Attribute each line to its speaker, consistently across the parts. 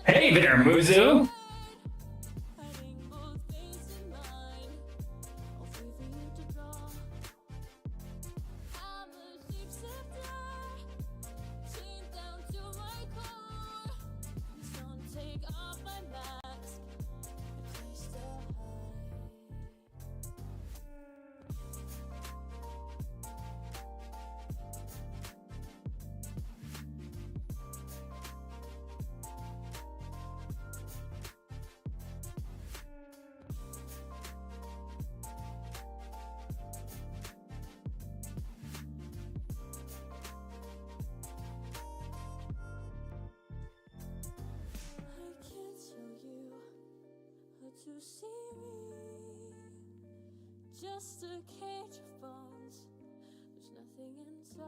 Speaker 1: Hey there, Muzu!
Speaker 2: To see me, just a cage of bones. There's nothing inside.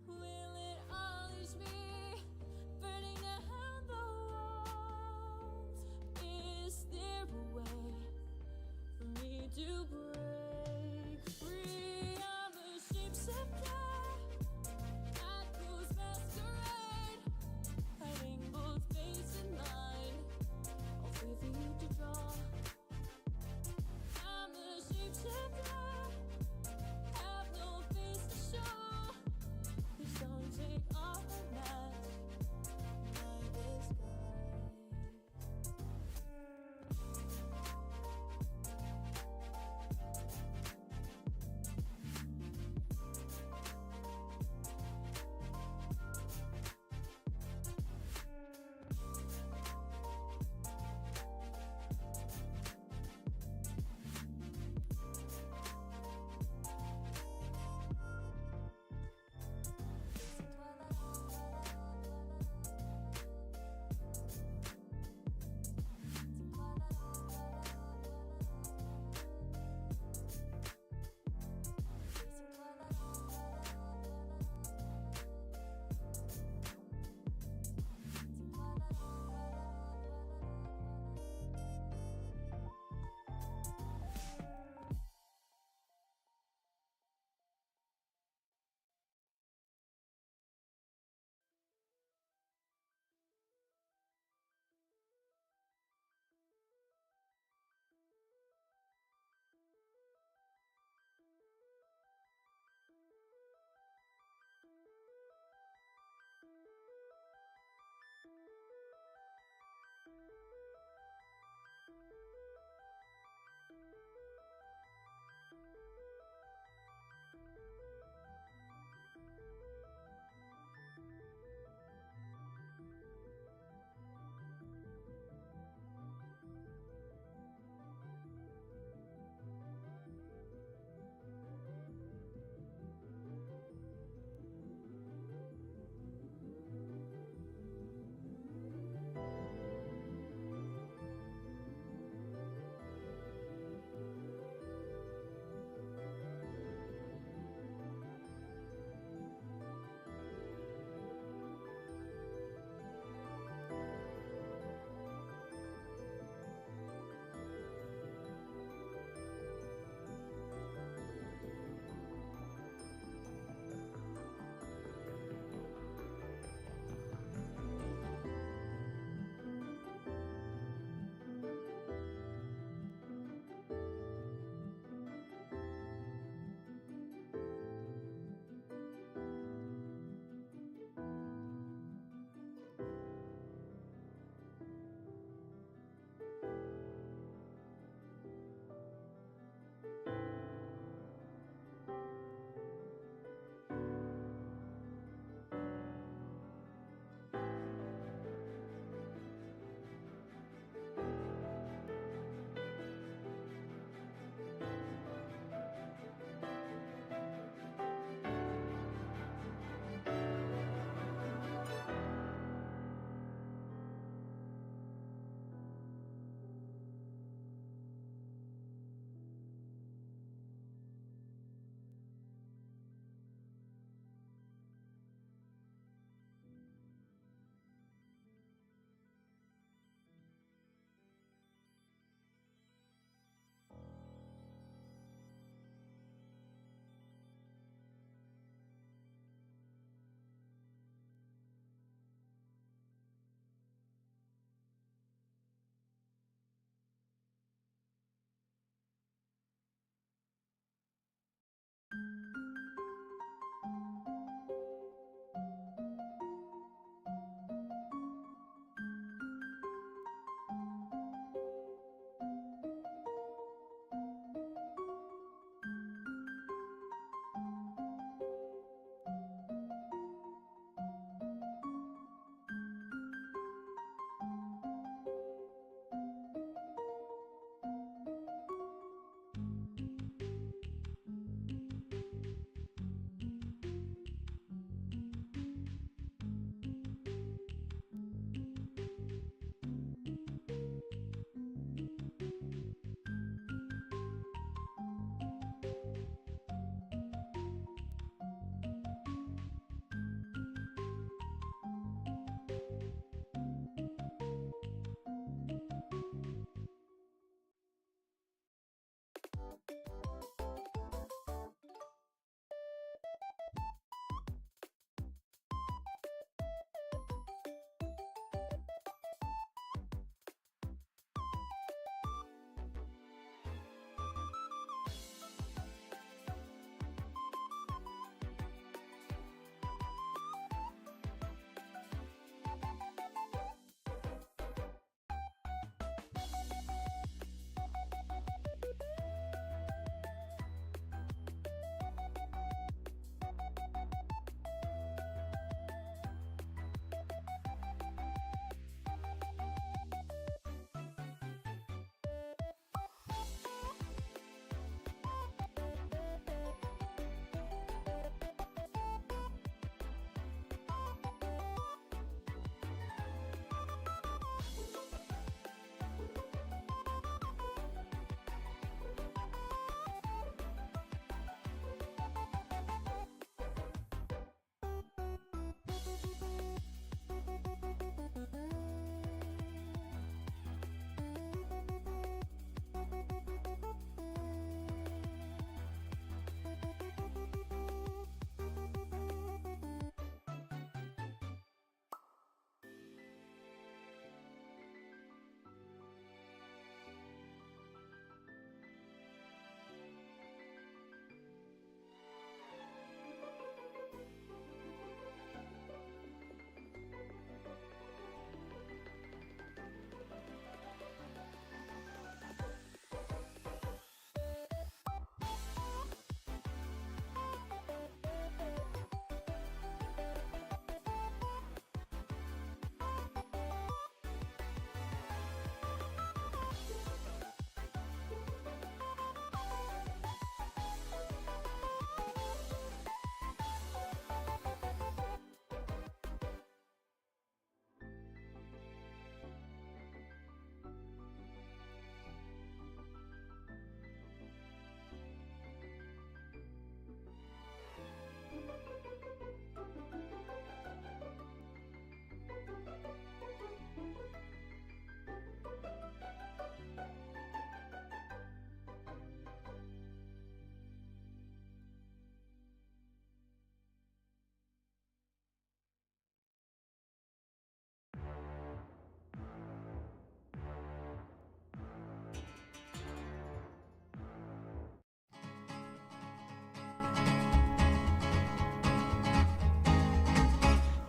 Speaker 2: Will it unleash me, burning down the walls? Is there a way for me to break free? I'm a shapeshifter, echoes masquerade, hiding both face and mind. For you to draw, I'm a shapeshifter.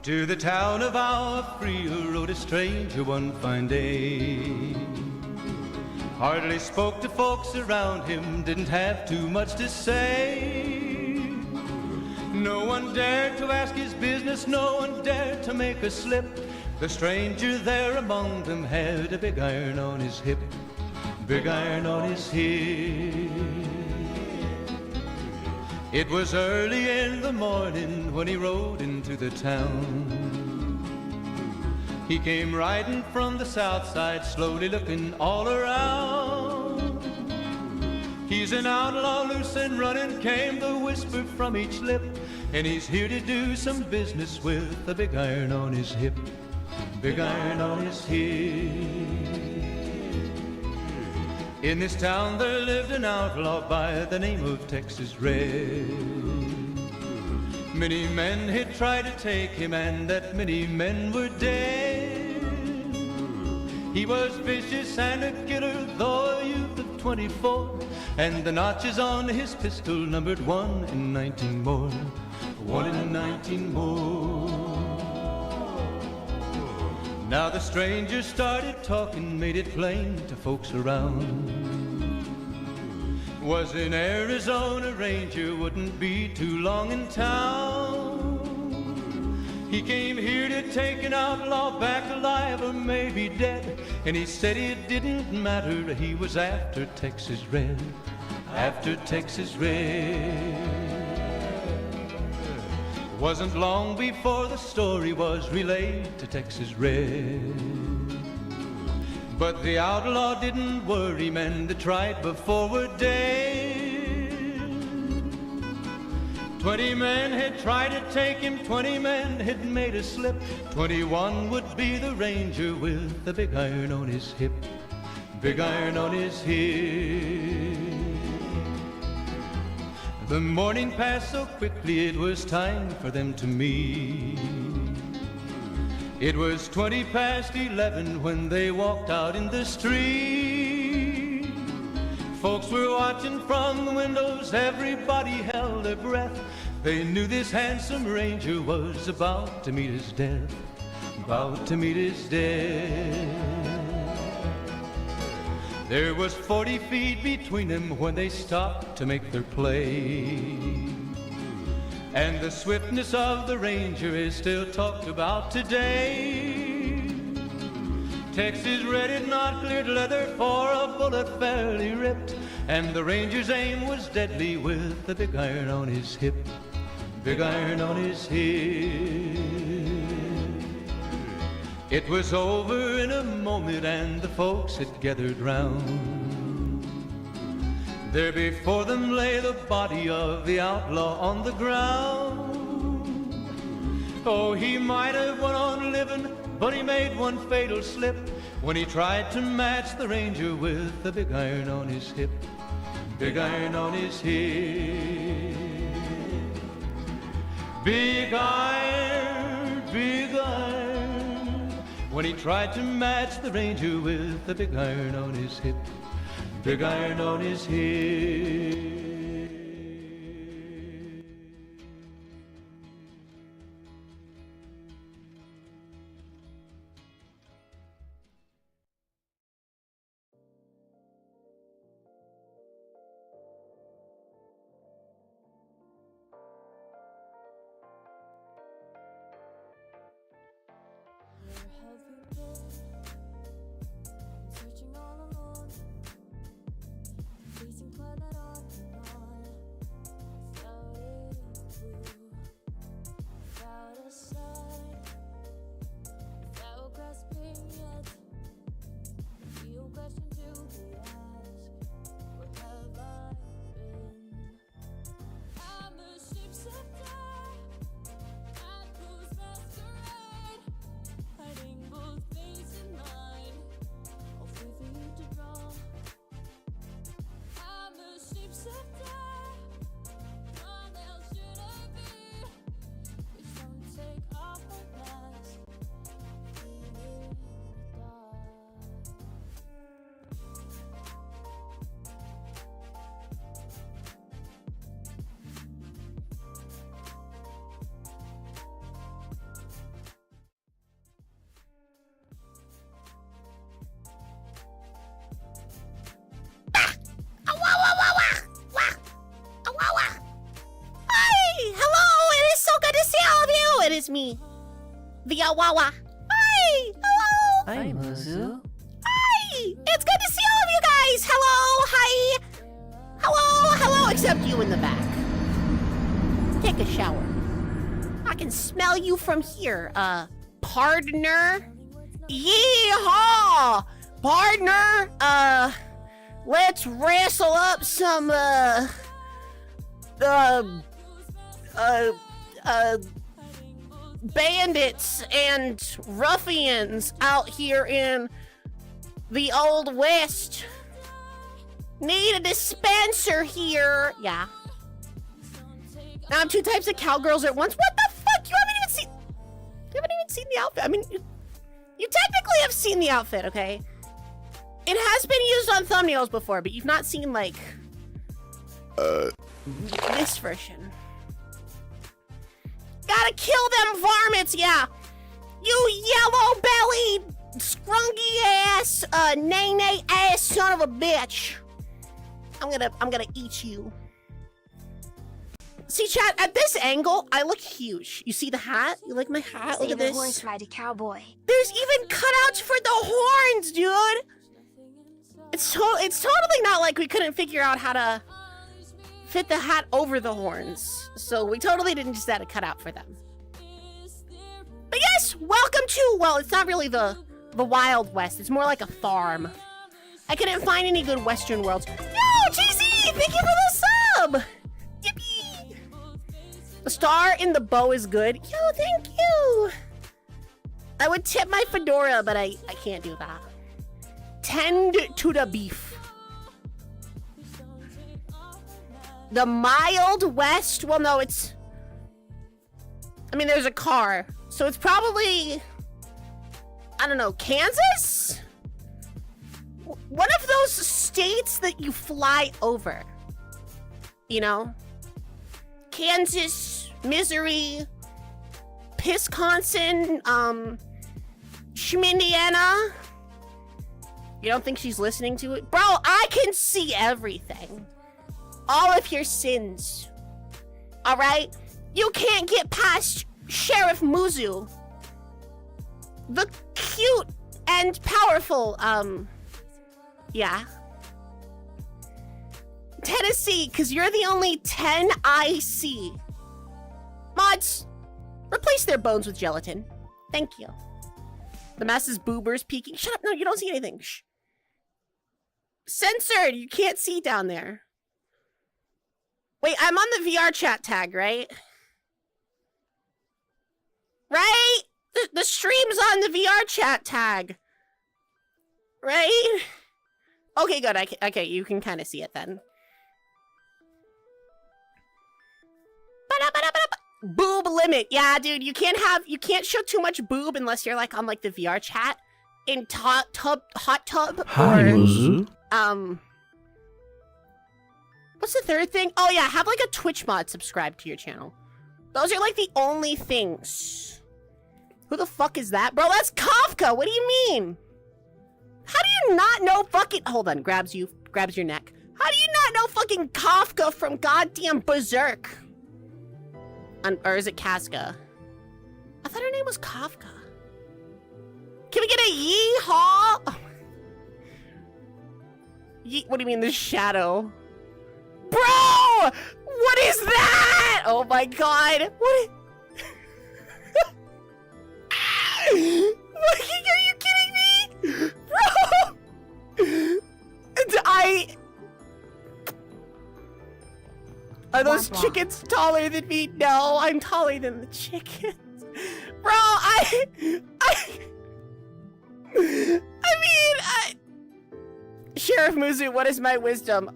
Speaker 1: To the town of our free rode a stranger one fine day. Hardly spoke to folks around him, didn't have too much to say. No one dared to ask his business, no one dared to make a slip. The stranger there among them had a big iron on his hip, big iron on his hip. It was early in the morning when he rode into the town. He came riding from the south side, slowly looking all around. He's an outlaw, loose and running, came the whisper from each lip, and he's here to do some business with a big iron on his hip, big iron on his hip. In this town there lived an outlaw by the name of Texas Red. Many men had tried to take him, and that many men were dead. He was vicious and a killer, though a youth of 24, and the notches on his pistol numbered 1 in 19 more, 1 in 19 more. Now the stranger started talking, made it plain to folks around. Was an Arizona Ranger, wouldn't be too long in town. He came here to take an outlaw back alive or maybe dead, and he said it didn't matter, he was after Texas Red, after Texas Red. Wasn't long before the story was relayed to Texas Red. But the outlaw didn't worry, men that tried before were dead. 20 men had tried to take him, 20 men had made a slip. 21 would be the ranger with the big iron on his hip, big iron on his hip. The morning passed so quickly, it was time for them to meet. It was 20 past 11 when they walked out in the street. Folks were watching from the windows, everybody held their breath. They knew this handsome ranger was about to meet his death, about to meet his death. There was 40 feet between them when they stopped to make their play. And the swiftness of the ranger is still talked about today. Texas Red had not cleared leather for a bullet fairly ripped, and the ranger's aim was deadly with the big iron on his hip, big iron on his hip. It was over in a moment and the folks had gathered round. There before them lay the body of the outlaw on the ground. Oh, he might have went on living, but he made one fatal slip when he tried to match the ranger with the big iron on his hip, big iron on his hip. Big iron, big iron, when he tried to match the ranger with the big iron on his hip, big iron on his hip.
Speaker 2: Where have you been? I'm searching all alone. Facing quite that odd
Speaker 3: it's me. The Wawa. Hi! Hello!
Speaker 4: Hi, Muzu.
Speaker 3: Hi! It's good to see all of you guys! Hello! Hi! Hello! Except you in the back. Take a shower. I can smell you from here. Partner? Yeehaw! Partner, let's wrestle up some, bandits and ruffians out here in the Old West. Need a dispenser here. Yeah. Two types of cowgirls at once. What the fuck? You haven't even seen the outfit. I mean, you technically have seen the outfit, okay? It has been used on thumbnails before, but you've not seen, like, this version. Gotta kill them varmints, yeah. You yellow-bellied, scrungy-ass, nay-nay ass son of a bitch. I'm gonna eat you. See, chat, at this angle, I look huge. You see the hat? You like my hat? Look at this.
Speaker 5: Horse ride a cowboy.
Speaker 3: There's even cutouts for the horns, dude. It's totally not like we couldn't figure out how to fit the hat over the horns. So we totally didn't just add a cutout for them. But yes, welcome to, well, it's not really the Wild West. It's more like a farm. I couldn't find any good Western worlds. Yo, GC, thank you for the sub. Yippee. The star in the bow is good. Yo, thank you. I would tip my fedora, but I can't do that. Tend to the beef. The Mild West? Well, no, it's... I mean, there's a car. So it's probably... I don't know, Kansas? One of those states that you fly over. You know? Kansas, Missouri, Wisconsin, Schmindiana. You don't think she's listening to it? Bro, I can see everything. All of your sins. Alright? You can't get past Sheriff Muzu. The cute and powerful, yeah. Tennessee, because you're the only 10 I see. Mods, replace their bones with gelatin. Thank you. The masses boobers peeking. Shut up, no, you don't see anything. Shh. Censored, you can't see down there. Wait, I'm on the VR chat tag, right? Right? The stream's on the VR chat tag. Right? Okay, good. Okay, you can kind of see it then. Boob limit. Yeah, dude, you can't show too much boob unless you're like on like the VR chat in hot tub.
Speaker 4: Hi, Muzu.
Speaker 3: What's the third thing? Oh yeah, have like a Twitch mod subscribed to your channel. Those are like the only things. Who the fuck is that? Bro, that's Kafka. What do you mean? How do you not know fucking... Hold on, grabs your neck. How do you not know fucking Kafka from goddamn Berserk? Or is it Casca? I thought her name was Kafka. Can we get a yeehaw? Oh. What do you mean, the shadow? Bro! What is that? Oh my god. What? Are you kidding me? Bro! Are those chickens taller than me? No, I'm taller than the chickens. Bro, Sheriff Muzu, what is my wisdom?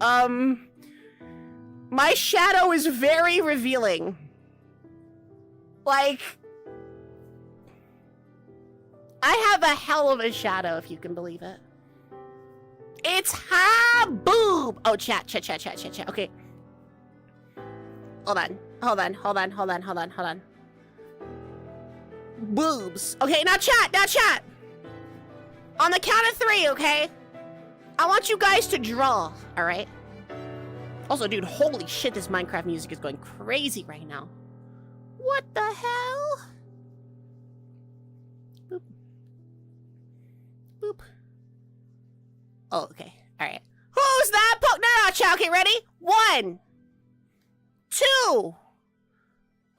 Speaker 3: My shadow is very revealing. Like, I have a hell of a shadow, if you can believe it. It's ha boob. Oh, chat. Okay. Hold on. Boobs. Okay, now chat. On the count of 3, okay? I want you guys to draw, all right? Also, dude, holy shit, this Minecraft music is going crazy right now. What the hell? Oh, okay. All right. Who's that? No, chat. Okay, ready? 1, 2. All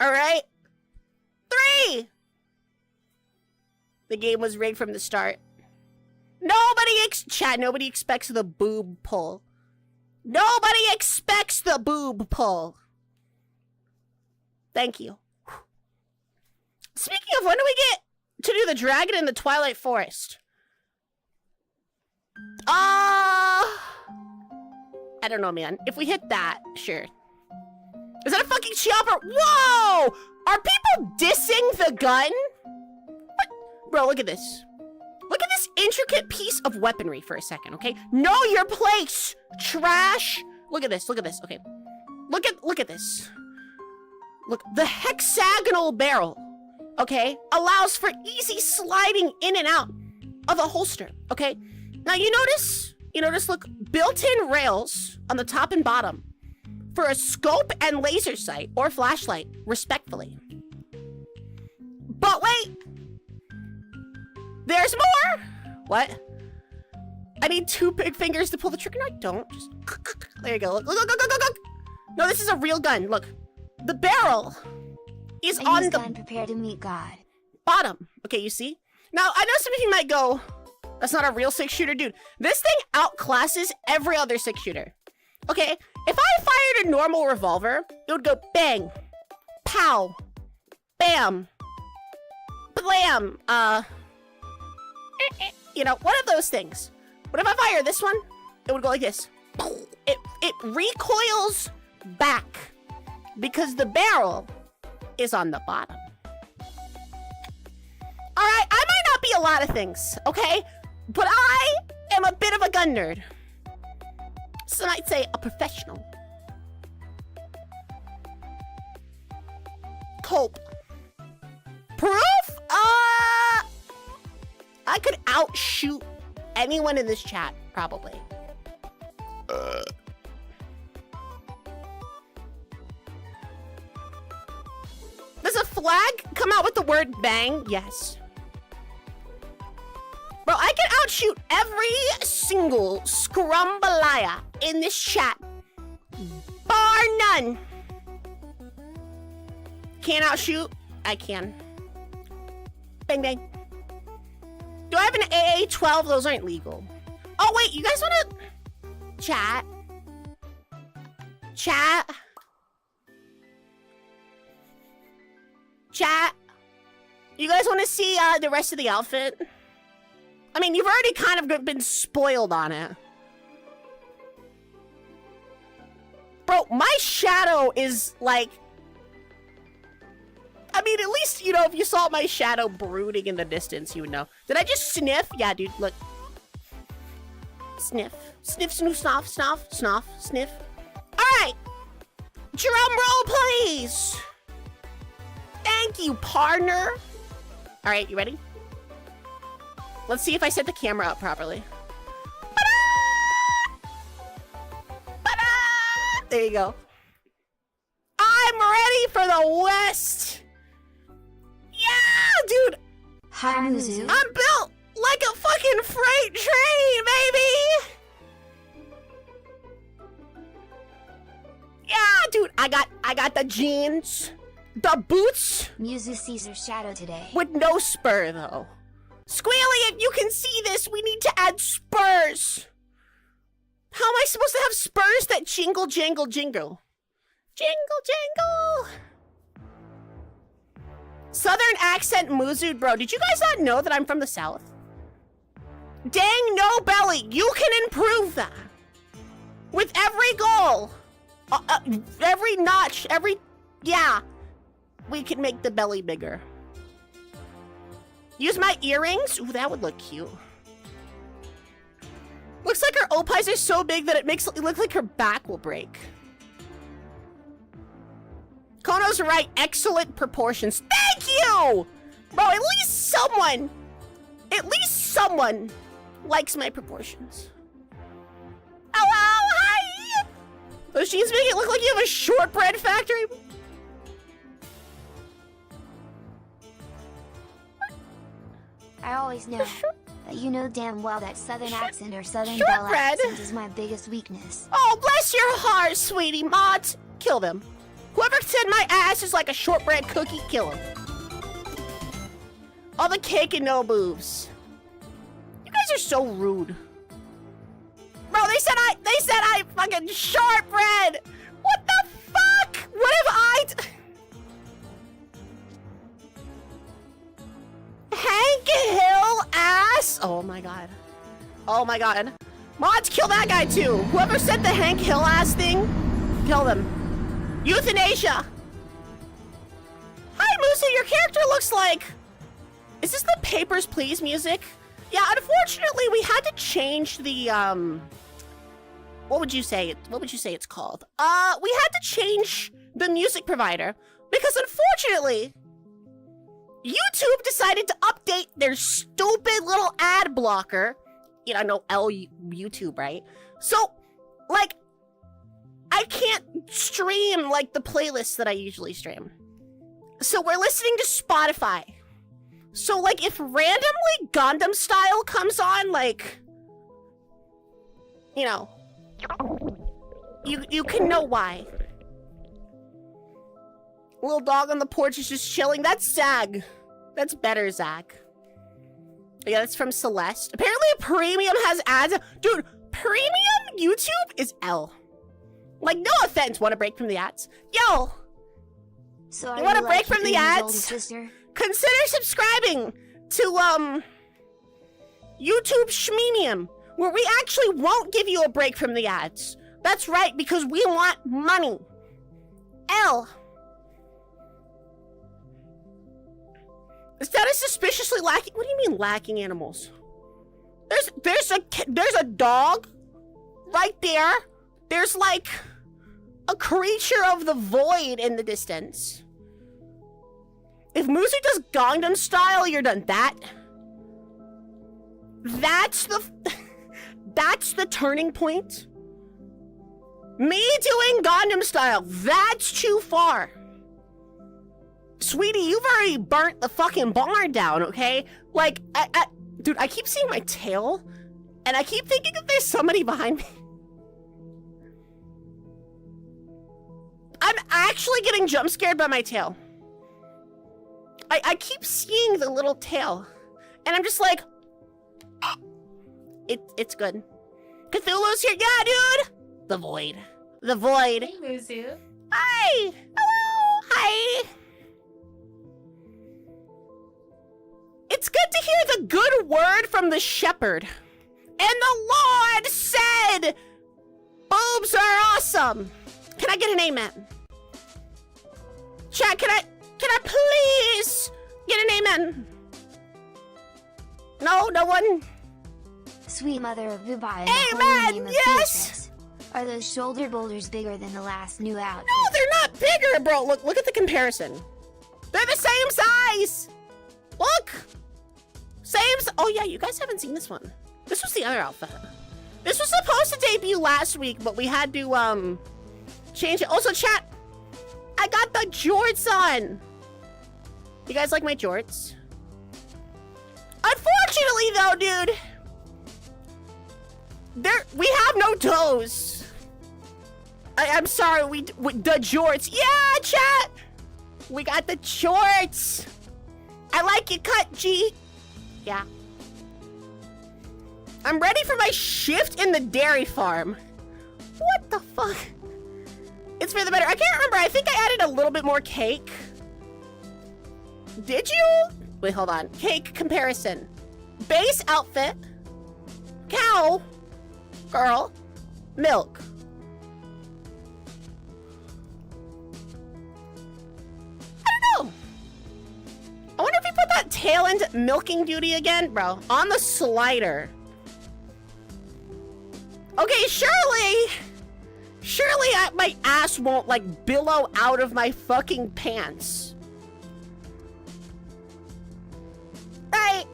Speaker 3: right. 3. The game was rigged from the start. Nobody expects the boob pull. Nobody expects the boob pull. Thank you. Speaking of, when do we get to do the dragon in the Twilight Forest? I don't know, man. If we hit that, sure. Is that a fucking chopper? Whoa! Are people dissing the gun? What? Bro, look at this. Look at this intricate piece of weaponry for a second, okay? Know your place, trash. Look at this, okay. Look at this. Look, the hexagonal barrel, okay, allows for easy sliding in and out of a holster, okay? Now you notice, look, built-in rails on the top and bottom for a scope and laser sight or flashlight, respectfully. But wait, there's more. What? I need 2 big fingers to pull the trigger. No, I don't. Just there you go. Look. No, this is a real gun. Look, the barrel is on the
Speaker 5: gun prepare to meet God.
Speaker 3: Bottom. Okay, you see? Now I know some of you might go, that's not a real 6-shooter, dude. This thing outclasses every other 6-shooter. Okay, if I fired a normal revolver, it would go bang, pow, bam, blam, you know, one of those things. But if I fire this one, it would go like this. It recoils back because the barrel is on the bottom. All right, I might not be a lot of things, okay? But I am a bit of a gun nerd. Some might say a professional. Cope. Proof? I could outshoot anyone in this chat, probably. Does a flag come out with the word bang? Yes. Bro, I can outshoot every single scrumbalaya in this chat. Bar none. Can't outshoot? I can. Bang, bang. Do I have an AA-12? Those aren't legal. Oh, wait, you guys want to chat? Chat? Chat? You guys want to see the rest of the outfit? I mean, you've already kind of been spoiled on it. Bro, my shadow is like... I mean, at least, you know, if you saw my shadow brooding in the distance, you would know. Did I just sniff? Yeah, dude, look. Sniff. Sniff, snoof, snuff, snuff, snuff, sniff. Alright! Drum roll, please! Thank you, partner! Alright, you ready? Let's see if I set the camera up properly. There you go. I'm ready for the West! Yeah, dude!
Speaker 5: Hi, Muzu.
Speaker 3: I'm built like a fucking freight train, baby! Yeah, dude, I got the jeans, the boots.
Speaker 5: Muzu sees her shadow today.
Speaker 3: With no spur, though. Squealy, if you can see this, we need to add spurs. How am I supposed to have spurs that jingle, jangle, jingle? Jingle, jangle. Southern accent Muzu, bro. Did you guys not know that I'm from the South? Dang, no belly. You can improve that. With every goal. Every notch, yeah. We can make the belly bigger. Use my earrings? Ooh, that would look cute. Looks like her opis are so big that it makes it look like her back will break. Kono's right. Excellent proportions. Thank you! Bro, at least someone likes my proportions. Hello, hi! Those jeans make it look like you have a shortbread factory.
Speaker 5: I always know. You know damn well that southern accent or southern belle
Speaker 3: Shortbread.
Speaker 5: accent is my biggest weakness.
Speaker 3: Oh, bless your heart, sweetie. Mods, kill them. Whoever said my ass is like a shortbread cookie, kill him. All the cake and no boobs. You guys are so rude. Bro, they said I fucking shortbread. What the fuck? What have I Hank Hill ass? Oh my god. Oh my god. Mods, kill that guy too. Whoever said the Hank Hill ass thing, kill them. Euthanasia. Hi, Musa, your character looks like... Is this the Papers, Please music? Yeah, unfortunately, we had to change the, What would you say it's called? We had to change the music provider because unfortunately, YouTube decided to update their stupid little ad blocker. You know, I know YouTube, right? So, like, I can't stream, like, the playlists that I usually stream. So we're listening to Spotify. So, like, if randomly Gundam Style comes on, like, you know, you can know why. Little dog on the porch is just chilling. That's Zag. That's better, Zag. Yeah, that's from Celeste. Apparently, Premium has ads. Dude, Premium YouTube is L. Like, no offense. Want a break from the ads? Yo!
Speaker 5: So
Speaker 3: You want a
Speaker 5: like
Speaker 3: break from the
Speaker 5: Eugene's older
Speaker 3: ads?
Speaker 5: sister?
Speaker 3: Consider subscribing to, YouTube Schmemium, where we actually won't give you a break from the ads. That's right, because we want money. L. Is that a suspiciously lacking? What do you mean lacking animals? There's a dog right there. There's like a creature of the void in the distance. If Musu does Gangnam Style, you're done. That's the turning point. Me doing Gangnam Style, that's too far. Sweetie, you've already burnt the fucking barn down, okay? Like, dude, I keep seeing my tail, and I keep thinking that there's somebody behind me. I'm actually getting jump scared by my tail. I keep seeing the little tail, and I'm just like, it's good. Cthulhu's here, yeah, dude. The void. The void.
Speaker 4: Hey, Muzu.
Speaker 3: Hi. Hello. Hi. It's good to hear the good word from the shepherd. And the Lord said, boobs are awesome. Can I get an amen? Chat, can I please get an amen? No, no one?
Speaker 5: Sweet mother of Dubai and
Speaker 3: Amen,
Speaker 5: the holy name of
Speaker 3: yes!
Speaker 5: Beatrice. Are those shoulder boulders bigger than the last new outfit?
Speaker 3: No, they're not bigger, bro. Look at the comparison. They're the same size. Look. Oh yeah, you guys haven't seen this one. This was the other outfit. This was supposed to debut last week, but we had to change it. Also, chat, I got the jorts on. You guys like my jorts? Unfortunately, though, dude, we have no toes. I'm sorry. The jorts. Yeah, chat. We got the jorts. I like your cut, G. Yeah. I'm ready for my shift in the dairy farm. What the fuck? It's for the better. I can't remember. I think I added a little bit more cake. Did you? Wait, hold on. Cake comparison. Base outfit. Cow. Girl. Milk. I don't know. I wonder if you put that tail into milking duty again? Bro, on the slider. Okay, surely my ass won't, like, billow out of my fucking pants. Right?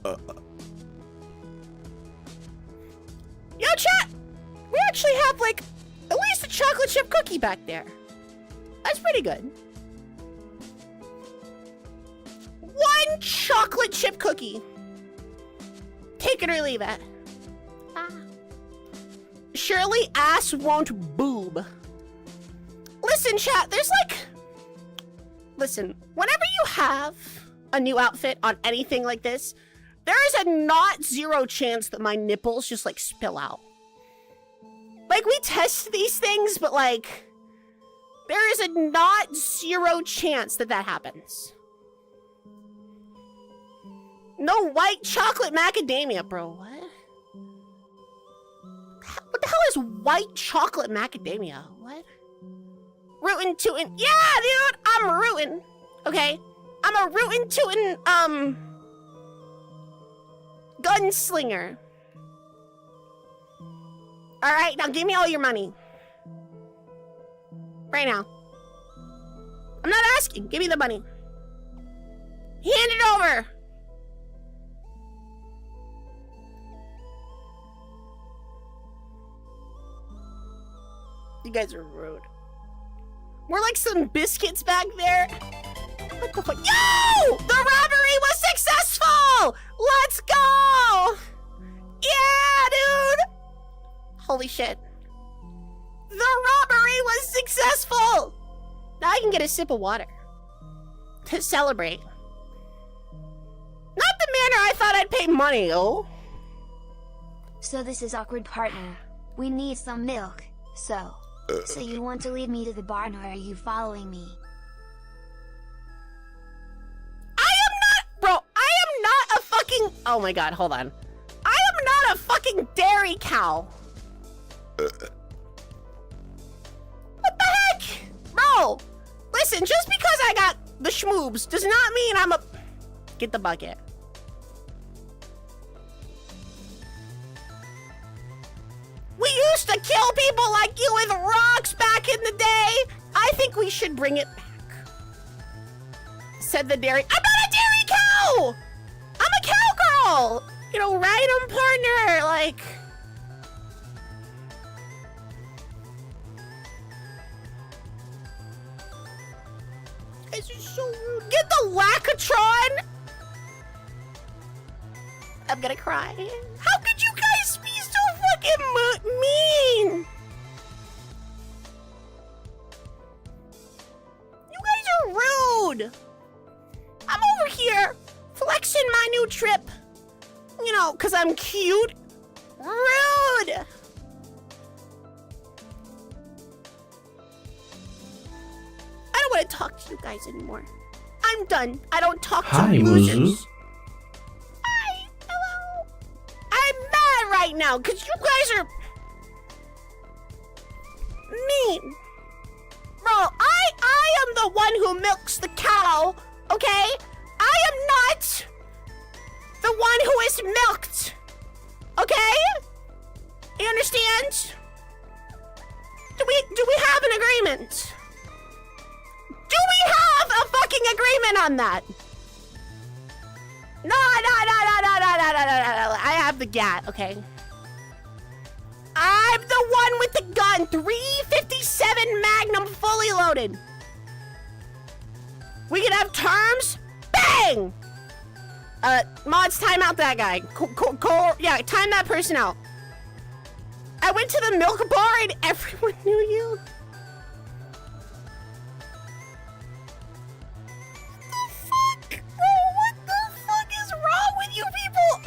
Speaker 3: Yo, chat! We actually have, like, at least a chocolate chip cookie back there. That's pretty good. One chocolate chip cookie. Take it or leave it. Surely ass won't boob. Listen, chat, there's like... Listen, whenever you have a new outfit on anything like this, there is a not zero chance that my nipples just like spill out. Like, we test these things, but like, there is a not zero chance that that happens. No white chocolate macadamia, bro. What? What the hell is white chocolate macadamia? What? Rootin' tootin'. Yeah, dude, I'm rootin'. Okay? I'm a rootin' tootin', gunslinger. Alright, now give me all your money. Right now. I'm not asking. Give me the money. Hand it over. You guys are rude. We're like some biscuits back there. What the fuck? Yo! The robbery was successful! Let's go! Yeah, dude! Holy shit. The robbery was successful! Now I can get a sip of water. To celebrate. Not the manner I thought I'd pay money, oh.
Speaker 5: So this is awkward, partner. We need some milk. So you want to lead me to the barn, or are you following me?
Speaker 3: Bro, I am not a fucking... Oh my god, hold on. I am not a fucking dairy cow. What the heck? Bro, listen, just because I got the schmoobs does not mean I'm a... Get the bucket. We used to kill people like you with rocks back in the day. I think we should bring it back. Said the dairy... I'm not a dairy cow! I'm a cowgirl! You know, random partner, like... This is so rude. Get the Lacatron! I'm gonna cry. How could you guys be so fucking mean? You guys are rude. I'm over here flexing my new trip. You know, because I'm cute. Rude. I don't want to talk to you guys anymore. I'm done. I don't talk to losers.
Speaker 4: Muzu.
Speaker 3: Hi. Hello. I'm mad right now because you guys are mean. Bro, I am the one who milks the cow, okay? I am not the one who is milked, okay? You understand? Do we have an agreement? Do we have a fucking agreement on that? No. I have the gat, okay? I'm the one with the gun. 357 Magnum fully loaded. We can have terms? Bang! Mods, time out that guy. Yeah, time that person out. I went to the milk bar and everyone knew you.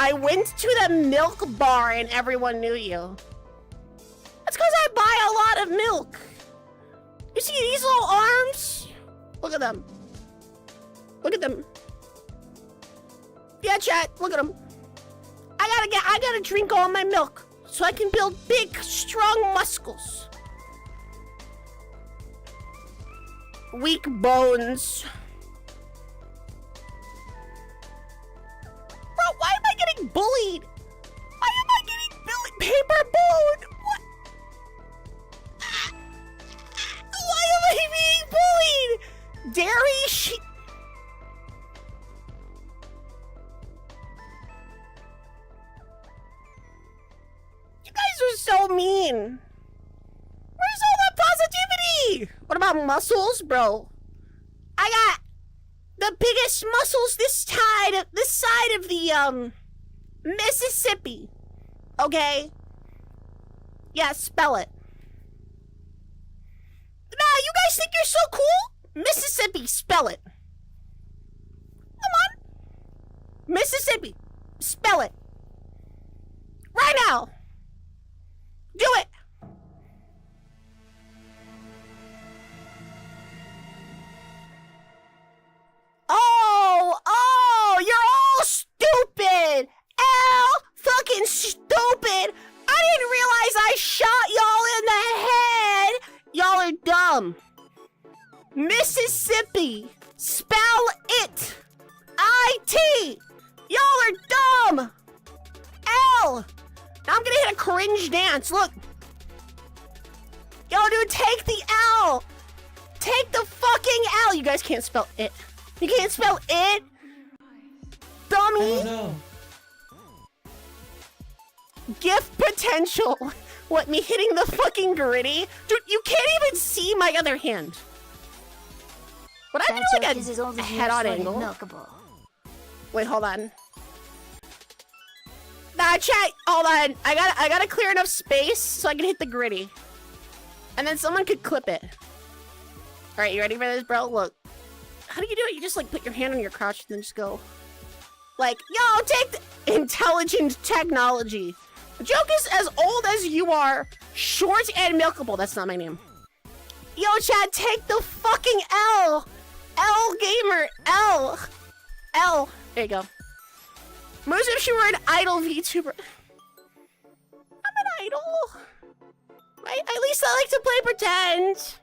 Speaker 3: I went to the milk bar and everyone knew you. That's because I buy a lot of milk. You see these little arms? Look at them. Look at them. Yeah, chat, look at them. I gotta drink all my milk so I can build big, strong muscles. Weak bones. Bro, why am I getting bullied? Why am I getting bullied? Paper bone? What? Why am I being bullied? Dairy sheep. You guys are so mean. Where's all that positivity? What about muscles, bro? I the biggest muscles this side of the Mississippi. Okay? Yeah, spell it. Nah, you guys think you're so cool? Mississippi, spell it. Come on. Mississippi, spell it. Right now. Do it. Oh, you're all stupid. Fucking stupid. I didn't realize I shot y'all in the head. Y'all are dumb. Mississippi. Spell it. I-T. Y'all are dumb. L. Now I'm gonna hit a cringe dance. Look. Yo, dude, take the L. Take the fucking L. You guys can't spell it. You can't spell it. Dummy.
Speaker 1: No.
Speaker 3: Gift potential. What, me hitting the fucking gritty? Dude, you can't even see my other hand. Would I
Speaker 5: That
Speaker 3: do
Speaker 5: joke
Speaker 3: like
Speaker 5: is as
Speaker 3: a
Speaker 5: old as
Speaker 3: head-on
Speaker 5: yours,
Speaker 3: angle?
Speaker 5: milkable.
Speaker 3: Wait, hold on. Nah, chat, hold on. I gotta clear enough space so I can hit the gritty. And then someone could clip it. Alright, you ready for this, bro? Look. How do you do it? You just like put your hand on your crotch and then just go. Like, yo, take the intelligent technology. The joke is as old as you are, short and milkable. That's not my name. Yo, chat, take the fucking L. L gamer, L. L. There you go. Moves if she were an idol VTuber. I'm an idol. Right? At least I like to play pretend.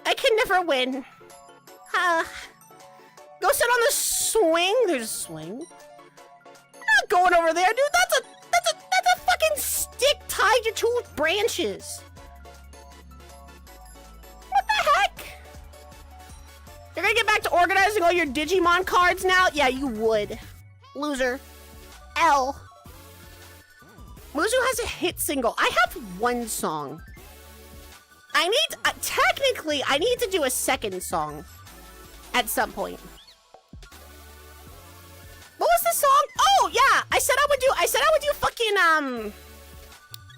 Speaker 3: I can never win. Go sit on the swing. There's a swing. I'm not going over there, dude. That's a fucking stick tied to two branches. What the heck? You're gonna get back to organizing all your Digimon cards now? Yeah, you would. Loser. L. Muzu has a hit single. I have one song. I need, technically, I need to do a second song at some point. What was the song? Oh, yeah, I said I would do fucking,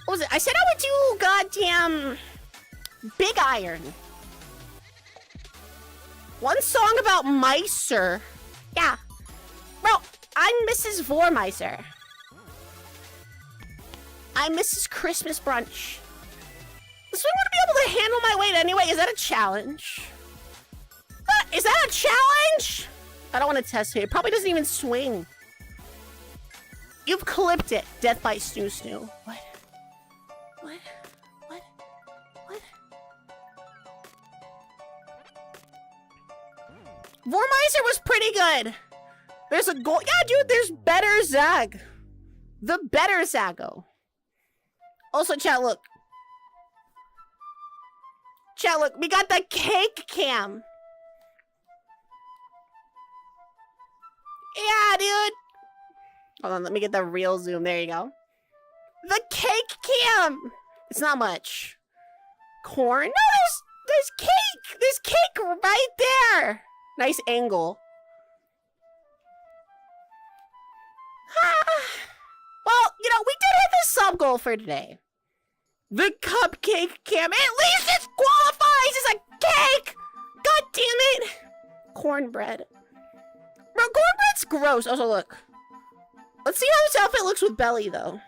Speaker 3: what was it? I said I would do goddamn Big Iron. One song about Meiser. Yeah. Bro, I'm Mrs. Vormeiser. I'm Mrs. Christmas Brunch. This one would be able to handle my weight anyway. Is that a challenge? Is that a challenge? I don't want to test it. It probably doesn't even swing. You've clipped it. Death by Snoo Snoo. What? What? What? What? Vormeiser was pretty good. There's a goal. Yeah, dude, there's better Zag. The better Zago. Also, chat, look. Chat, look. We got the cake cam. Yeah, dude. Hold on, let me get the real zoom. There you go. The cake cam. It's not much. Corn? No, there's cake. There's cake right there. Nice angle. Well, you know, we did hit the sub goal for today. The cupcake cam. At least it qualifies as a cake. God damn it. Cornbread. Bro, cornbread's gross. Also, look. Let's see how this outfit looks with belly, though.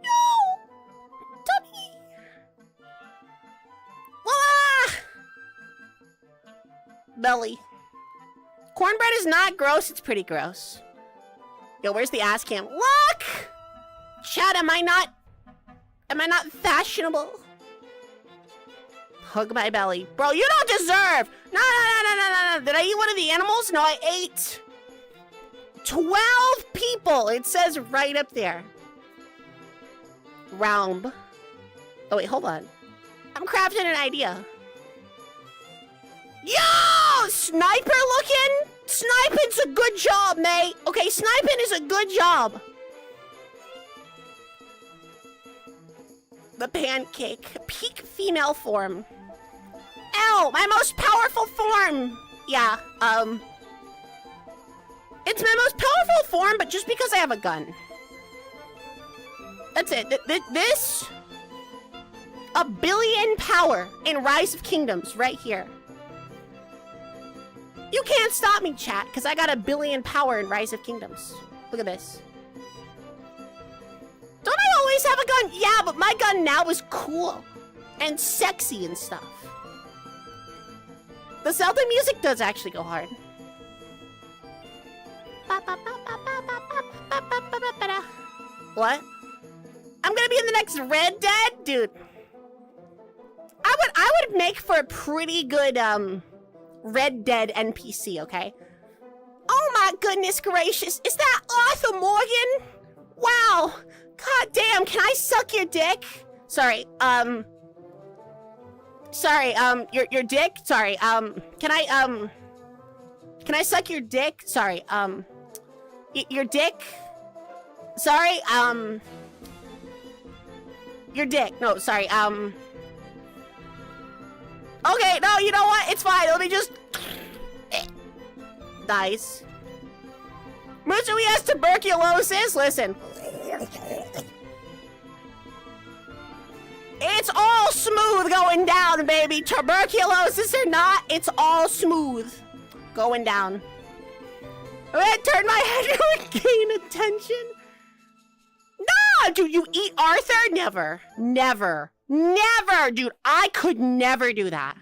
Speaker 3: No! Tummy! Voila! Belly. Cornbread is not gross. It's pretty gross. Yo, where's the ass cam? Look! Chat, am I not fashionable? Hug my belly. Bro, you don't deserve! No. Did I eat one of the animals? No, I ate 12 people. It says right up there. Round. Oh, wait, hold on. I'm crafting an idea. Yo! Sniper looking? Sniping's a good job, mate. Okay, sniping is a good job. The pancake. Peak female form. Ow! My most powerful form! Yeah, it's my most powerful form, but just because I have a gun. That's it. This... A billion power in Rise of Kingdoms right here. You can't stop me, chat, because I got a billion power in Rise of Kingdoms. Look at this. Don't I always have a gun? Yeah, but my gun now is cool and sexy and stuff. The Zelda music does actually go hard. What? I'm gonna be in the next Red Dead? Dude. I would make for a pretty good, Red Dead NPC, okay? Oh my goodness gracious, is that Arthur Morgan? Wow, god damn, can I suck your dick? Sorry, your dick? Sorry, can I suck your dick? Sorry, your dick? Sorry, your dick, no, sorry, okay, no, you know what? It's fine. Let me just... Dice. Musui has tuberculosis. Listen. It's all smooth going down, baby. Tuberculosis or not, it's all smooth going down. I'm gonna turn my head to gain attention. No, dude, you eat Arthur? Never. Never. Never, dude. I could never do that.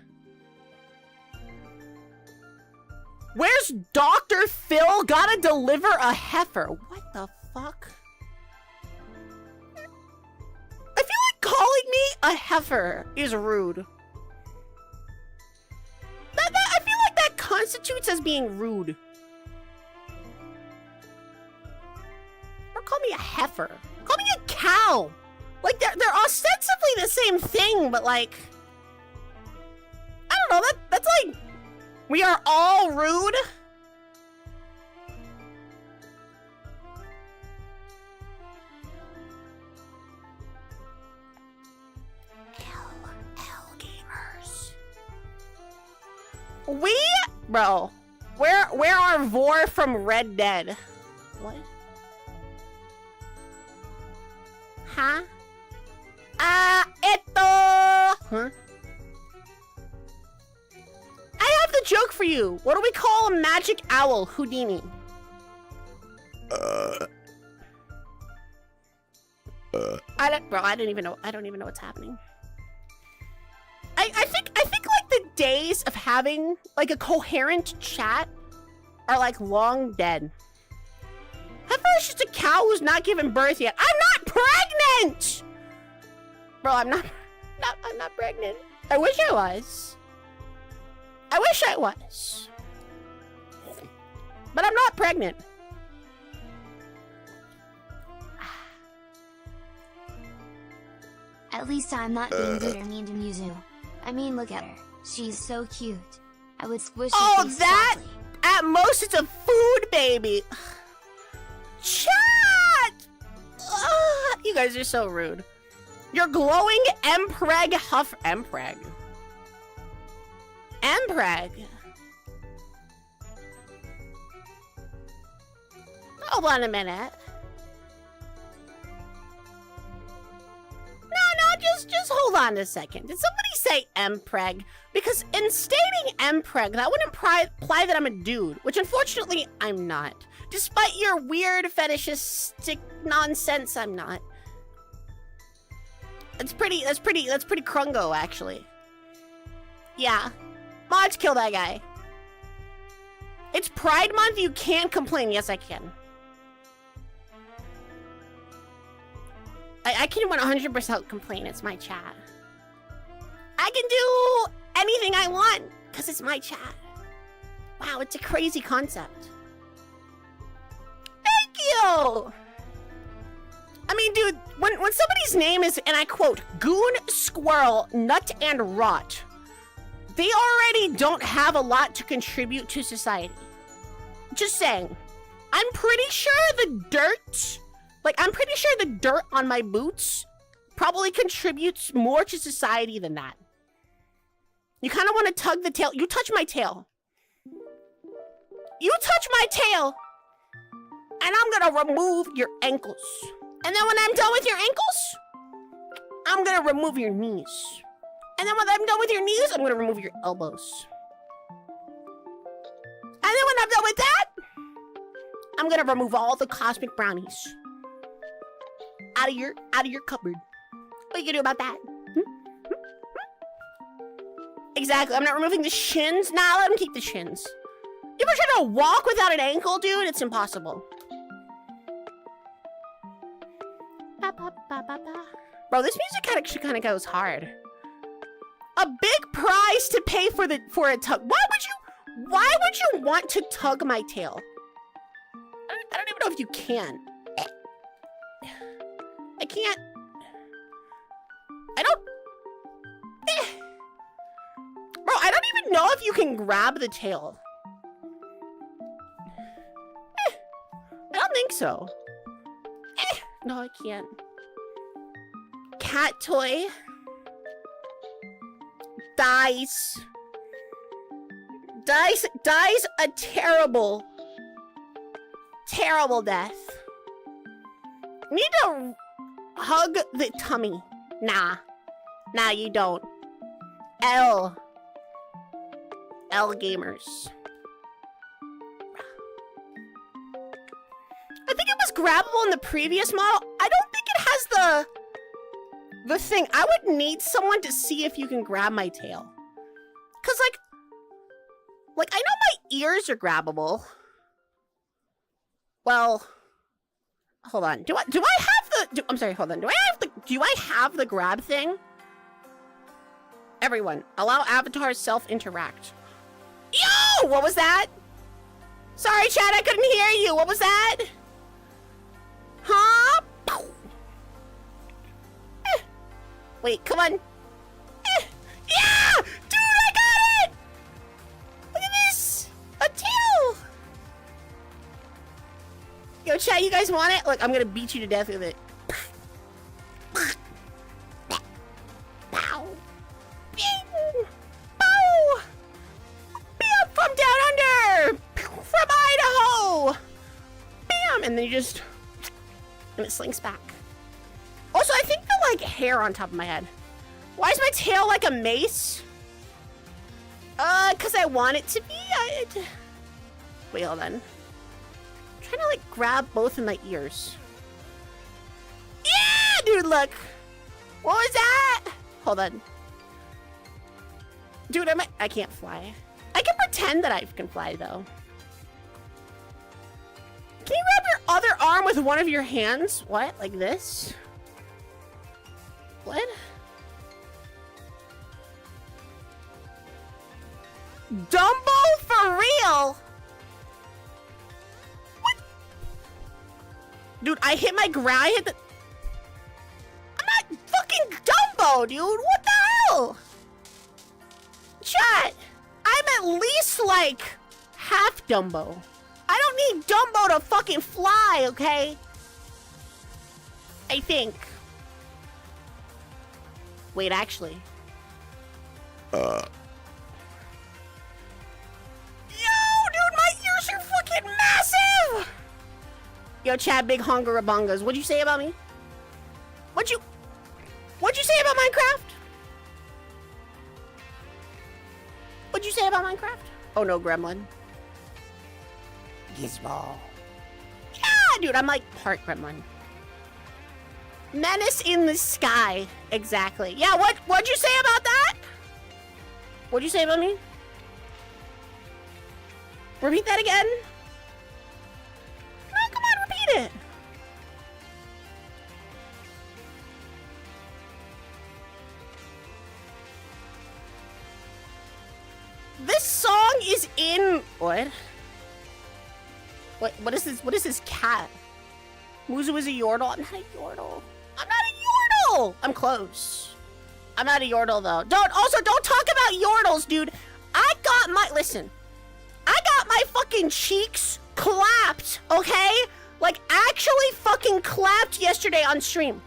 Speaker 3: Where's Dr. Phil? Gotta deliver a heifer. What the fuck? I feel like calling me a heifer is rude. I feel like that constitutes as being rude. Or call me a heifer. Call me a cow. Like, they're ostensibly the same thing, but like... I don't know, that's like... We are all rude? L gamers. Bro, where are Vor from Red Dead? What? Huh? Huh? I have the joke for you. What do we call a magic owl, Houdini? I don't even know what's happening. I think like the days of having like a coherent chat are like long dead. Heifer is just a cow who's not given birth yet. I'm not pregnant! Bro, I'm not pregnant. I wish I was. I wish I was. But I'm not pregnant.
Speaker 5: At least I'm not being bitter mean to Mizu. I mean, look at her. She's so cute. I would squish her face
Speaker 3: that?
Speaker 5: softly.
Speaker 3: At most, it's a food baby. Chat! You guys are so rude. You're glowing Empreg Huff... Empreg? Empreg? Hold on a minute. No, just hold on a second. Did somebody say Empreg? Because in stating Empreg, that would imply that I'm a dude, which unfortunately I'm not. Despite your weird fetishistic nonsense, I'm not. That's pretty crungo, actually. Yeah. Mods, kill that guy. It's Pride Month, you can't complain. Yes, I can. I can 100% complain, it's my chat. I can do anything I want, because it's my chat. Wow, it's a crazy concept. Thank you! I mean, dude, when somebody's name is, and I quote, Goon, Squirrel, Nut, and Rot, they already don't have a lot to contribute to society. Just saying. I'm pretty sure the dirt on my boots probably contributes more to society than that. You kind of want to tug the tail. You touch my tail. You touch my tail, and I'm gonna remove your ankles. And then when I'm done with your ankles, I'm gonna remove your knees. And then when I'm done with your knees, I'm gonna remove your elbows. And then when I'm done with that, I'm gonna remove all the cosmic brownies out of your cupboard. What are you gonna do about that? Exactly. I'm not removing the shins. Nah, let him keep the shins. You ever try to walk without an ankle, dude? It's impossible. Bro, this music actually kind of goes hard. A big prize to pay for a tug. Why would you want to tug my tail? I don't even know if you can. I can't. I don't. Bro, I don't even know if you can grab the tail. I don't think so. No, I can't. Cat toy. Dies a terrible death. You need to hug the tummy. Nah, you don't. L gamers. I think it was grabbable in the previous model. I don't think it has the thing. I would need someone to see if you can grab my tail. Cause like I know my ears are grabbable. Well, hold on. Do I have the? I'm sorry. Hold on. Do I have the grab thing? Everyone, allow avatars self-interact. Yo! What was that? Sorry, chat, I couldn't hear you. What was that? Huh? Wait, come on. Yeah! Dude, I got it! Look at this! A tail! Yo, chat, you guys want it? Look, I'm gonna beat you to death with it. Pow! Bing! Pow! Bam! From down under! From Idaho! Bam! And then you just... And it slinks back. Also, I think the, like, hair on top of my head. Why is my tail like a mace? Because I want it to be. Wait, hold on. I'm trying to, like, grab both of my ears. Yeah, dude, look. What was that? Hold on. Dude, I can't fly. I can pretend that I can fly, though. Can you grab your other arm with one of your hands? What? Like this? What? Dumbo for real? What? Dude, I hit my ground. I hit the... I'm not fucking Dumbo, dude. What the hell? Chat, I'm at least like half Dumbo. I don't need Dumbo to fucking fly, okay? I think. Wait, actually. Yo, dude, my ears are fucking massive! Yo, Chad, big hunger bongas. What'd you say about me? What'd you say about Minecraft? What'd you say about Minecraft? Oh no, Gremlin. Gizmo. Yeah, dude, I'm like part Gremlin. Menace in the sky. Exactly. Yeah, what'd you say about that? What'd you say about me? Repeat that again? No, come on, repeat it. This song is in... What? What is this? What is this cat? Muzu is a Yordle. I'm not a Yordle. I'm not a Yordle! I'm close. I'm not a Yordle, though. Don't talk about Yordles, dude. I got my fucking cheeks clapped, okay? Like, actually fucking clapped yesterday on stream.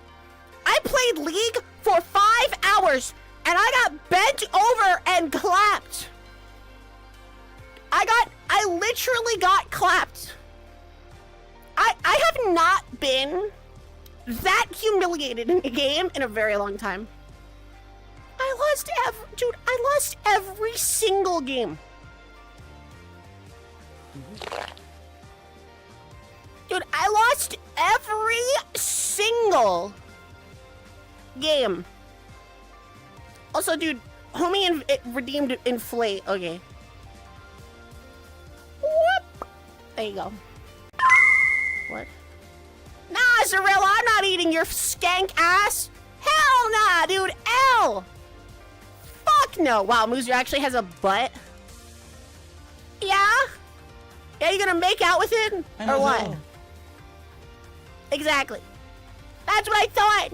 Speaker 3: I played League for 5 hours and I got bent over and clapped. I literally got clapped. I have not been that humiliated in a game in a very long time. I lost every single game. Dude, I lost every single game. Also, dude, homie redeemed inflate. Okay. Whoop. There you go. What? Nah, Zarilla, I'm not eating your skank ass. Hell nah, dude. L. Fuck no. Wow, Moozer actually has a butt. Yeah? Yeah, you gonna make out with it? Or what?
Speaker 1: So.
Speaker 3: Exactly. That's what I thought.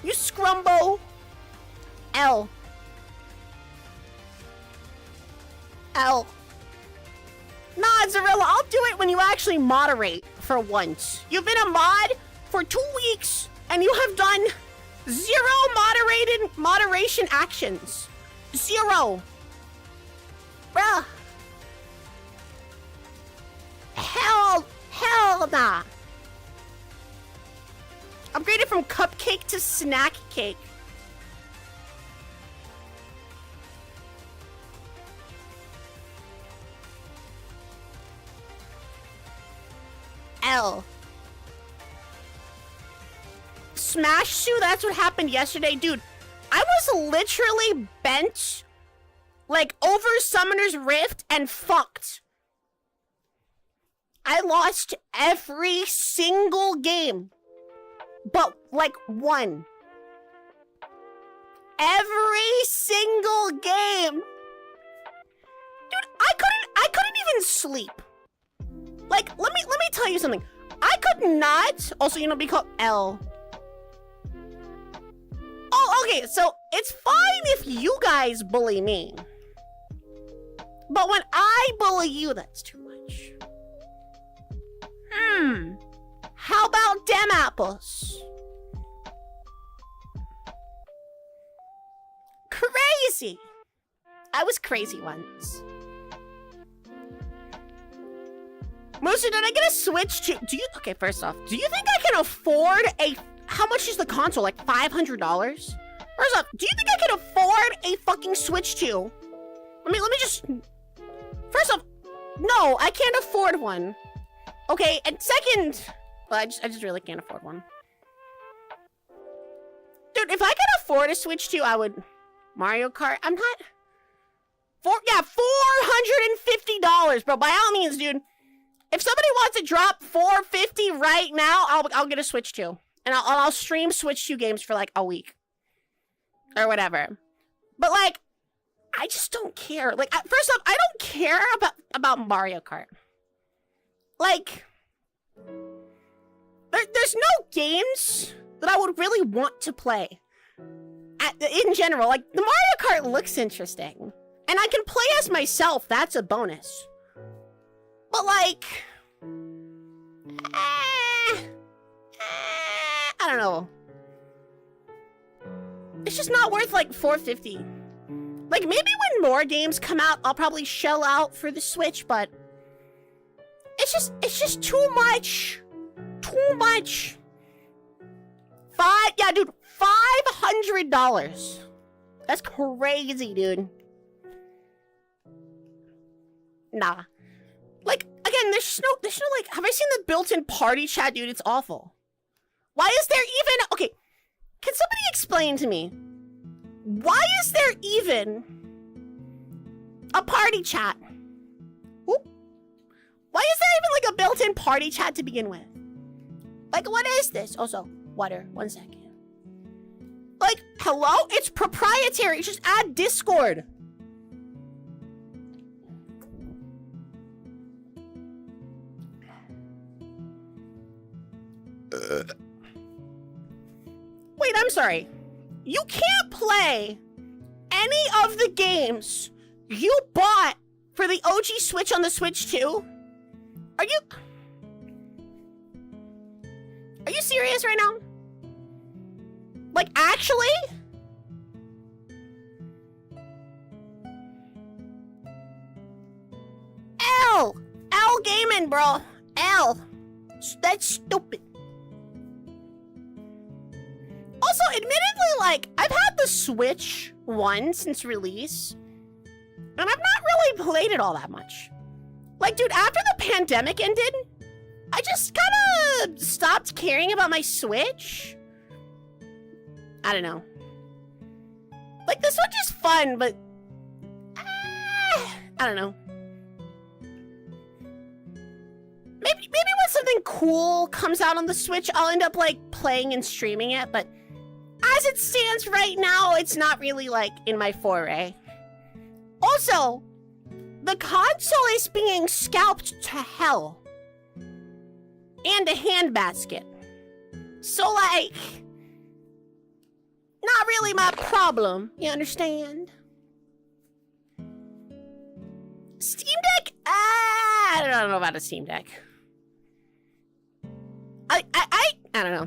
Speaker 3: You scrumbo. L. L. Nah, Zarilla, I'll do it when you actually moderate for once. You've been a mod for 2 weeks, and you have done 0 moderation actions. 0. Bruh. Hell nah. Upgraded from cupcake to snack cake. L. Smash Sue, that's what happened yesterday. Dude, I was literally bent like over Summoner's Rift and fucked. I lost every single game. But like one. Every single game. Dude, I couldn't even sleep. Like, let me tell you something. I could not. Also, you know, because L. Oh, okay. So it's fine if you guys bully me, but when I bully you, that's too much. How about dem apples? Crazy. I was crazy once. Mooser, did I get a Switch to... Okay, first off, do you think I can afford a... How much is the console? Like $500? First off, do you think I can afford a fucking Switch 2? Let me just... First off, no, I can't afford one. Okay, and second... Well, I just really can't afford one. Dude, if I could afford a Switch 2, I would... Mario Kart? I'm not... $450, bro. By all means, dude. If somebody wants to drop $450 right now, I'll get a Switch 2. And I'll stream Switch 2 games for like a week. Or whatever. But like, I just don't care. Like, first off, I don't care about Mario Kart. Like, there's no games that I would really want to play. In general, like, the Mario Kart looks interesting. And I can play as myself, that's a bonus. But like, I don't know. It's just not worth like $450. Like, maybe when more games come out, I'll probably shell out for the Switch, but it's just too much. Too much. Yeah, dude, $500. That's crazy, dude. Nah. Like, again, there's no, like, have I seen the built-in party chat, dude? It's awful. Why is there even, okay, can somebody explain to me, why is there even a party chat? Oop. Why is there even, like, a built-in party chat to begin with? Like, what is this? Also, water, 1 second. Like, hello? It's proprietary, just add Discord. Wait, I'm sorry. You can't play any of the games you bought for the OG Switch on the Switch 2? Are you serious right now? Like, actually? L gaming, bro. L. That's stupid. Also, admittedly, like, I've had the Switch 1 since release, and I've not really played it all that much. Like, dude, after the pandemic ended, I just kind of stopped caring about my Switch. I don't know. Like, the Switch is fun, but I don't know. Maybe when something cool comes out on the Switch, I'll end up, like, playing and streaming it, but as it stands right now, it's not really, like, in my foray. Also, the console is being scalped to hell. And a handbasket. So, like, not really my problem, you understand? Steam Deck? I don't know about a Steam Deck. I don't know.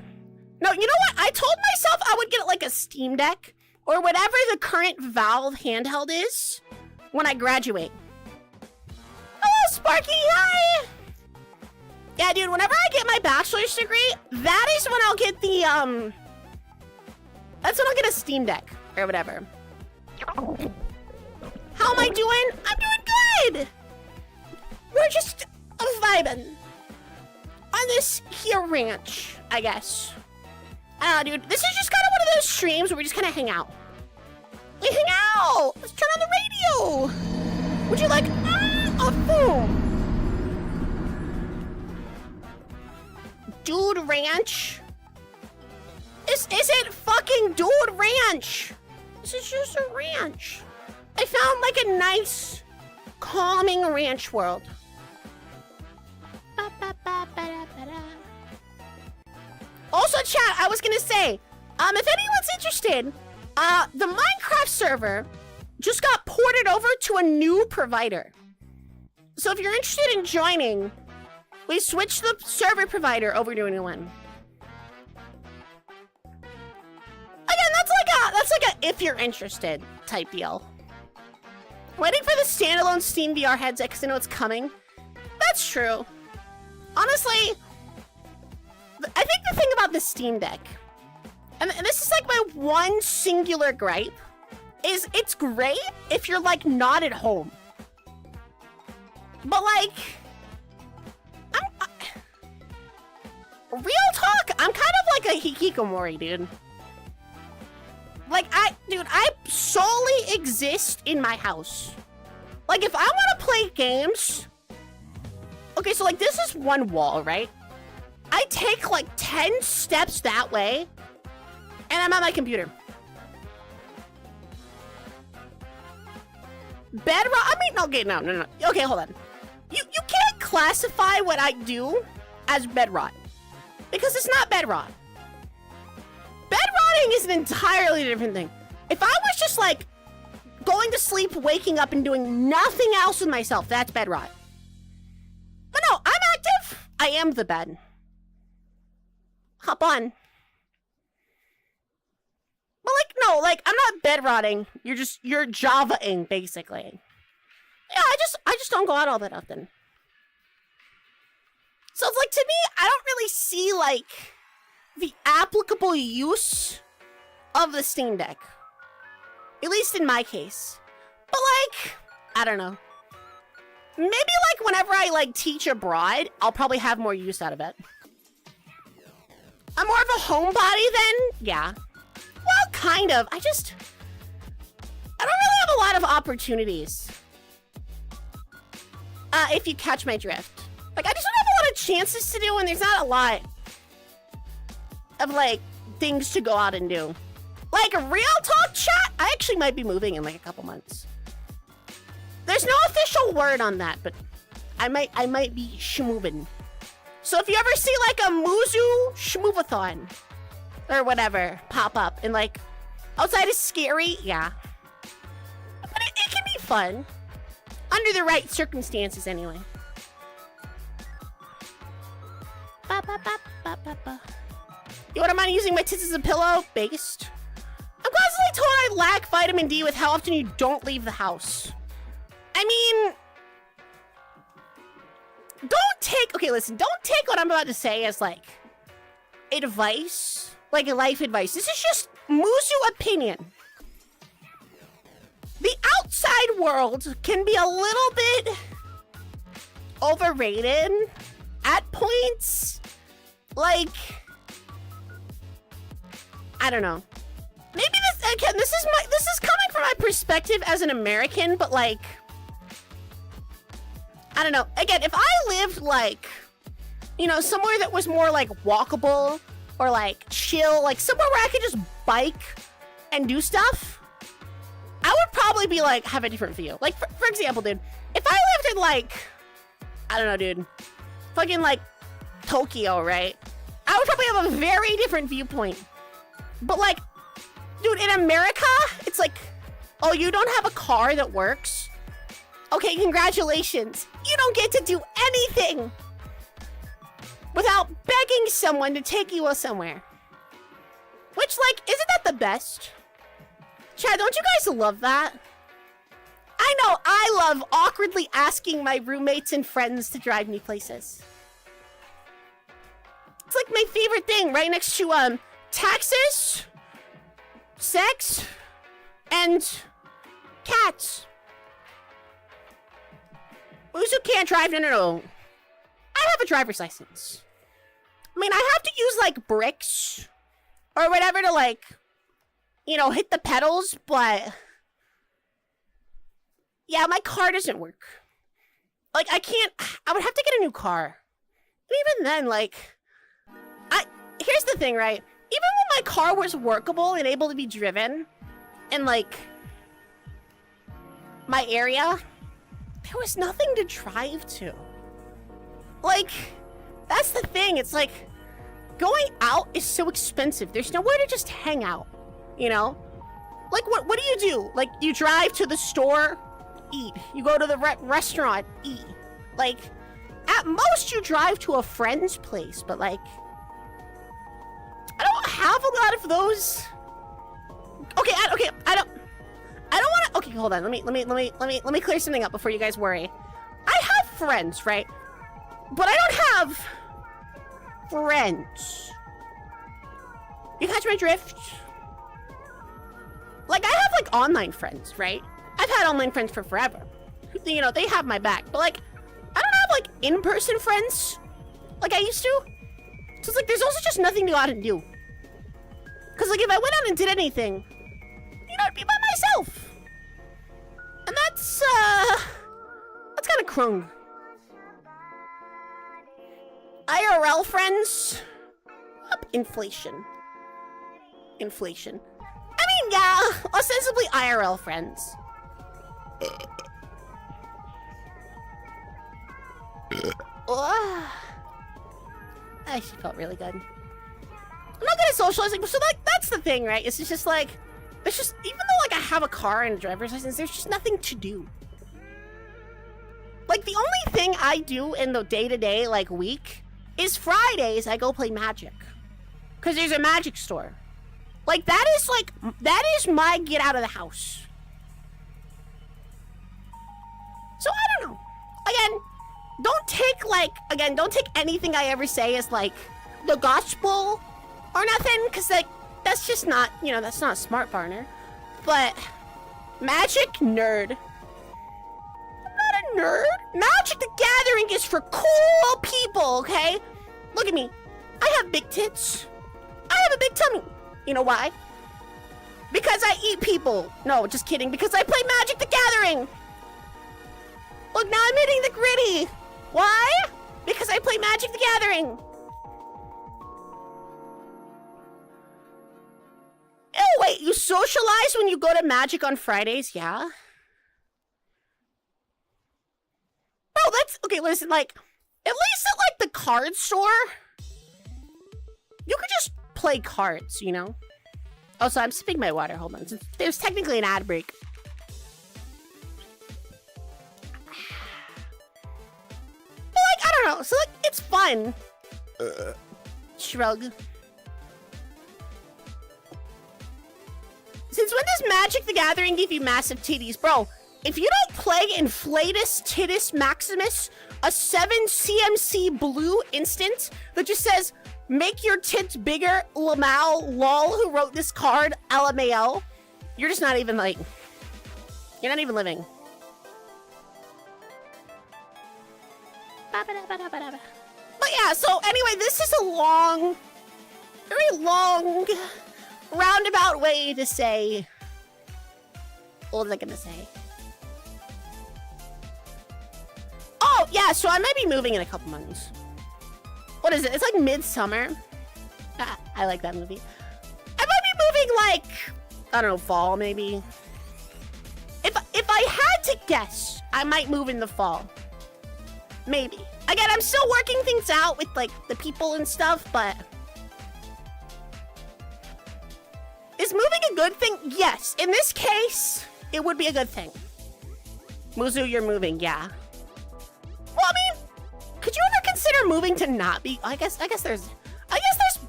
Speaker 3: No, you know what? I told myself I would get like a Steam Deck or whatever the current Valve handheld is when I graduate. Hello, Sparky. Hi. Yeah, dude, whenever I get my bachelor's degree, that is when I'll get the, that's when I'll get a Steam Deck or whatever. How am I doing? I'm doing good. We're just vibing on this here ranch, I guess. I don't know, dude. This is just kind of one of those streams where we just kind of hang out. We hang out. Let's turn on the radio. Would you like a phone? Dude Ranch? This isn't fucking Dude Ranch. This is just a ranch. I found like a nice, calming ranch world. Also, chat, I was gonna say, if anyone's interested, the Minecraft server just got ported over to a new provider. So if you're interested in joining, we switched the server provider over to a new one. Again, that's like a if you're interested type deal. Waiting for the standalone Steam VR headset because I know it's coming. That's true. Honestly, I think the thing about the Steam Deck, and this is like my one singular gripe, is it's great if you're like not at home. But like, real talk, I'm kind of like a hikikomori, dude. Like, I solely exist in my house. Like, if I want to play games... Okay, so, like, this is one wall, right? I take, like, 10 steps that way, and I'm at my computer. Bedrock... I mean, okay, no. Okay, hold on. You can't classify what I do as bedrot. Because it's not bedrot. Bedrotting is an entirely different thing. If I was just like going to sleep, waking up, and doing nothing else with myself, that's bedrot. But no, I'm active. I am the bed. Hop on. But like, no, like I'm not bedrotting. You're Java-ing, basically. Yeah, I just don't go out all that often. So it's like, to me, I don't really see like the applicable use of the Steam Deck. At least in my case. But like, I don't know. Maybe like whenever I like teach abroad, I'll probably have more use out of it. I'm more of a homebody then? Yeah. Well, kind of. I don't really have a lot of opportunities. If you catch my drift. Like, I just don't have a lot of chances to do, and there's not a lot of, like, things to go out and do. Like, a real talk chat, I actually might be moving in, like, a couple months. There's no official word on that, but I might be shmovin'. So if you ever see, like, a Muzu shmoovathon or whatever pop up, and, like, outside is scary, yeah. But it can be fun. Under the right circumstances, anyway. You wouldn't mind using my tits as a pillow? Based. I'm constantly told I lack vitamin D with how often you don't leave the house. I mean, listen, don't take what I'm about to say as like advice, like life advice. This is just Musu opinion. The outside world can be a little bit overrated at points. Like, I don't know. Maybe this is coming from my perspective as an American, but like, I don't know. Again, if I lived like, you know, somewhere that was more like walkable or like chill, like somewhere where I could just bike and do stuff, I would probably be like, have a different view. Like, for example, dude, if I lived in like, I don't know, dude, fucking like Tokyo, right? I would probably have a very different viewpoint. But like, dude, in America, it's like, oh, you don't have a car that works? Okay, congratulations. You don't get to do anything without begging someone to take you somewhere. Which, like, isn't that the best? Chad, don't you guys love that? I know I love awkwardly asking my roommates and friends to drive me places. It's like my favorite thing, right next to, taxes, sex, and cats. Uzu can't drive, no. I have a driver's license. I mean, I have to use, like, bricks or whatever to, like, you know, hit the pedals, but yeah, my car doesn't work. Like, I would have to get a new car. But even then, like, here's the thing, right? Even when my car was workable and able to be driven in, like, my area, there was nothing to drive to. Like, that's the thing. It's like, going out is so expensive. There's nowhere to just hang out, you know? Like, what do you do? Like, you drive to the store, eat. You go to the restaurant, eat. Like, at most you drive to a friend's place, but like, I don't have a lot of those. Okay, I don't want to. Okay, hold on. Let me clear something up before you guys worry. I have friends, right? But I don't have friends. You catch my drift? Like, I have like online friends, right? I've had online friends for forever. You know, they have my back. But like, I don't have like in-person friends like I used to. So it's like, there's also just nothing to go out and do. Because, like, if I went out and did anything, you know, I'd be by myself. And that's kind of crunk. IRL friends? Up inflation. I mean, yeah, ostensibly IRL friends. She felt really good. I'm not good at socializing, so like that's the thing, right? It's just like there's just, even though like I have a car and a driver's license, there's just nothing to do. Like, the only thing I do in the day-to-day like week is Fridays I go play Magic, because there's a Magic store. Like, that is my get out of the house. So I don't know. Don't take anything I ever say as like the gospel or nothing, because like that's just not, you know, that's not a smart partner. But Magic nerd. I'm not a nerd. Magic the Gathering is for cool people, okay? Look at me. I have big tits. I have a big tummy. You know why? Because I eat people. No, just kidding. Because I play Magic the Gathering. Look, now I'm hitting the gritty. Why? Because I play Magic the Gathering. Oh, wait, you socialize when you go to Magic on Fridays? Yeah? Bro, that's... Okay, listen, like, at least at, like, the card store, you could just play cards, you know? Also, I'm sipping my water. Hold on. There's technically an ad break. But, like, I don't know. So, like, it's fun. Shrug. Since when does Magic the Gathering give you massive titties? Bro, if you don't play Inflatus Tittus Maximus, a 7 CMC blue instant that just says, make your tits bigger, Lamau, lol, who wrote this card, LMAO, you're just not even like, you're not even living. But yeah, so anyway, this is a long, very long, roundabout way to say, what was I gonna say? Oh, yeah, so I might be moving in a couple months. What is it? It's like midsummer. Ah, I like that movie. I might be moving like, I don't know, fall maybe. If I had to guess, I might move in the fall. Maybe. Again, I'm still working things out with like the people and stuff, but is moving a good thing? Yes. In this case, it would be a good thing. Muzu, you're moving, yeah. Well, I mean, could you ever consider moving to not be? I guess there's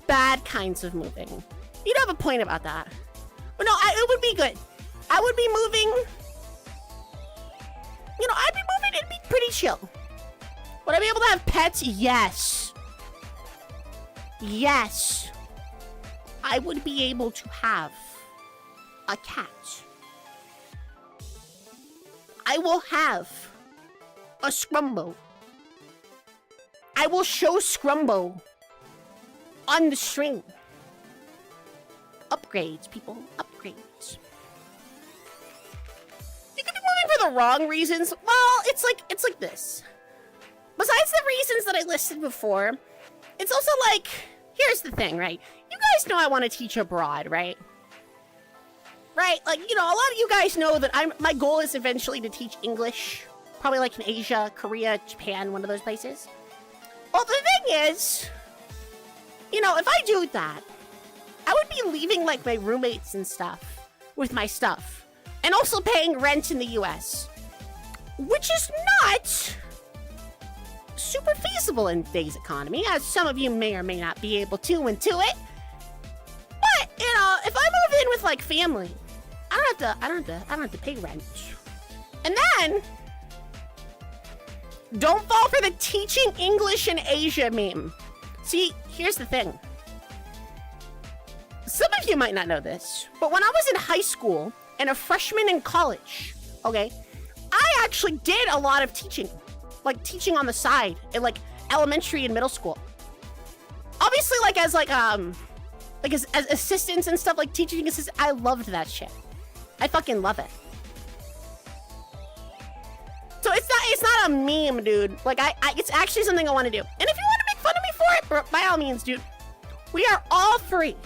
Speaker 3: bad kinds of moving. You'd have a point about that. But no, it would be good. I would be moving. You know, I'd be moving. It'd be pretty chill. Would I be able to have pets? Yes. Yes. I would be able to have a cat. I will have a Scrumbo. I will show Scrumbo on the stream. Upgrades, people. Upgrades. You could be moving for the wrong reasons. Well, it's like this. Besides the reasons that I listed before, it's also like, here's the thing, right? You guys know I want to teach abroad, right? Right? Like, you know, a lot of you guys know that my goal is eventually to teach English. Probably like in Asia, Korea, Japan, one of those places. Well, the thing is, you know, if I do that, I would be leaving like my roommates and stuff with my stuff. And also paying rent in the US. Which is not super feasible in today's economy, as some of you may or may not be able to intuit. But, you know, if I move in with like family, I don't have to pay rent. And then don't fall for the teaching English in Asia meme. See, here's the thing. Some of you might not know this, but when I was in high school and a freshman in college, okay, I actually did a lot of teaching. Like teaching on the side in like elementary and middle school. Obviously, like as assistants and stuff, like teaching assistants. I loved that shit. I fucking love it. So it's not a meme, dude. Like it's actually something I want to do. And if you want to make fun of me for it, by all means, dude. We are all free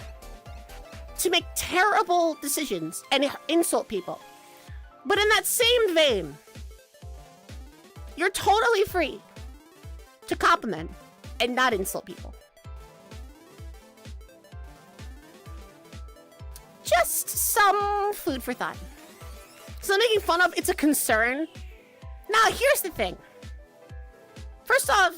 Speaker 3: to make terrible decisions and insult people. But in that same vein, you're totally free to compliment and not insult people. Just some food for thought. So making fun of, it's a concern. Now, here's the thing. First off,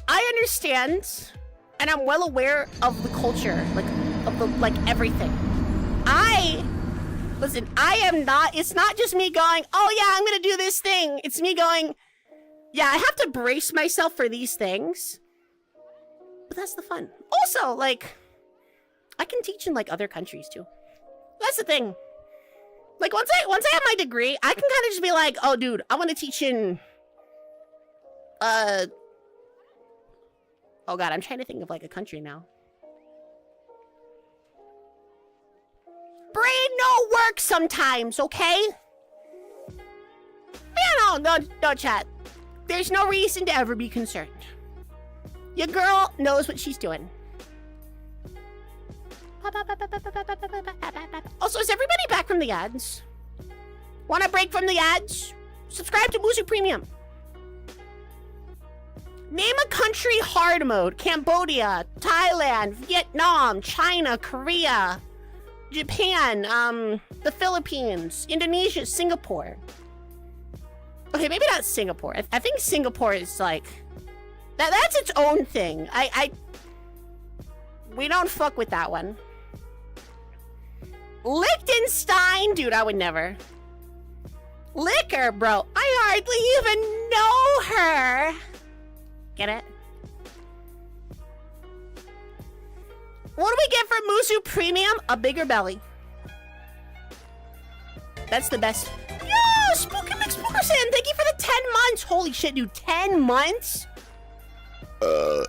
Speaker 3: I understand and I'm well aware of the culture, like everything. Listen, it's not just me going, oh yeah, I'm gonna do this thing. It's me going, yeah, I have to brace myself for these things. But that's the fun. Also, like, I can teach in like other countries too. That's the thing. Like once I have my degree, I can kind of just be like, oh dude, I want to teach in oh god, I'm trying to think of like a country now. Brain no work sometimes, okay? Yeah, no chat. There's no reason to ever be concerned. Your girl knows what she's doing. Also, is everybody back from the ads? Want a break from the ads? Subscribe to Muzu Premium. Name a country hard mode. Cambodia, Thailand, Vietnam, China, Korea, Japan, the Philippines, Indonesia, Singapore. Okay, maybe not Singapore. I think Singapore is like... That's its own thing. We don't fuck with that one. Liechtenstein? Dude, I would never. Liquor, bro. I hardly even know her. Get it? What do we get for Musu Premium? A bigger belly. That's the best. Yo, Spooky McSpookerson, thank you for the 10 months. Holy shit, dude, 10 months? That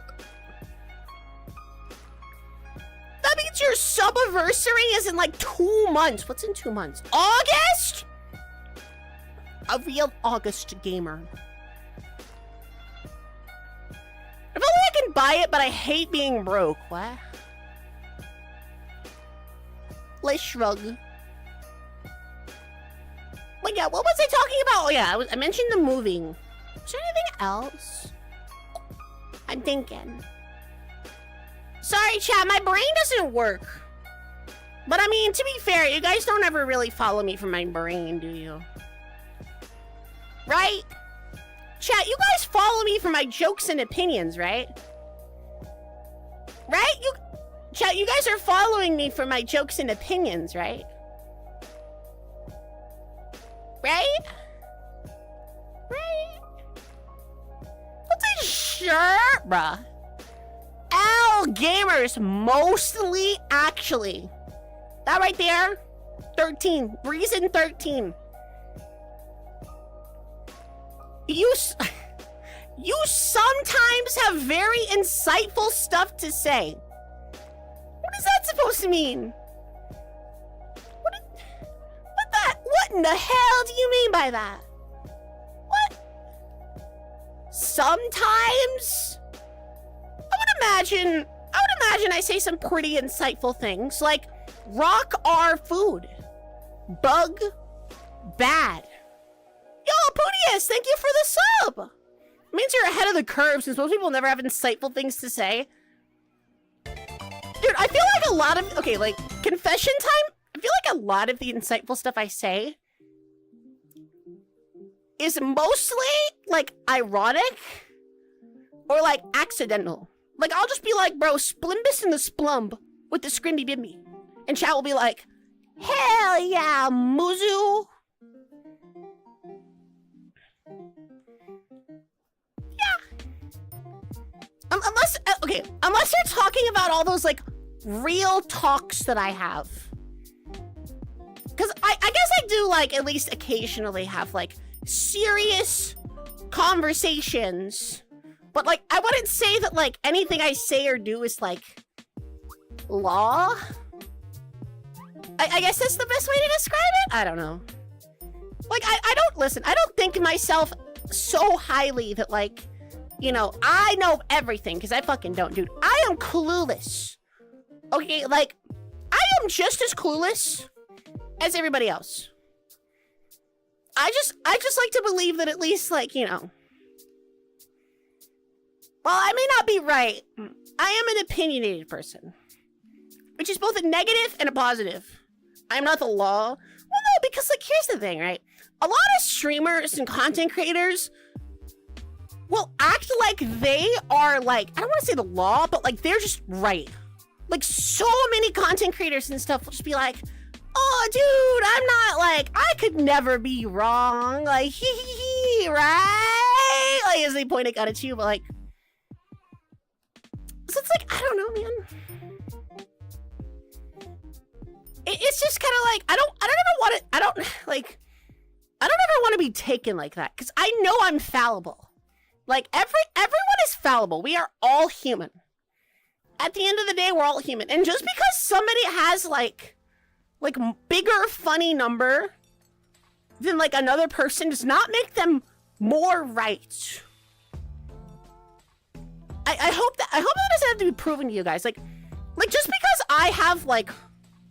Speaker 3: means your subiversary is in like 2 months. What's in 2 months? August? A real August gamer. I feel like I can buy it, but I hate being broke. What? Let's shrug. But yeah, what was I talking about? Oh yeah, I mentioned the moving. Is there anything else? I'm thinking. Sorry, chat, my brain doesn't work. But I mean, to be fair, you guys don't ever really follow me for my brain, do you? Right? Chat, you guys follow me for my jokes and opinions, right? Right? Chat, you guys are following me for my jokes and opinions, right? Right? Right? What's a shirt, bruh? L gamers, mostly, actually. That right there, 13. Reason 13. You sometimes have very insightful stuff to say. What is that supposed to mean? What in the hell do you mean by that? What? Sometimes? I would imagine I say some pretty insightful things, like rock our food. Bug bad. Yo, Putius, thank you for the sub. It means you're ahead of the curve since most people never have insightful things to say. Dude, I feel like a lot of, okay, like, confession time? I feel like a lot of the insightful stuff I say is mostly, like, ironic or, like, accidental. Like, I'll just be like, bro, Splimbus and the Splumb with the Scrimby Bimby. And chat will be like, hell yeah, Muzu. Unless you're talking about all those, like, real talks that I have. Because I guess I do, like, at least occasionally have, like, serious conversations. But, like, I wouldn't say that, like, anything I say or do is, like, law? I guess that's the best way to describe it? I don't know. Like, I don't think myself so highly that, like, you know, I know everything, because I fucking don't, dude. I am clueless. Okay, like, I am just as clueless as everybody else. I just like to believe that at least, like, you know. Well, I may not be right. I am an opinionated person. Which is both a negative and a positive. I'm not the law. Well, no, because, like, here's the thing, right? A lot of streamers and content creators will act like they are, like, I don't want to say the law, but, like, they're just right. Like, so many content creators and stuff will just be like, oh, dude, I'm not, like, I could never be wrong. Like, hee, right? Like, as they point a gun at you, but, like, so it's like, I don't know, man. It's just kind of like, I don't ever want to be taken like that, because I know I'm fallible. Like, everyone is fallible. We are all human. At the end of the day, we're all human. And just because somebody has, like bigger funny number than, like, another person does not make them more right. I hope that doesn't have to be proven to you guys. Like just because I have, like,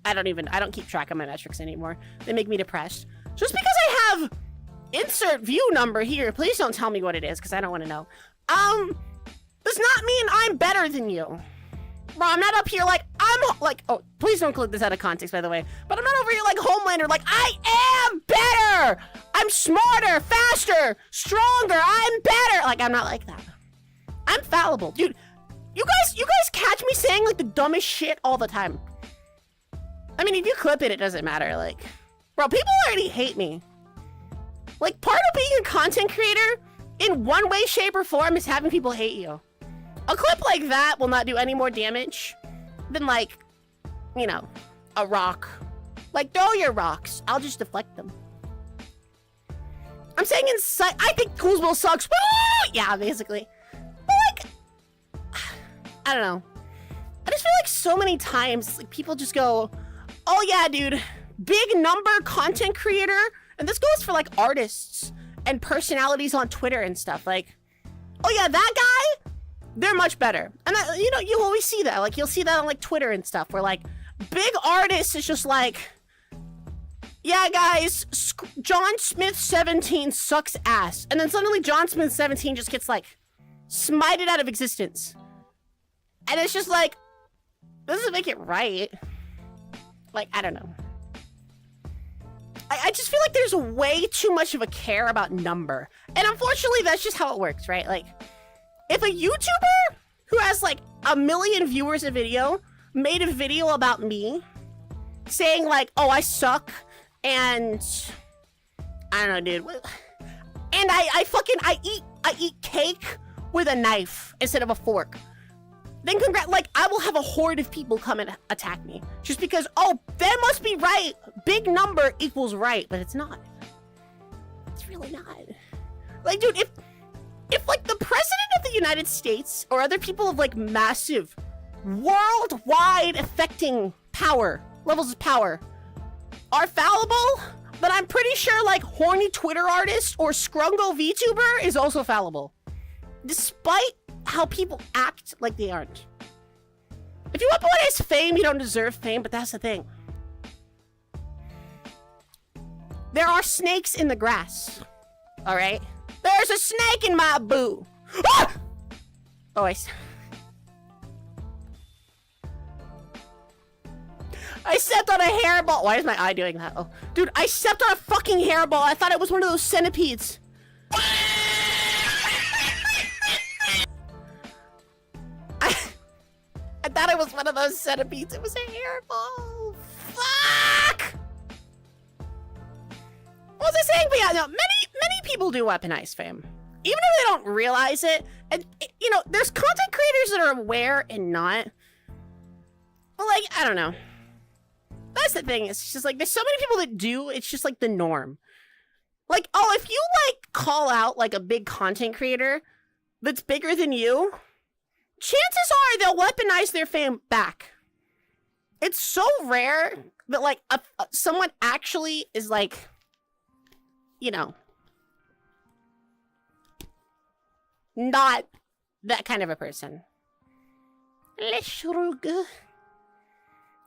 Speaker 3: I don't keep track of my metrics anymore. They make me depressed. Just because I have insert view number here, please don't tell me what it is, because I don't want to know. Does not mean I'm better than you. Bro, I'm not up here like, oh, please don't clip this out of context, by the way. But I'm not over here like Homelander, like, I am better! I'm smarter, faster, stronger, I'm better! Like, I'm not like that. I'm fallible. Dude, you guys catch me saying, like, the dumbest shit all the time. I mean, if you clip it, it doesn't matter. Like, bro, people already hate me. Like, part of being a content creator in one way, shape, or form is having people hate you. A clip like that will not do any more damage than, like, you know, a rock. Like, throw your rocks. I'll just deflect them. I'm saying inside, I think Coolsville sucks. Woo! Yeah, basically. But, like, I don't know. I just feel like so many times, like, people just go, oh yeah, dude, big number content creator. And this goes for, like, artists and personalities on Twitter and stuff. Like, oh yeah, that guy, they're much better. And, you know, you always see that. Like, you'll see that on, like, Twitter and stuff where, like, big artists is just like, yeah, guys, John Smith 17 sucks ass. And then suddenly John Smith 17 just gets, like, smited out of existence. And it's just like, doesn't make it right. Like, I don't know. I just feel like there's way too much of a care about number. And unfortunately, that's just how it works, right? Like, if a YouTuber who has, like, 1 million viewers a video made a video about me saying, like, oh, I suck, and I don't know, dude. And I eat cake with a knife instead of a fork. Then like, I will have a horde of people come and attack me. Just because, oh, that must be right. Big number equals right, but it's not. It's really not. Like, dude, if like, the president of the United States or other people of, like, massive, worldwide affecting power, levels of power, are fallible, then I'm pretty sure, like, horny Twitter artist or Scrungo VTuber is also fallible. Despite how people act like they aren't. If you want monetized fame, you don't deserve fame, but that's the thing. There are snakes in the grass. Alright? There's a snake in my boo. Ah! Oh, I stepped on a hairball. Why is my eye doing that? Oh, dude, I stepped on a fucking hairball. I thought it was one of those centipedes. I thought it was one of those centipedes. It was a hairball. Fuck! What was I saying? But yeah, no, many people do weaponize fame. Even if they don't realize it. And, you know, there's content creators that are aware and not. But, like, I don't know. That's the thing. It's just like, there's so many people that do. It's just like the norm. Like, oh, if you, like, call out, like, a big content creator that's bigger than you, chances are they'll weaponize their fame back. It's so rare that, like, someone actually is, like, you know, not that kind of a person.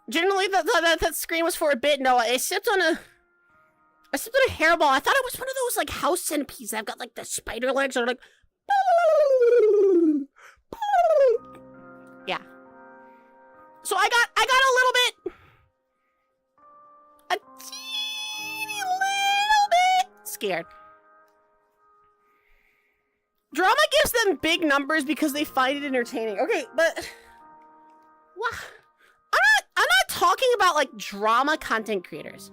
Speaker 3: Generally, that scream was for a bit. No, I stepped on a hairball. I thought it was one of those, like, house centipedes that have got, like, the spider legs that are like, yeah. So I got a little bit, a teeny little bit scared. Drama gives them big numbers because they find it entertaining. Okay, but what? I'm not talking about, like, drama content creators.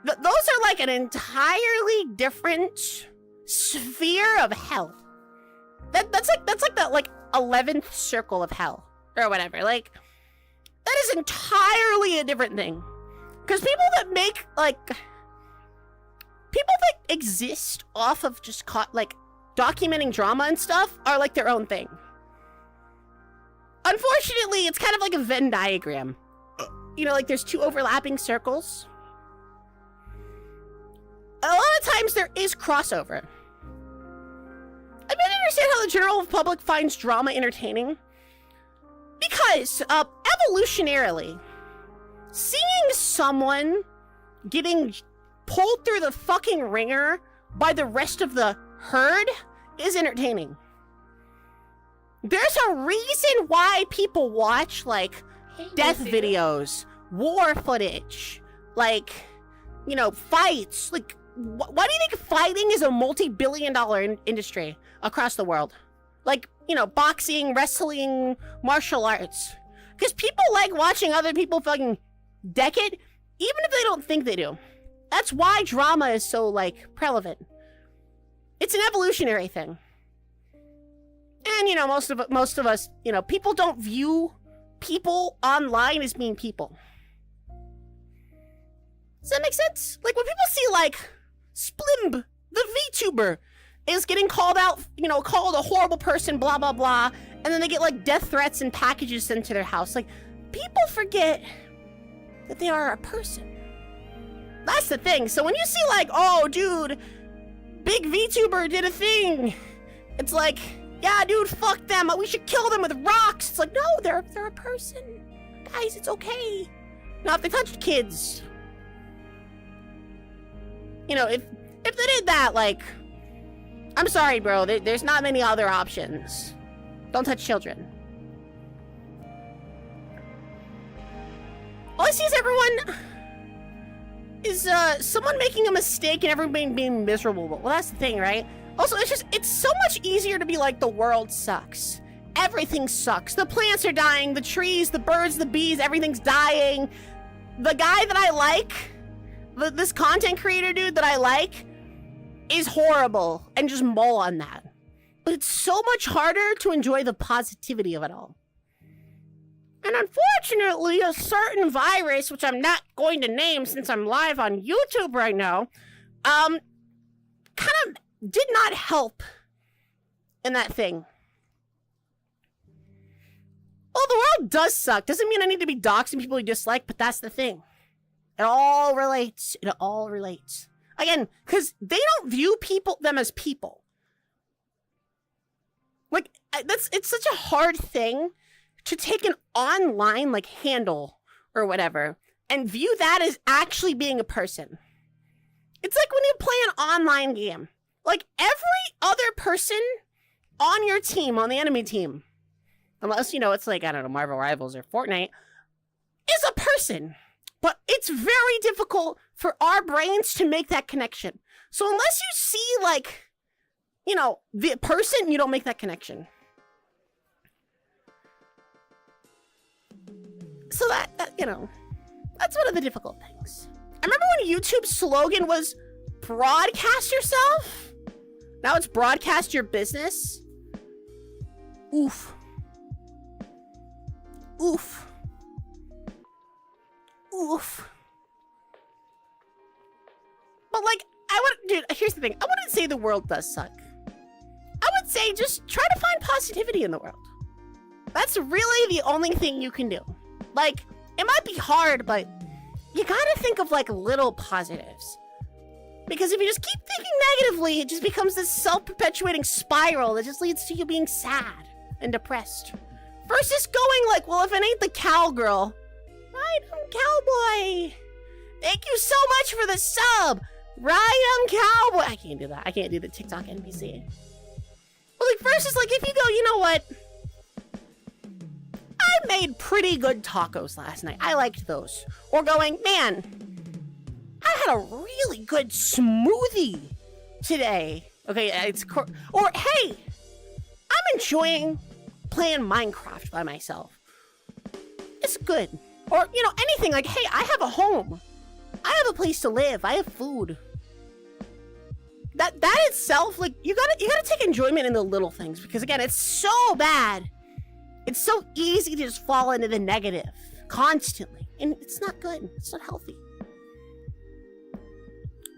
Speaker 3: Those are, like, an entirely different sphere of hell. That's like the, like, 11th circle of hell or whatever. Like, that is entirely a different thing. Because people that make, like, people that exist off of just like documenting drama and stuff are, like, their own thing. Unfortunately, it's kind of like a Venn diagram. You know, like, there's two overlapping circles. A lot of times there is crossover. I don't understand how the general public finds drama entertaining. Because, evolutionarily, seeing someone getting pulled through the fucking ringer by the rest of the herd is entertaining. There's a reason why people watch, like, death videos, war footage, like, you know, fights. Like, why do you think fighting is a multi-billion-dollar industry across the world? Like, you know, boxing, wrestling, martial arts. Because people like watching other people fucking decade, even if they don't think they do. That's why drama is so, like, prevalent. It's an evolutionary thing. And, you know, most of us, you know, people don't view people online as being people. Does that make sense? Like, when people see, like, Splimb, the VTuber, is getting called out, you know, called a horrible person, blah, blah, blah, and then they get, like, death threats and packages sent to their house. Like, people forget that they are a person. That's the thing. So when you see, like, oh, dude, big VTuber did a thing, it's like, yeah, dude, fuck them. We should kill them with rocks. It's like, no, they're a person. Guys, it's okay. Now, if they touched kids, you know, if they did that, like, I'm sorry, bro. There's not many other options. Don't touch children. All I see is everyone is someone making a mistake and everyone being miserable. Well, that's the thing, right? Also, it's so much easier to be like, the world sucks. Everything sucks. The plants are dying, the trees, the birds, the bees, everything's dying. The guy that I like, this content creator dude that I like, is horrible, and just mull on that. But it's so much harder to enjoy the positivity of it all. And unfortunately, a certain virus, which I'm not going to name since I'm live on YouTube right now, kind of did not help in that thing. Well, the world does suck. Doesn't mean I need to be doxing people you dislike, but that's the thing. It all relates. It all relates. Again, because they don't view them as people. Like, it's such a hard thing to take an online, like, handle or whatever and view that as actually being a person. It's like when you play an online game. Like, every other person on your team, on the enemy team, unless, you know, it's like, I don't know, Marvel Rivals or Fortnite, is a person. But it's very difficult for our brains to make that connection. So unless you see, like, you know, the person, you don't make that connection. So that, you know, that's one of the difficult things. I remember when YouTube's slogan was broadcast yourself. Now it's broadcast your business. Oof. Oof. Oof. But, like, dude, here's the thing. I wouldn't say the world does suck. I would say just try to find positivity in the world. That's really the only thing you can do. Like, it might be hard, but you gotta think of, like, little positives. Because if you just keep thinking negatively, it just becomes this self-perpetuating spiral that just leads to you being sad and depressed. Versus going like, well, if it ain't the cowgirl, right on cowboy. Thank you so much for the sub. Right on cowboy. I can't do that. I can't do the TikTok NPC. But like, versus like, if you go, you know what? I made pretty good tacos last night. I liked those. Or going, man, I had a really good smoothie today. Okay, or hey, I'm enjoying playing Minecraft by myself. It's good. Or, you know, anything like, hey, I have a home. I have a place to live. I have food. That itself, like, you gotta take enjoyment in the little things, because again, it's so bad. It's so easy to just fall into the negative constantly, and it's not good. It's not healthy.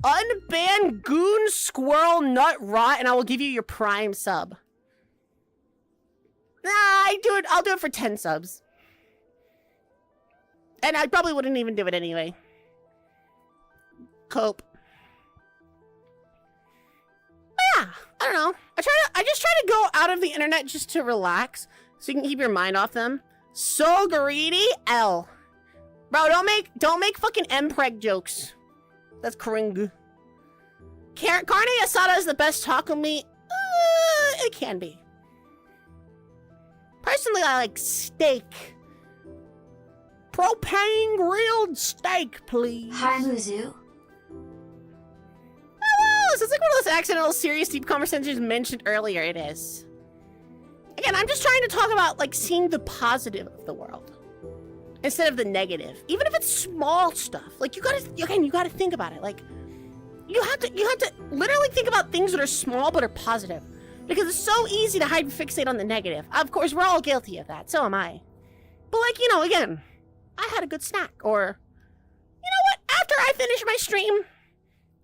Speaker 3: Unban goon squirrel nut rot, and I will give you your prime sub. Nah, I'll do it for 10 subs. And I probably wouldn't even do it anyway. Cope. But yeah, I don't know. I just try to go out of the internet just to relax, so you can keep your mind off them. So greedy, L. Bro, don't make fucking mpreg jokes. That's cringe. Carne asada is the best taco meat. It can be. Personally, I like steak. Propane grilled steak, please.
Speaker 5: Hi, Muzu.
Speaker 3: Oh, so it's like one of those accidental, serious, deep conversations mentioned earlier. It is. Again, I'm just trying to talk about, like, seeing the positive of the world. instead of the negative. Even if it's small stuff. Like, you gotta think about it. Like, you have to literally think about things that are small but are positive. Because it's so easy to hyperfixate on the negative. Of course, we're all guilty of that. So am I. But, like, you know, again, I had a good snack. Or, you know what? After I finish my stream,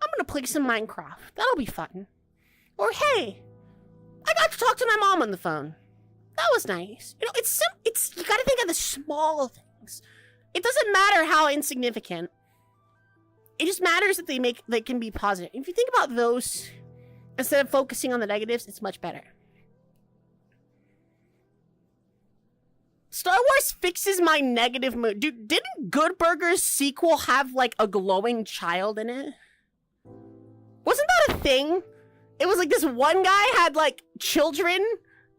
Speaker 3: I'm gonna play some Minecraft. That'll be fun. Or, hey, I got to talk to my mom on the phone. That was nice. You know, it's you gotta think of the small things. It doesn't matter how insignificant. It just matters that they can be positive. If you think about those, instead of focusing on the negatives, it's much better. Star Wars fixes my negative mood. Dude, didn't Good Burger's sequel have, like, a glowing child in it? Wasn't that a thing? It was like this one guy had, like, children,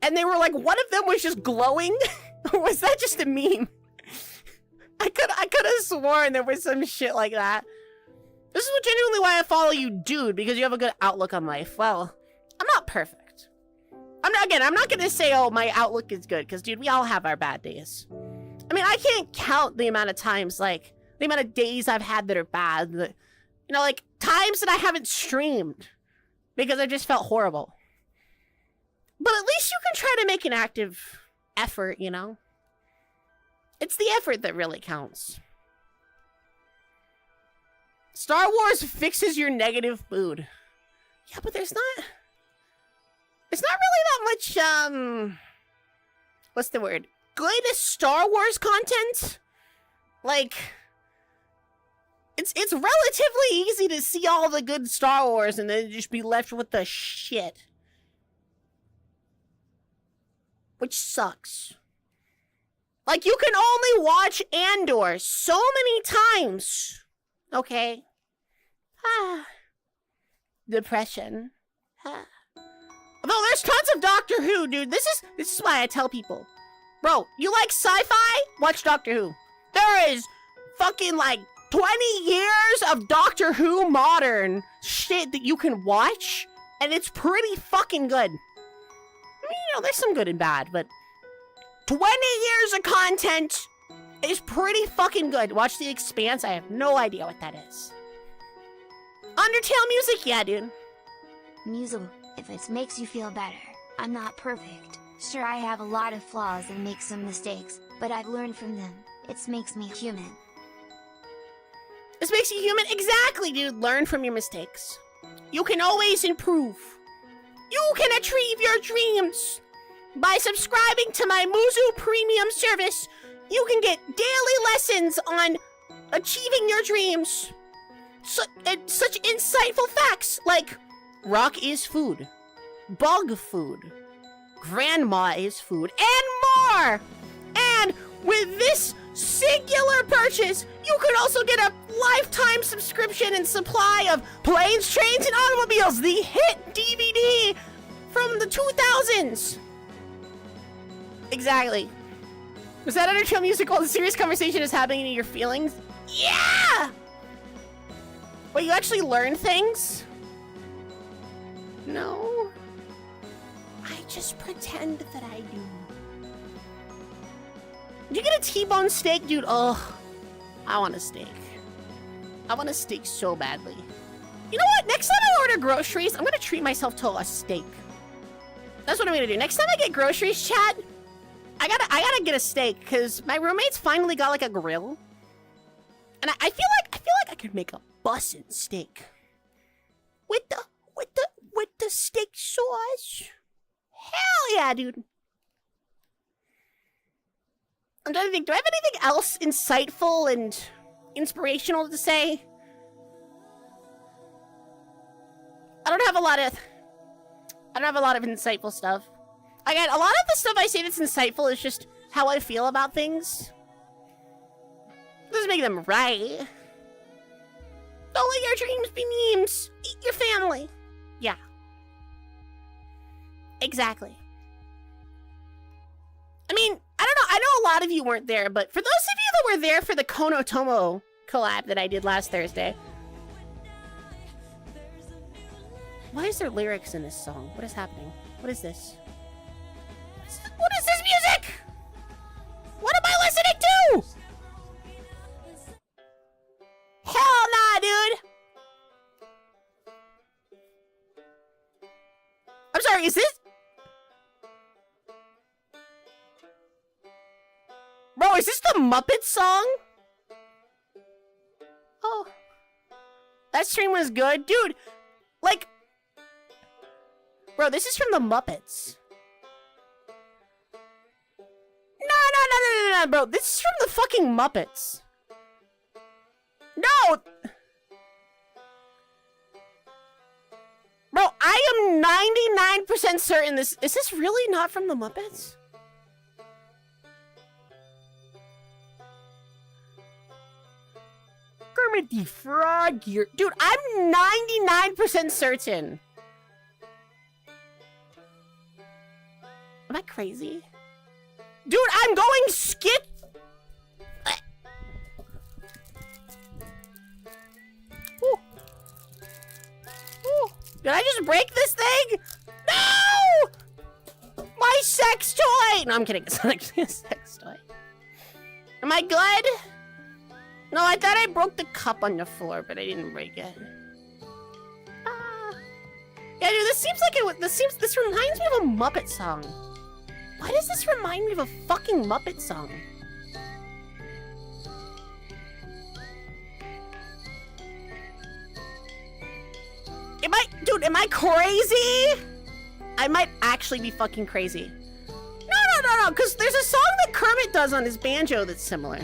Speaker 3: and they were like, one of them was just glowing? Or was that just a meme? I could have sworn there was some shit like that. This is genuinely why I follow you, dude, because you have a good outlook on life. Well, I'm not perfect. I'm not gonna say, oh, my outlook is good, because, dude, we all have our bad days. I mean, I can't count the amount of times, like, the amount of days I've had that are bad. That, you know, like, times that I haven't streamed because I just felt horrible. But at least you can try to make an active effort, you know? It's the effort that really counts. Star Wars fixes your negative mood. Yeah, but there's not really that much, what's the word? Good Star Wars content? Like, it's relatively easy to see all the good Star Wars and then just be left with the shit. Which sucks. Like, you can only watch Andor so many times. Okay. Depression. Although there's tons of Doctor Who, dude. This is why I tell people. Bro, you like sci-fi? Watch Doctor Who. There is fucking like 20 years of Doctor Who modern shit that you can watch, and it's pretty fucking good. I mean, you know, there's some good and bad, but 20 years of content is pretty fucking good. Watch The Expanse. I have no idea what that is. Undertale music? Yeah, dude.
Speaker 5: Music, if it makes you feel better. I'm not perfect. Sure, I have a lot of flaws and make some mistakes, but I've learned from them. It makes me human.
Speaker 3: This makes you human? Exactly, dude. Learn from your mistakes. You can always improve. You can achieve your dreams. By subscribing to my Muzu Premium service, you can get daily lessons on achieving your dreams. Such insightful facts like rock is food, bug food, grandma is food, and more! And with this singular purchase, you could also get a lifetime subscription and supply of Planes, Trains, and Automobiles, the hit DVD from the 2000s. Exactly. Was that Undertale music while the serious conversation is happening in your feelings? Yeah! Wait, you actually learn things? No. I just pretend that I do. Did you get a T-bone steak, dude? Ugh. I want a steak. I want a steak so badly. You know what? Next time I order groceries, I'm gonna treat myself to a steak. That's what I'm gonna do. Next time I get groceries, chat, I gotta get a steak, because my roommate's finally got like a grill. And I feel like I could make a bussin' steak. With the steak sauce. Hell yeah, dude. I'm trying to think, do I have anything else insightful and inspirational to say? I don't have a lot of insightful stuff. Again, a lot of the stuff I say that's insightful is just how I feel about things. Doesn't make them right. Don't let your dreams be memes. Eat your family. Yeah. Exactly. I mean, I don't know. I know a lot of you weren't there, but for those of you that were there for the Konotomo collab that I did last Thursday. Why is there lyrics in this song? What is happening? What is this? What is this music? What am I listening to? sorry, is this... Bro, is this the Muppet song? Oh. That stream was good. Dude, like... Bro, this is from the Muppets. No, bro. This is from the fucking Muppets. No! Bro, I am 99% certain this... Is this really not from the Muppets? Kermit the Frog here. Dude, I'm 99% certain. Am I crazy? Dude, I'm going skip. Ooh. Ooh. Did I just break this thing? No! My sex toy! No, I'm kidding. It's not actually a sex toy. Am I good? No, I thought I broke the cup on the floor, but I didn't break it. Ah. Yeah, dude, this seems like it. This reminds me of a Muppet song. Why does this remind me of a fucking Muppet song? Dude, am I crazy? I might actually be fucking crazy. No, because there's a song that Kermit does on his banjo that's similar.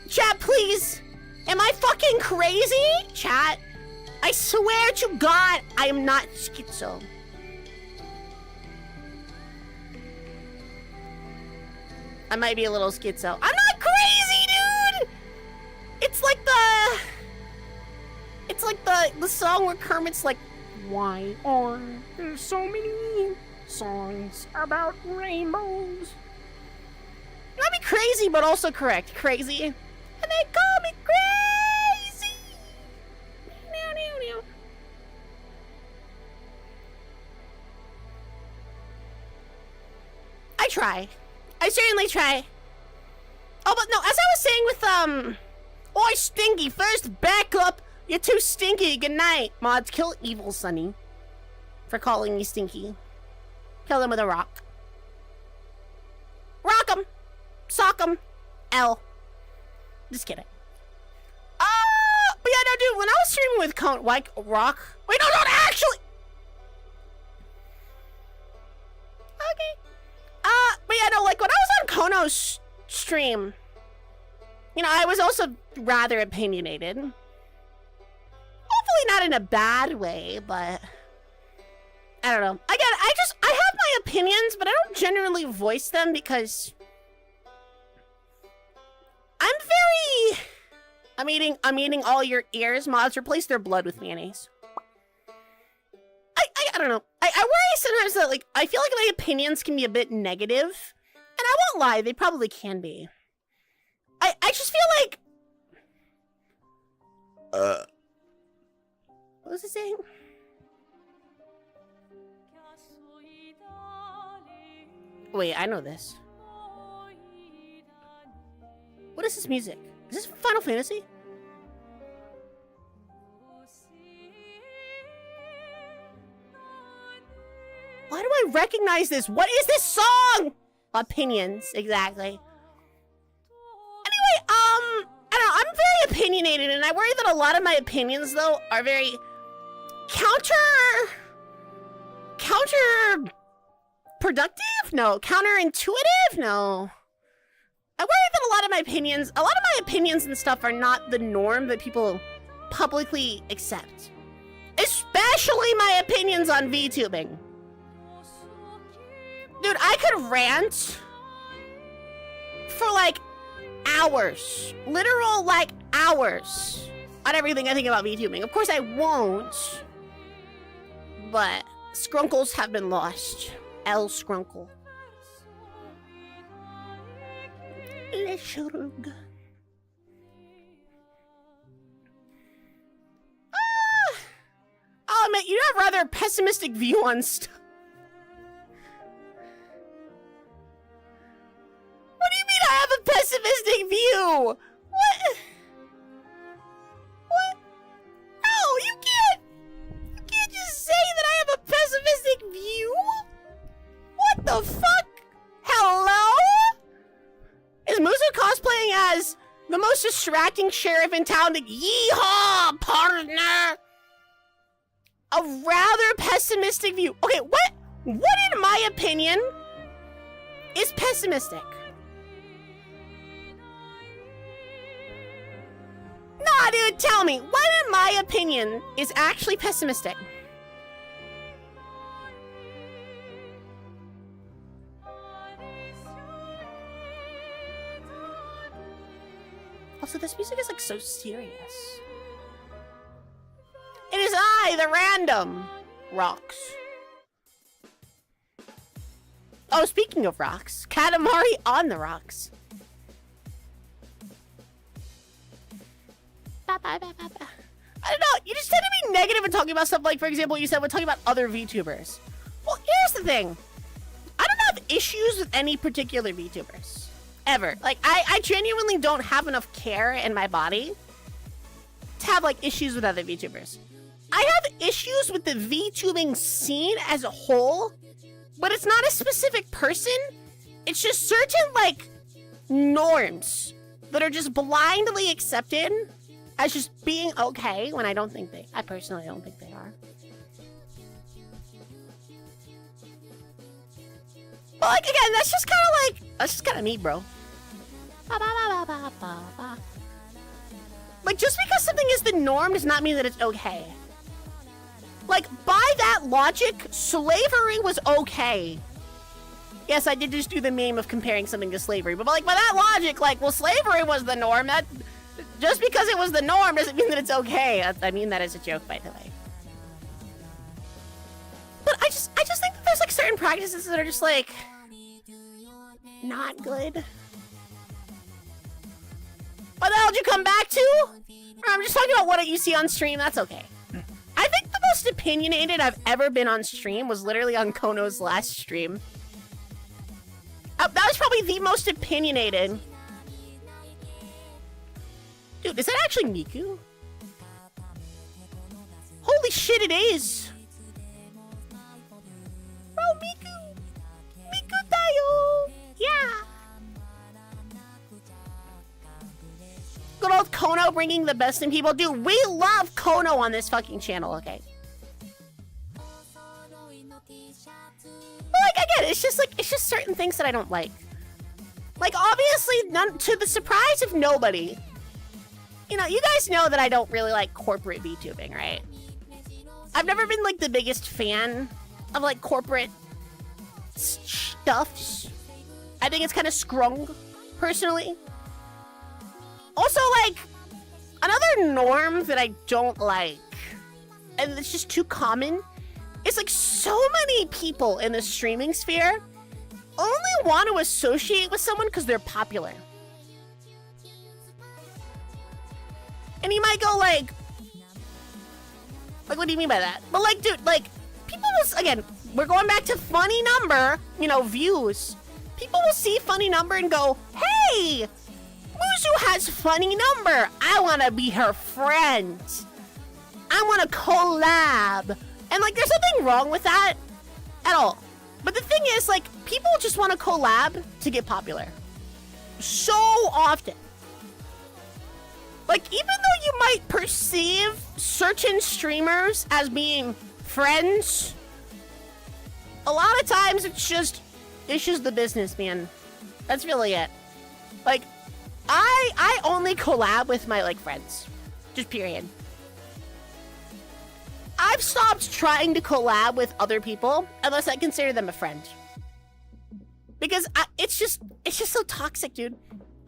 Speaker 3: Chat, please. Am I fucking crazy? Chat, I swear to God, I am not schizo. I might be a little schizo. I'm not crazy, dude! It's like the song where Kermit's like, why are there so many songs about rainbows? Not be crazy, but also correct. Crazy. And they call me crazy! I try. I certainly try. Oh, but no, as I was saying with, Oi, Stinky, first back up. You're too stinky. Good night. Mods, kill Evil Sunny for calling me stinky. Kill him with a rock. Rock him. Sock him. L. Just kidding. But yeah, no, dude, when I was streaming with like, Rock... Wait, no, actually... Okay. But yeah, no, like, when I was on Kono's stream, you know, I was also rather opinionated. Hopefully not in a bad way, but... I don't know. Again, I have my opinions, but I don't generally voice them because... I'm eating all your ears. Mods, replace their blood with mayonnaise. I don't know. I worry sometimes that, like, I feel like my opinions can be a bit negative. And I won't lie, they probably can be. I just feel like... What was it saying? Wait, I know this. What is this music? Is this Final Fantasy? Why do I recognize this? What is this song? Opinions, exactly. Anyway, I don't know, I'm very opinionated, and I worry that a lot of my opinions, though, are very counterproductive? No. Counterintuitive? No. I worry that a lot of my opinions and stuff are not the norm that people publicly accept. Especially my opinions on VTubing. Dude, I could rant for like hours. Literal like hours on everything I think about VTubing. Of course I won't. But Skrunkles have been lost. L Skrunkle. Oh man, you have rather pessimistic view on stuff. What do you mean I have a pessimistic view? What? No, you can't distracting sheriff in town to yeehaw, partner. A rather pessimistic view. Okay, what in my opinion is pessimistic? Nah, dude, tell me, what in my opinion is actually pessimistic? Also, this music is like so serious. It is I, the random rocks. Oh, speaking of rocks, Katamari on the rocks. I don't know, you just tend to be negative when talking about stuff like, for example, you said when talking about other VTubers. Well, here's the thing. I don't have issues with any particular VTubers. Ever. Like, I genuinely don't have enough care in my body to have, like, issues with other VTubers. I have issues with the VTubing scene as a whole, but it's not a specific person. It's just certain, like, norms that are just blindly accepted as just being okay when I personally don't think they are. But, like, again, that's just kind of me, bro. Like, just because something is the norm does not mean that it's okay. Like, by that logic, slavery was okay. Yes, I did just do the meme of comparing something to slavery, but like, by that logic, like, well, slavery was the norm. That just because it was the norm doesn't mean that it's okay. I mean that as a joke, by the way. But I just think that there's like certain practices that are just like not good. What the hell did you come back to? I'm just talking about what you see on stream. That's okay. I think the most opinionated I've ever been on stream was literally on Kono's last stream. That was probably the most opinionated. Dude, is that actually Miku? Holy shit, it is! Bro, Miku! Miku tayo! Yeah! Good old Kono bringing the best in people. Dude, we love Kono on this fucking channel, okay? But like, again, it's just certain things that I don't like. Like, obviously, to the surprise of nobody, you know, you guys know that I don't really like corporate VTubing, right? I've never been, like, the biggest fan of, like, corporate stuffs. I think it's kind of scrung, personally. Also, like, another norm that I don't like, and it's just too common, is, like, so many people in the streaming sphere only want to associate with someone because they're popular. And you might go like, what do you mean by that? But like, dude, like, people will, again, we're going back to funny number, you know, views. People will see funny number and go, hey, Muzu has funny number. I want to be her friend. I want to collab. And like, there's nothing wrong with that at all. But the thing is, like, people just want to collab to get popular. So often. Like, even though you might perceive certain streamers as being friends, a lot of times it's just the business, man. That's really it. Like, I only collab with my, like, friends. Just period. I've stopped trying to collab with other people unless I consider them a friend. Because it's just so toxic, dude.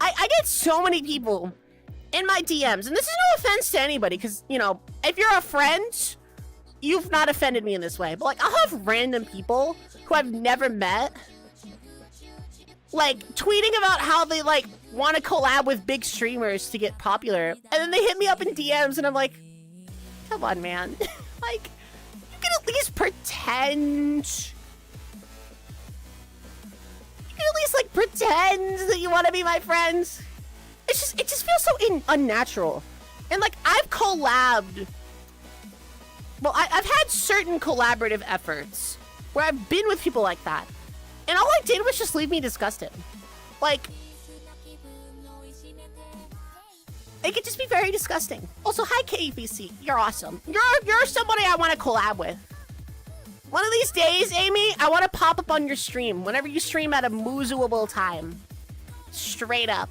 Speaker 3: I get so many people in my DMs, and this is no offense to anybody, because, you know, if you're a friend, you've not offended me in this way. But, like, I'll have random people who I've never met, like, tweeting about how they, like, want to collab with big streamers to get popular. And then they hit me up in DMs, and I'm like, come on, man. Like, you can at least pretend. You can at least, like, pretend that you want to be my friends. It just feels so unnatural. And, like, I've collabed. Well, I've had certain collaborative efforts where I've been with people like that. And all I did was just leave me disgusted. Like, it could just be very disgusting. Also, hi KFC, you're awesome. You're somebody I want to collab with. One of these days, Amy, I want to pop up on your stream whenever you stream at a musuable time. Straight up.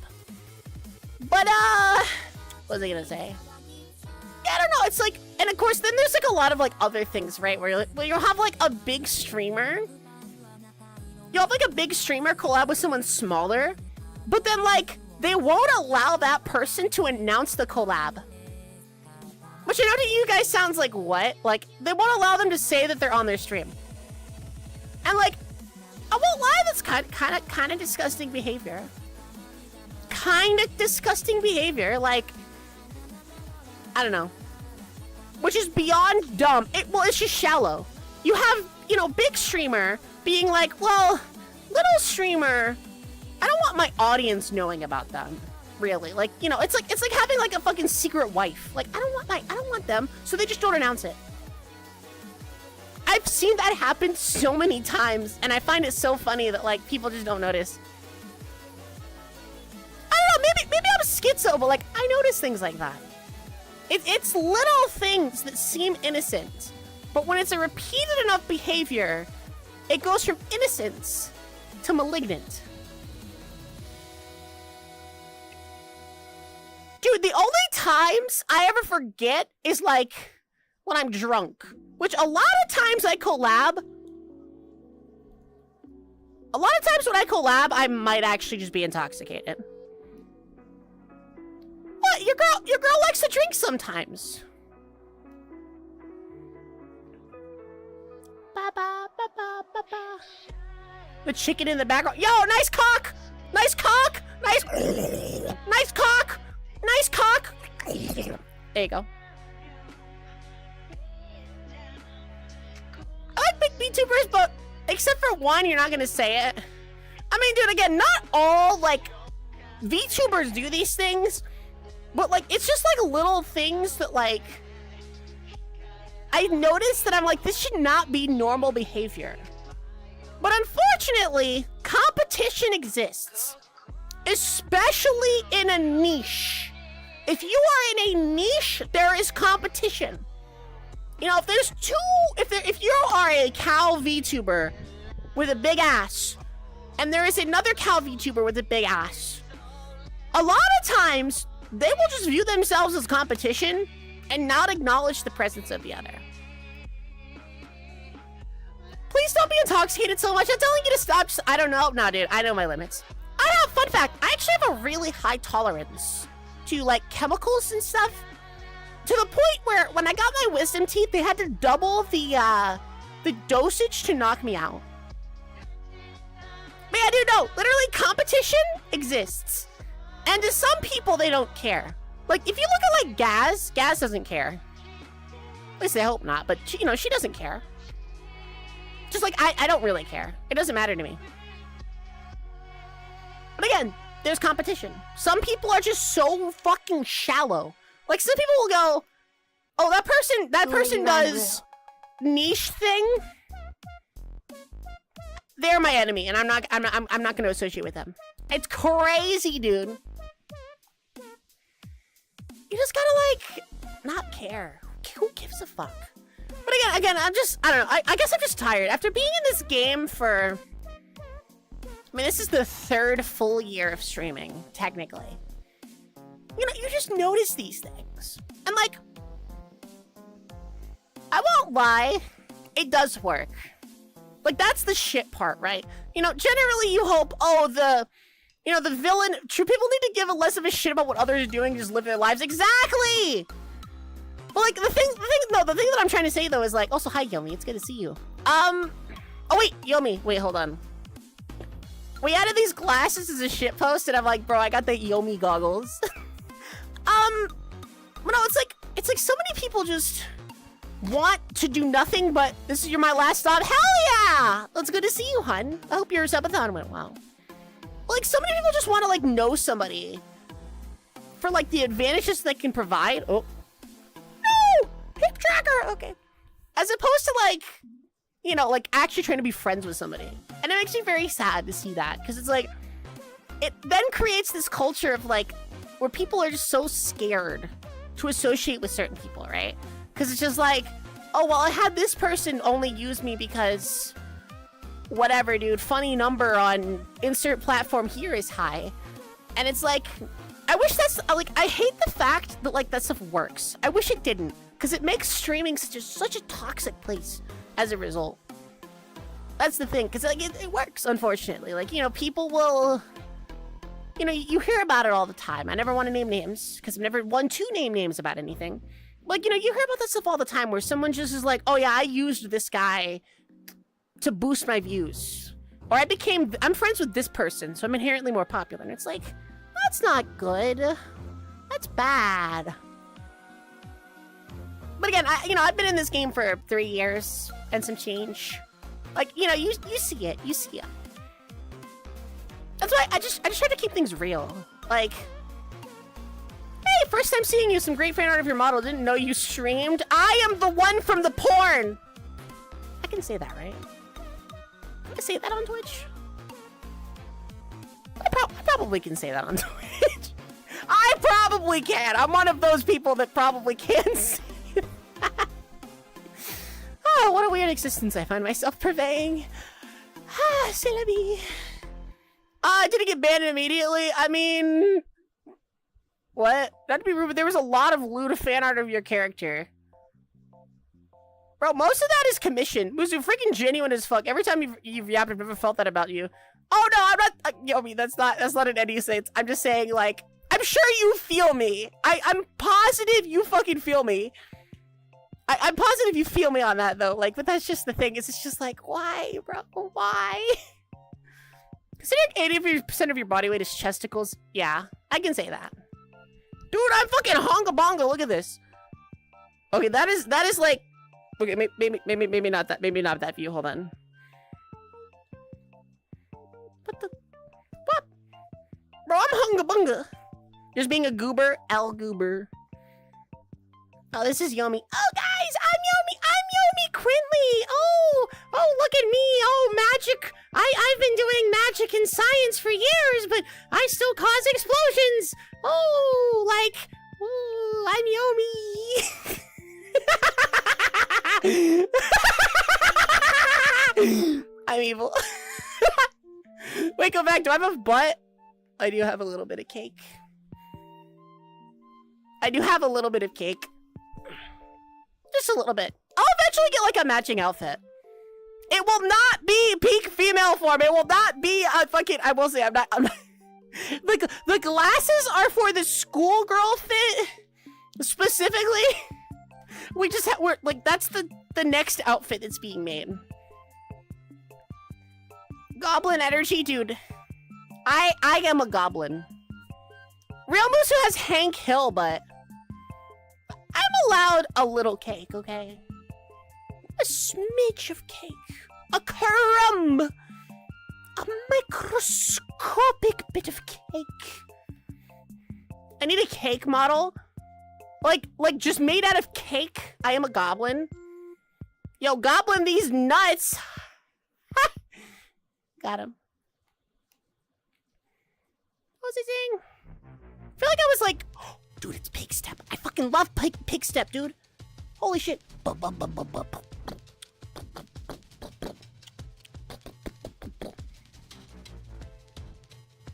Speaker 3: But, what was I gonna say? Yeah, I don't know, it's like, and of course, then there's like a lot of like other things, right? Where you'll have like a big streamer. You'll have like a big streamer collab with someone smaller, but then like, they won't allow that person to announce the collab. Which I know to you guys sounds like what? Like, they won't allow them to say that they're on their stream. And like, I won't lie, that's kind of disgusting behavior. Kind of disgusting behavior, like, I don't know. Which is beyond dumb. Well, it's just shallow. You have, you know, big streamer being like, well, little streamer, I don't want my audience knowing about them. Really, like, you know, it's like having like a fucking secret wife. Like, I don't want them, so they just don't announce it. I've seen that happen so many times, and I find it so funny that like people just don't notice. I don't know, maybe I'm schizo, but like I notice things like that. It's little things that seem innocent, but when it's a repeated enough behavior, it goes from innocence to malignant. Dude, the only times I ever forget is like when I'm drunk, which a lot of times I collab. A lot of times when I collab, I might actually just be intoxicated. What? Your girl likes to drink sometimes. Ba ba ba ba ba ba. The chicken in the background. Yo, nice cock! Nice cock! Nice nice cock! Nice cock! There you go. I like big VTubers, but except for one, you're not gonna say it. I mean, dude, again, not all, like, VTubers do these things, but, like, it's just, like, little things that, like, I noticed that I'm like, this should not be normal behavior. But unfortunately, competition exists. Especially in a niche. If you are in a niche, there is competition. You know, if there's if you are a cow VTuber with a big ass, and there is another cow VTuber with a big ass, a lot of times they will just view themselves as competition and not acknowledge the presence of the other. Please don't be intoxicated so much. I'm telling you to stop. I don't know. No, dude, I know my limits. Fun fact, I actually have a really high tolerance to like chemicals and stuff, to the point where when I got my wisdom teeth, they had to double the dosage to knock me out. But yeah, dude, no, literally competition exists. And to some people, they don't care. Like, if you look at like Gaz doesn't care. At least I hope not, but she, you know, she doesn't care. Just like, I don't really care. It doesn't matter to me. But again, there's competition. Some people are just so fucking shallow. Like, some people will go, oh, that person does niche thing. They're my enemy, and I'm not going to associate with them. It's crazy, dude. You just gotta like not care. Who gives a fuck? But again, I don't know. I guess I'm just tired after being in this game for. I mean, this is the 3rd full year of streaming, technically. You know, you just notice these things. And, like, I won't lie, it does work. Like, that's the shit part, right? You know, generally you hope, oh, the villain, true people need to give a less of a shit about what others are doing and just live their lives. Exactly! But, like, the thing that I'm trying to say, though, is, like, also, hi, Yomi, it's good to see you. Oh, wait, Yomi, wait, hold on. We added these glasses as a shitpost, and I'm like, bro, I got the Yomi goggles. But no, it's like so many people just want to do nothing but, this is my last stop. Hell yeah! It's good to see you, hun. I hope your subathon went well. Like, so many people just want to, like, know somebody for, like, the advantages they can provide. Oh. No! Hip tracker! Okay. As opposed to, like, you know, like, actually trying to be friends with somebody. And it makes me very sad to see that, because it's like, it then creates this culture of, like, where people are just so scared to associate with certain people, right? Because it's just like, oh, well, I had this person only use me because whatever, dude, funny number on insert platform here is high. And it's like, I wish that's, like, I hate the fact that, like, that stuff works. I wish it didn't, because it makes streaming such a toxic place as a result. That's the thing, because, like, it works, unfortunately. Like, you know, people will, you know, you hear about it all the time. I never want to name names, because I've never wanted to name names about anything. Like, you know, you hear about that stuff all the time, where someone just is like, oh yeah, I used this guy to boost my views. Or I'm friends with this person, so I'm inherently more popular. And it's like, that's not good. That's bad. But again, I've been in this game for 3 years and some change. Like, you know, you see it. You see it. That's why I just try to keep things real. Like, hey, first time seeing you, some great fan art of your model. Didn't know you streamed. I am the one from the porn. I can say that, right? I can say that on Twitch. I probably can say that on Twitch. I probably can. I'm one of those people that probably can say that. Oh, what a weird existence I find myself purveying. Ah, c'est la vie. Did it get banned immediately? I mean, what? Not to be rude, but there was a lot of lewd fan art of your character. Bro, most of that is commission. Muzu, freaking genuine as fuck. Every time you've yapped, I've never felt that about you. Oh no, I'm not. Yomi, that's not in any sense. I'm just saying, like, I'm sure you feel me. I'm positive you fucking feel me. I'm positive you feel me on that though. Like, but that's just the thing. It's just like, why, bro? Why? Considering 80% of your body weight is chesticles, yeah, I can say that. Dude, I'm fucking honga bonga. Look at this. Okay, that is like. Okay, maybe not that. Maybe not that view. Hold on. What? Bro, I'm hunga bunga. Just being a goober, L goober. Oh, this is Yomi. Oh, guys, I'm Yomi Quinley. Oh, look at me. Oh, magic. I've been doing magic and science for years, but I still cause explosions. Oh, like, ooh, I'm Yomi. I'm evil. Wait, go back. Do I have a butt? I do have a little bit of cake. I do have a little bit of cake. Just a little bit. I'll eventually get like a matching outfit. It will not be peak female form. It will not be a fucking. I will say I'm not. The glasses are for the schoolgirl fit specifically. We're like, that's the next outfit that's being made. Goblin energy, dude. I am a goblin. Real Musu has Hank Hill, but I'm allowed a little cake, okay? A smidge of cake. A crumb. A microscopic bit of cake. I need a cake model. Like just made out of cake. I am a goblin. Yo, goblin these nuts. Got him. What was he saying? I feel like I was like, oh, dude, it's Pig Step. I fucking love Pig Step, dude. Holy shit.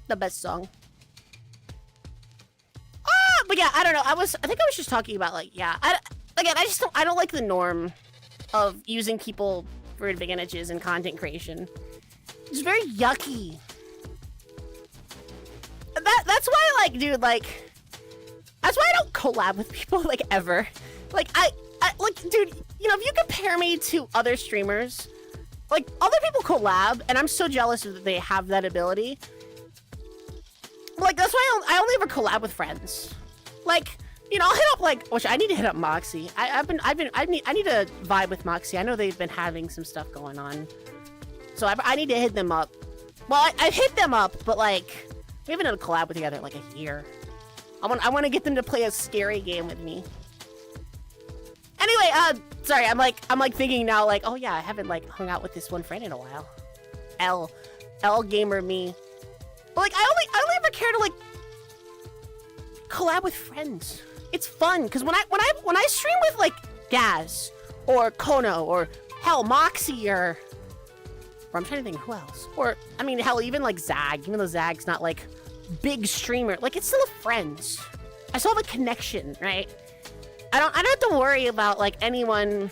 Speaker 3: The best song. But yeah, I don't know. I think I was just talking about like, yeah. I don't like the norm of using people for advantages in content creation. It's very yucky. That's why, like, dude, like, that's why I don't collab with people, like, ever. Like, I like, dude, you know, if you compare me to other streamers, like, other people collab, and I'm so jealous that they have that ability. Like, that's why I only ever collab with friends. Like, you know, I'll hit up, like, which I need to hit up Moxie. I need to vibe with Moxie. I know they've been having some stuff going on. So I need to hit them up. Well, I've hit them up, but, like, we haven't done a collab with together in like a year. I want to get them to play a scary game with me. Anyway, sorry, I'm like thinking now, like, oh yeah, I haven't like hung out with this one friend in a while. L gamer me. But like, I only ever care to like collab with friends. It's fun because when I stream with like Gaz or Kono or hell Moxie or I'm trying to think who else. Or I mean hell even like Zag, even though Zag's not like big streamer, like it's still friends. I still have a connection, right? I don't have to worry about like anyone.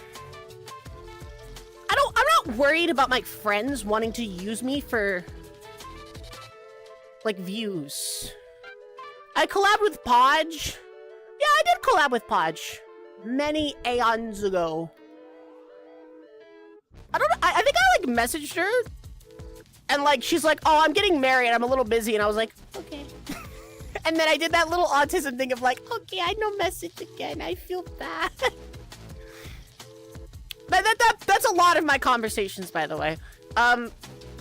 Speaker 3: I'm not worried about my friends wanting to use me for like views. I collabed with Podge. Yeah, I did collab with Podge many aeons ago. I don't know. I think I like messaged her and like she's like, "Oh, I'm getting married. I'm a little busy." And I was like, "Okay." And then I did that little autism thing of like, "Okay, I no message again. I feel bad." But that's a lot of my conversations, by the way.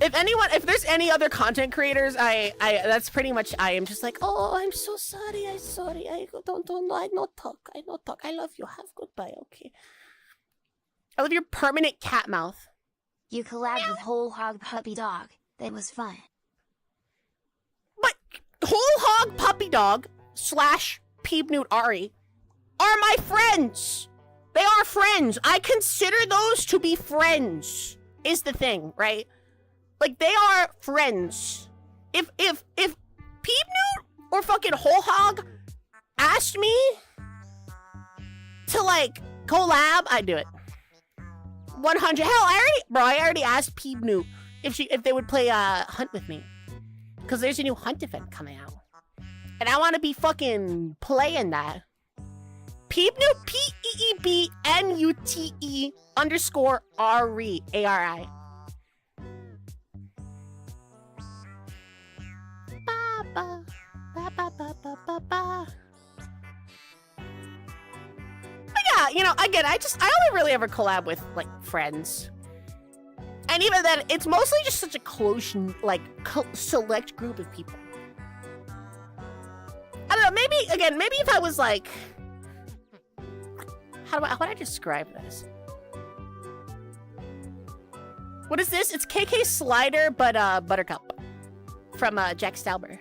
Speaker 3: If there's any other content creators, that's pretty much I am just like, "Oh, I'm so sorry. I'm sorry. I don't know. I no talk. I love you. Have goodbye. Okay." I love your permanent cat mouth.
Speaker 5: You collabed with Whole Hog Puppy Dog. That was fun.
Speaker 3: But Whole Hog Puppy Dog / Peep Newt Ari are my friends. They are friends. I consider those to be friends. Is the thing, right? Like they are friends. If Peep Newt or fucking Whole Hog asked me to like collab, I'd do it. 100. Hell, I already asked Peep Newt if they would play Hunt with me, because there's a new Hunt event coming out, and I want to be fucking playing that. Peep Newt, PEEBNUTE _ RE ARI. Ba ba ba ba ba ba ba ba. But yeah, you know, again, I only really ever collab with like friends, and even then, it's mostly just such a close, like select group of people. I don't know. Maybe if I was like, how would I describe this? What is this? It's KK Slider, but Buttercup from Jack Stauber.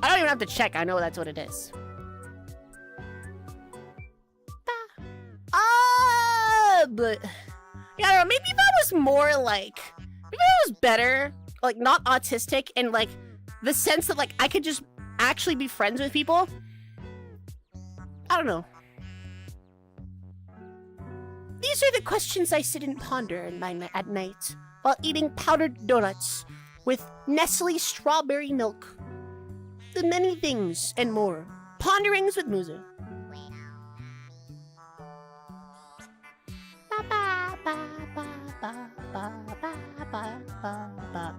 Speaker 3: I don't even have to check. I know that's what it is. But yeah, I don't know, maybe if I was more like, maybe I was better, like not autistic, and like the sense that like I could just actually be friends with people. I don't know. These are the questions I sit and ponder at night while eating powdered donuts with Nestle strawberry milk. The many things and more. Ponderings with Muzu.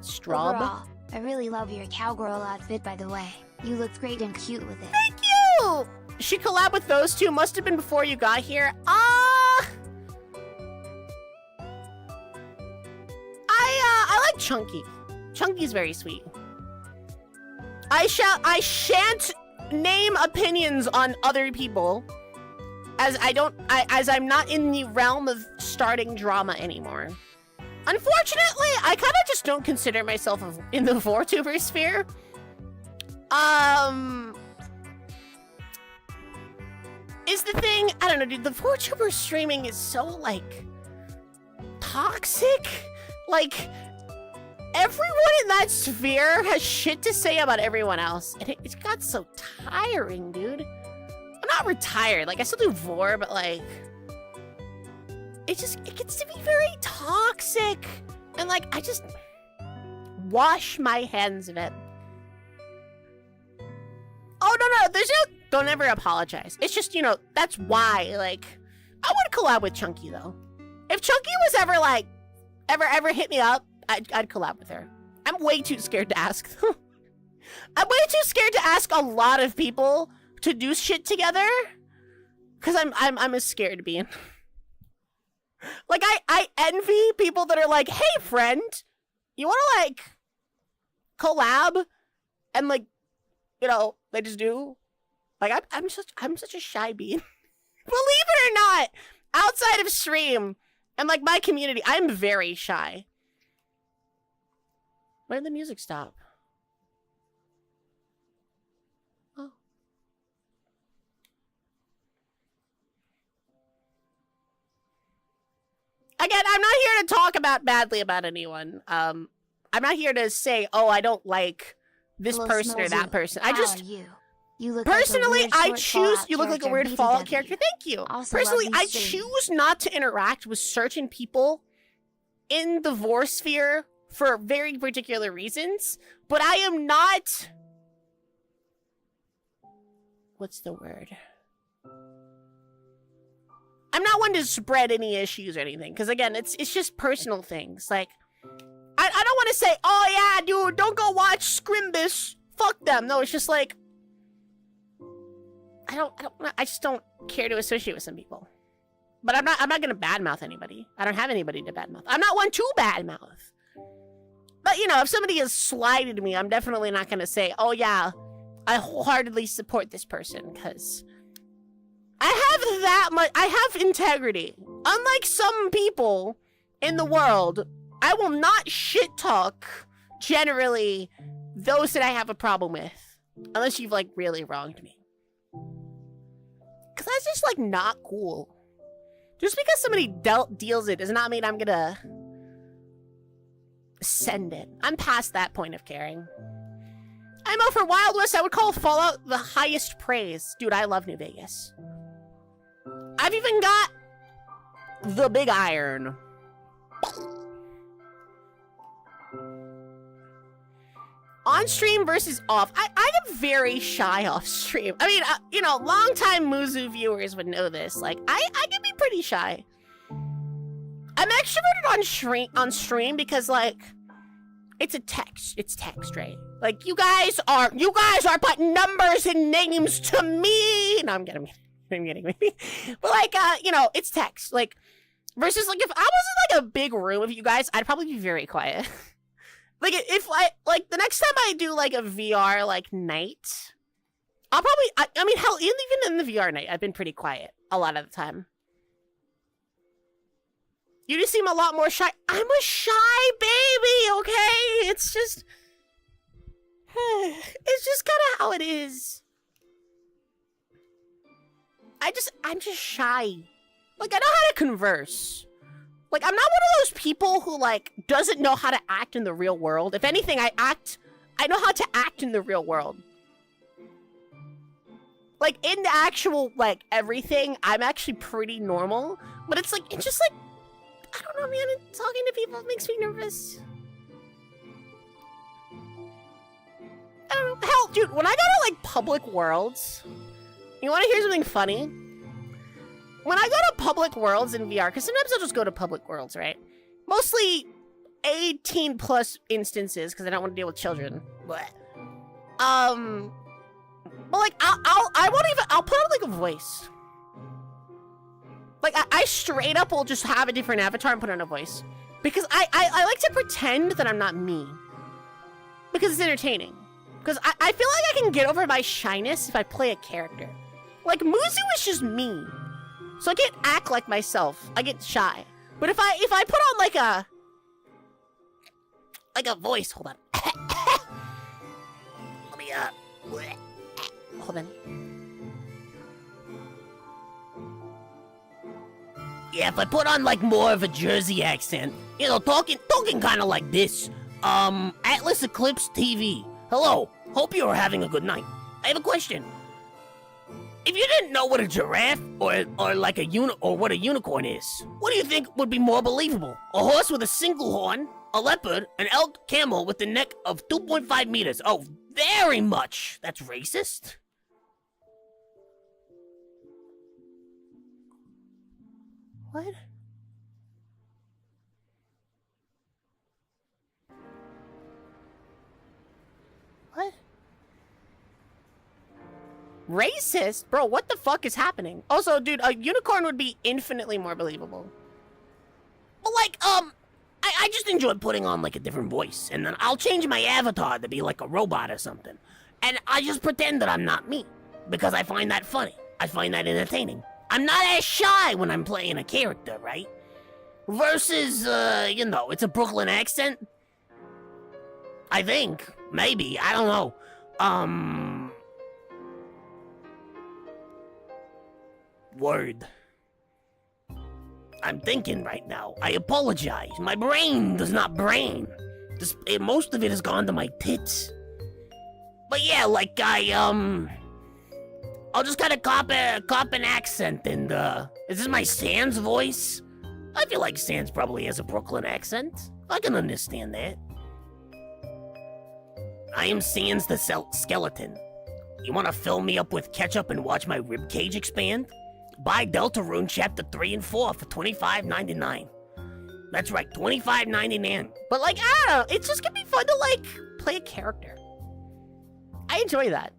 Speaker 3: Straw.
Speaker 5: Overall, I really love your cowgirl outfit, by the way. You looked great and cute with it.
Speaker 3: Thank you! She collabed with those two. Must have been before you got here. I like Chunky. Chunky's very sweet. I shan't name opinions on other people, as I'm not in the realm of starting drama anymore. Unfortunately, I kind of just don't consider myself in the VTuber sphere. Is the thing, I don't know, dude, the VTuber streaming is so, like, toxic. Like, everyone in that sphere has shit to say about everyone else. And it's got so tiring, dude. I'm not retired. Like, I still do VOR, but, like, it gets to be very toxic. And, like, I just wash my hands of it. Oh, no, there's no, don't ever apologize. It's just, you know, that's why, like, I would collab with Chunky, though. If Chunky was ever, like, ever hit me up, I'd collab with her. I'm way too scared to ask. I'm way too scared to ask a lot of people to do shit together, because I'm as scared to be in. Like, I envy people that are like, hey, friend, you want to, like, collab? And, like, you know, they just do. Like, I'm such a shy being. Believe it or not, outside of stream and, like, my community, I'm very shy. Where did the music stop? Oh. again, I'm not here to talk badly about anyone. I'm not here to say, oh, I don't like this
Speaker 5: Hello,
Speaker 3: person or that
Speaker 5: Smallzoo.
Speaker 3: person.
Speaker 5: How
Speaker 3: I just
Speaker 5: are you? You look
Speaker 3: personally,
Speaker 5: like a
Speaker 3: I
Speaker 5: weird
Speaker 3: choose.
Speaker 5: Fallout
Speaker 3: You look like a
Speaker 5: character,
Speaker 3: weird Fallout
Speaker 5: BTW.
Speaker 3: character. Thank you.
Speaker 5: Also
Speaker 3: Personally,
Speaker 5: love you
Speaker 3: I
Speaker 5: streaming.
Speaker 3: choose not to interact with certain people in the vor sphere for very particular reasons. But I am not. What's the word? I'm not one to spread any issues or anything, because again, it's just personal things. Like, I don't want to say, oh yeah, dude, don't go watch Scrimbus. Fuck them. No, it's just like, I just don't care to associate with some people. But I'm not gonna badmouth anybody. I don't have anybody to badmouth. I'm not one to badmouth. But you know, if somebody has slighted me, I'm definitely not gonna say, oh yeah, I wholeheartedly support this person, because I have integrity. Unlike some people in the world, I will not shit talk generally those that I have a problem with. Unless you've like really wronged me. Cause that's just like not cool. Just because somebody deals it does not mean I'm gonna send it. I'm past that point of caring. I'm out for Wild West. I would call Fallout the highest praise. Dude, I love New Vegas. I've even got the big iron. On stream versus off. I am very shy off stream. I mean, you know, longtime Muzu viewers would know this. Like, I can be pretty shy. I'm extroverted on stream because, like, it's text, right? Like, you guys are putting numbers and names to me. No, I'm kidding. But like, you know, it's text. Like, versus like, if I was in like a big room with you guys, I'd probably be very quiet. Like, if like the next time I do like a VR like night, I'll probably, I mean, hell, even in the VR night, I've been pretty quiet a lot of the time. You just seem a lot more shy. I'm a shy baby, okay? It's just kind of how it is. I'm just shy. Like, I know how to converse. Like, I'm not one of those people who, like, doesn't know how to act in the real world. If anything, I know how to act in the real world. Like, in the actual, like, everything, I'm actually pretty normal. But it's like, it's just like, I don't know, man, talking to people makes me nervous. I don't know. Hell, dude, when I go to, like, Public Worlds, you want to hear something funny? When I go to Public Worlds in VR, because sometimes I'll just go to Public Worlds, right? Mostly 18 plus instances, because I don't want to deal with children. But like, I'll put on, like, a voice. Like, I straight up will just have a different avatar and put on a voice. Because I like to pretend that I'm not me. Because it's entertaining. Because I feel like I can get over my shyness if I play a character. Like, Muzu is just me. So I can't act like myself. I get shy. But if I put on like a voice, hold on. Let me hold on. Yeah, if I put on like more of a Jersey accent, you know, talking kind of like this. Atlas Eclipse TV. Hello. Hope you are having a good night. I have a question. If you didn't know what a giraffe or like what a unicorn is, what do you think would be more believable? A horse with a single horn, a leopard, an elk, camel with a neck of 2.5 meters. Oh, very much. That's racist. What? What? Racist? Bro, what the fuck is happening? Also, dude, a unicorn would be infinitely more believable. But like, I just enjoy putting on like a different voice, and then I'll change my avatar to be like a robot or something. And I just pretend that I'm not me, because I find that funny. I find that entertaining. I'm not as shy when I'm playing a character, right? Versus, you know, it's a Brooklyn accent. I think. Maybe. I don't know. Word.
Speaker 6: I'm thinking right now. I apologize. My brain does not brain. Most of it has gone to my tits. But yeah, like I'll just kind of cop an accent and is this my Sans voice? I feel like Sans probably has a Brooklyn accent. I can understand that. I am Sans the skeleton. You want to fill me up with ketchup and watch my ribcage expand? Buy Deltarune Chapter 3 and 4 for $25.99. That's right, $25.99.
Speaker 3: But like, I don't know, it's just gonna be fun to like play a character. I enjoy that.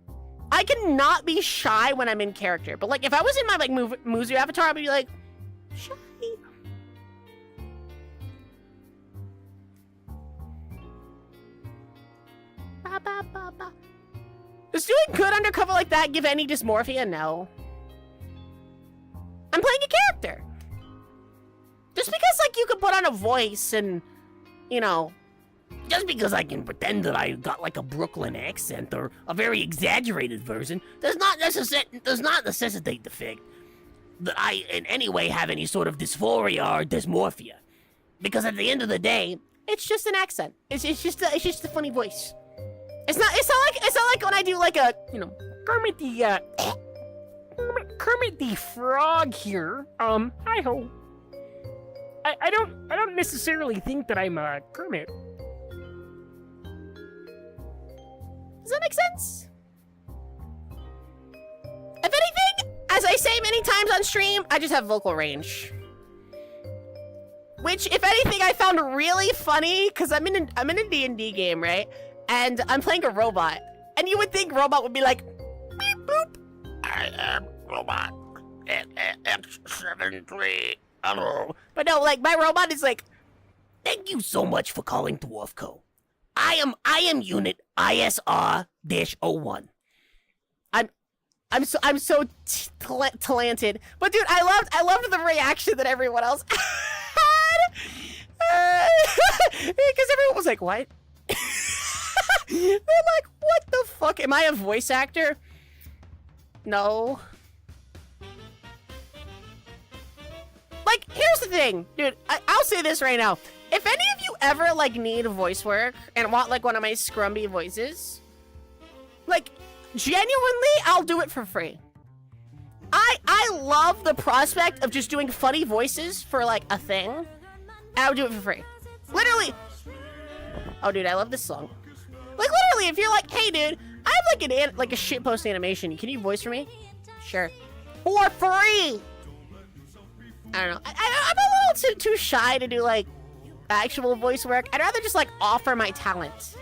Speaker 3: I cannot be shy when I'm in character, but like if I was in my like Muzu avatar, I'd be like, shy. Ba, ba, ba, ba. Does doing good undercover like that give any dysmorphia? No. I'm playing a character. Just because, like, you could put on a voice and, you know...
Speaker 6: Just because I can pretend that I got, like, a Brooklyn accent or a very exaggerated version does not necessitate the fact that I, in any way, have any sort of dysphoria or dysmorphia. Because at the end of the day...
Speaker 3: It's just an accent. It's just a funny voice. It's not like when I do, like, a, you know...
Speaker 7: Kermit the Frog here. Hi-ho. I don't necessarily think that I'm Kermit.
Speaker 3: Does that make sense? If anything, as I say many times on stream, I just have vocal range. Which, if anything, I found really funny, because I'm in a D&D game, right? And I'm playing a robot. And you would think robot would be like, beep boop.
Speaker 6: I am robot. X73. Hello.
Speaker 3: But no, like, my robot is like,
Speaker 6: thank you so much for calling Dwarfco. I am unit ISR-01.
Speaker 3: I'm so talented. But dude, I loved the reaction that everyone else had. Because everyone was like, what? They're like, what the fuck? Am I a voice actor? No. Like, here's the thing, dude. I'll say this right now. If any of you ever, like, need voice work and want, like, one of my scrumby voices, like, genuinely, I'll do it for free. I love the prospect of just doing funny voices for, like, a thing. I'll do it for free. Literally. Oh, dude, I love this song. Like, literally, if you're like, hey, dude, I have, like, a shitpost animation. Can you voice for me? Sure. For free! I don't know. I'm a little too shy to do, like, actual voice work. I'd rather just, like, offer my talent.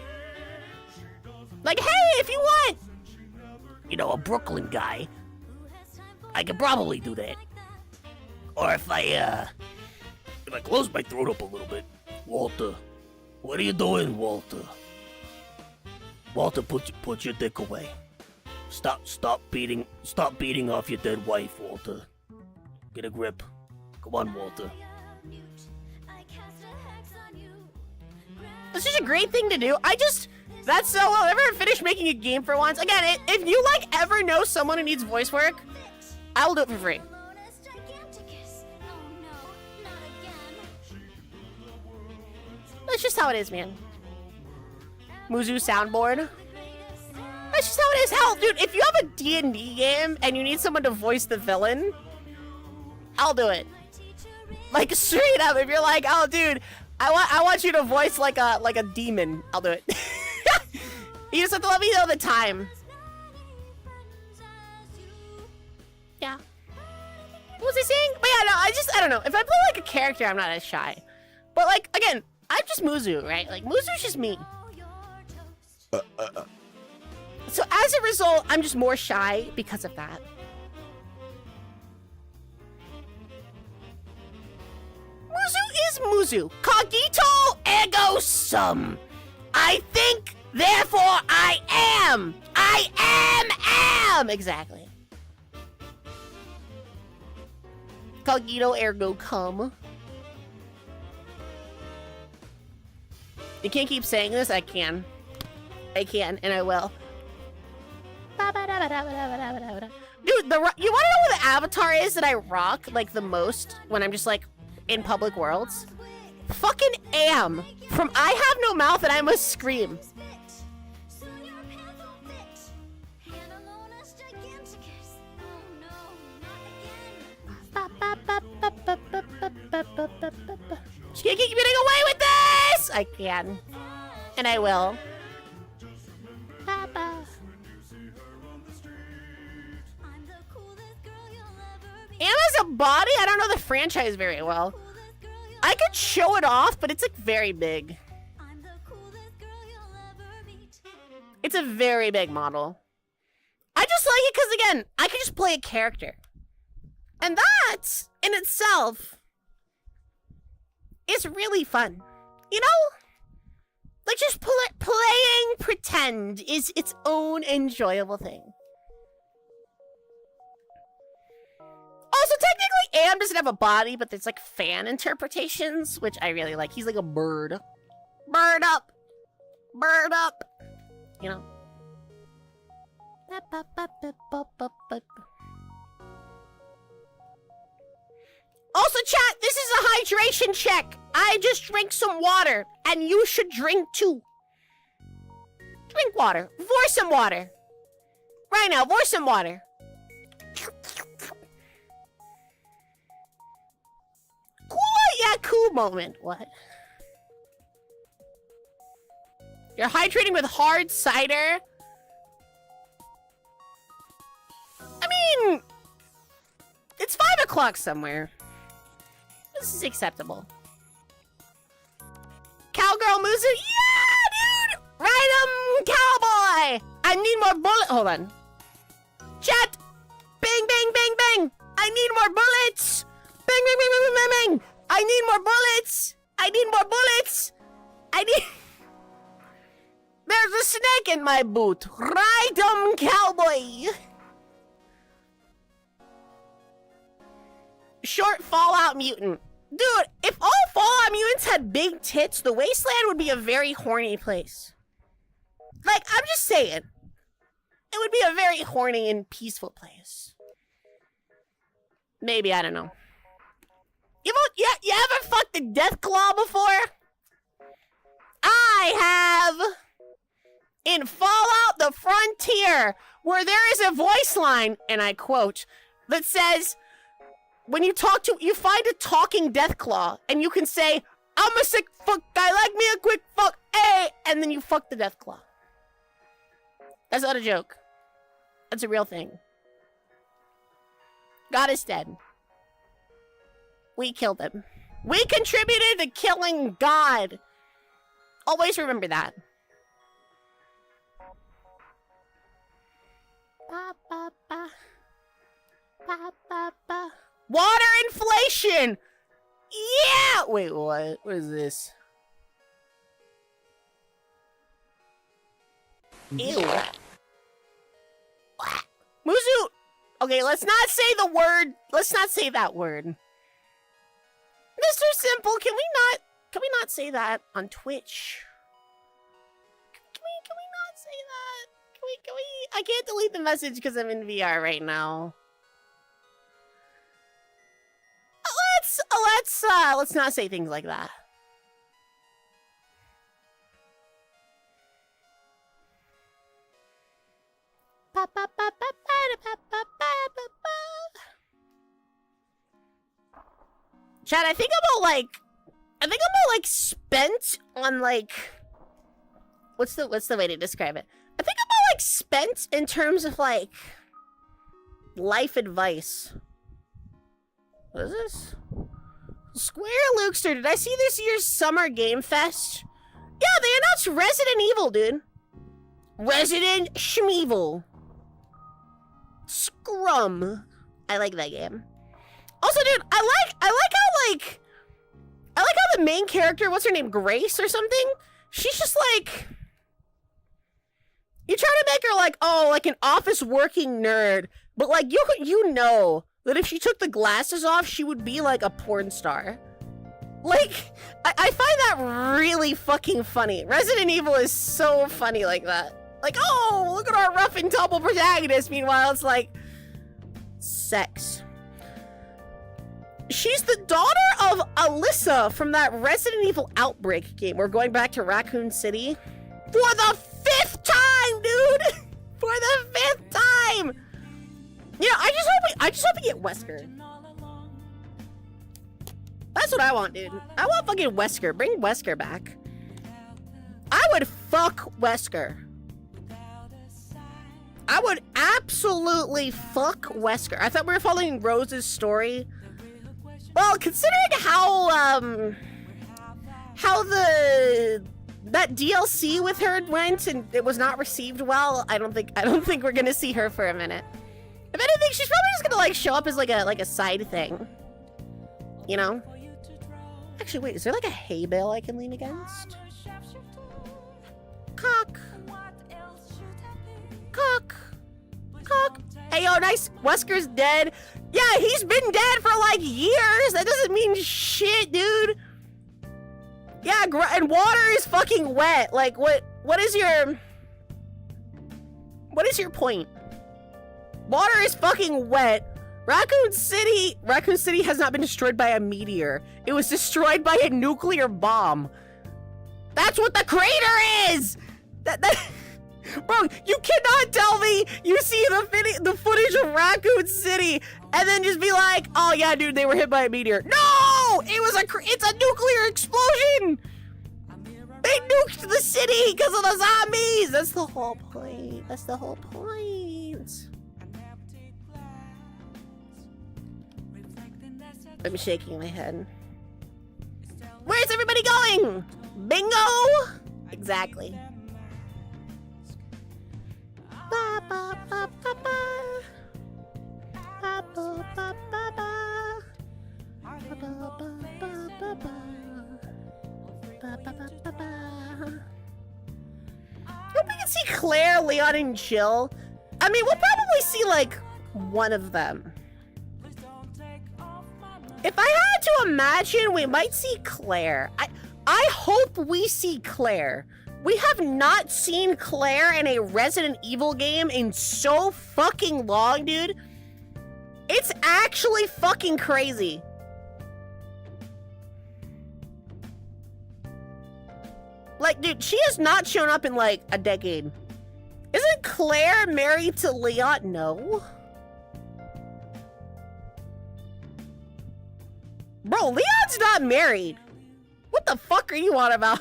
Speaker 3: Like, hey, if you want,
Speaker 6: you know, a Brooklyn guy, I could probably do that. Or if I close my throat up a little bit. Walter, what are you doing, Walter? Walter, put your dick away. Stop beating off your dead wife, Walter. Get a grip. Come on, Walter.
Speaker 3: It's just a great thing to do. That's so, I'll ever finish making a game for once. Again, if you, like, ever know someone who needs voice work, I'll do it for free. That's just how it is, man. Muzu soundboard. That's just how it is. Hell, dude, if you have a D&D game and you need someone to voice the villain, I'll do it. Like, straight up, if you're like, oh, dude, I want you to voice like a demon, I'll do it. You just have to let me know the time. Yeah. What was I saying? But yeah, no, I don't know. If I play like a character, I'm not as shy. But like, again, I'm just Muzu, right? Like, Muzu's just me. So as a result, I'm just more shy because of that. Muzu is Muzu. Cogito ergo sum. I think, therefore I am. I am. Exactly. Cogito ergo cum. You can't keep saying this. I can. I can, and I will. Dude, you want to know what the avatar is that I rock, like, the most when I'm just, like, in public worlds? Fucking am from I Have No Mouth and I Must Scream. She can't keep getting away with this! I can. And I will. Emma's a body? I don't know the franchise very well. I could show it off, but it's like very big. It's a very big model. I just like it because, again, I can just play a character. And that, in itself, is really fun. You know? Like, just playing pretend is its own enjoyable thing. Also, technically, Am doesn't have a body, but there's, like, fan interpretations, which I really like. He's like a bird. Bird up! Bird up! You know? Also, chat, this is a hydration check. I just drank some water, and you should drink too. Drink water. Pour some water. Right now, pour some water. Cool moment. What? You're hydrating with hard cider? I mean, it's 5 o'clock somewhere. This is acceptable. Cowgirl Muzu? Yeah, dude! Ride 'em, cowboy! I need more bullet. Hold on. Chat! Bang, bang, bang, bang! I need more bullets! Bang, bang, bang, bang, bang, bang! I need more bullets! I need more bullets! I need... There's a snake in my boot. Ride 'em, cowboy! Short Fallout mutant. Dude, if all Fallout mutants had big tits, the Wasteland would be a very horny place. Like, I'm just saying. It would be a very horny and peaceful place. Maybe, I don't know. You ever fucked a Deathclaw before? I have. In Fallout the Frontier, where there is a voice line, and I quote, that says, when you find a talking Deathclaw, and you can say, I'm a sick fuck guy, like me a quick fuck, hey, and then you fuck the Deathclaw. That's not a joke. That's a real thing. God is dead. We killed him. We contributed to killing God. Always remember that. Ba, ba, ba. Ba, ba, ba. Water inflation! Yeah! Wait, what? What is this? Ew. Muzu! Okay, let's not say the word. Let's not say that word. Mr. Simple, can we not say that on Twitch? Can we not say that? Can we? I can't delete the message because I'm in VR right now. Let's not say things like that. Chad, I think I'm all like spent on like what's the way to describe it? I think I'm all like spent in terms of like life advice. What is this? Square Lukester, did I see this year's Summer Game Fest? Yeah, they announced Resident Evil, dude. Resident Schmeevil. Scrum. I like that game. Also, dude, I like how the main character, what's her name, Grace or something? She's just like, you try to make her like, oh, like an office working nerd, but like you know that if she took the glasses off, she would be like a porn star. Like, I find that really fucking funny. Resident Evil is so funny like that. Like, oh, look at our rough and tumble protagonist. Meanwhile, it's like sex. She's the daughter of Alyssa from that Resident Evil Outbreak game. We're going back to Raccoon City for the 5th time, dude. For the 5th time. You know, I just hope we get Wesker. That's what I want, dude. I want fucking Wesker. Bring Wesker back. I would fuck Wesker. I would absolutely fuck Wesker. I thought we were following Rose's story. Well, considering how that DLC with her went and it was not received well, I don't think we're gonna see her for a minute. If anything, she's probably just gonna like show up as like a side thing. You know? Actually, wait, is there like a hay bale I can lean against? Cock. Cock. Cock. Hey, yo, nice. Wesker's dead. Yeah, he's been dead for like years. That doesn't mean shit, dude. Yeah, and water is fucking wet. Like, what is your point? Water is fucking wet. Raccoon City has not been destroyed by a meteor. It was destroyed by a nuclear bomb. That's what the crater is! Bro, you cannot tell me you see the footage of Raccoon City and then just be like, oh yeah, dude, they were hit by a meteor. No! It's a nuclear explosion! They nuked the city because of the zombies! That's the whole point. That's the whole point. I'm shaking my head. Where's everybody going? Bingo! Exactly. Ba, ba, ba, ba, ba. Ba, ba, ba, ba, ba. Ba, ba, ba, ba, ba, ba. Ba, ba, ba, ba, ba. I hope we can see Claire, Leon, and Jill. I mean, we'll probably see, like, one of them. If I had to imagine, we might see Claire. I hope we see Claire. We have not seen Claire in a Resident Evil game in so fucking long, dude. It's actually fucking crazy. Like, dude, she has not shown up in, like, a decade. Isn't Claire married to Leon? No. Bro, Leon's not married. What the fuck are you on about?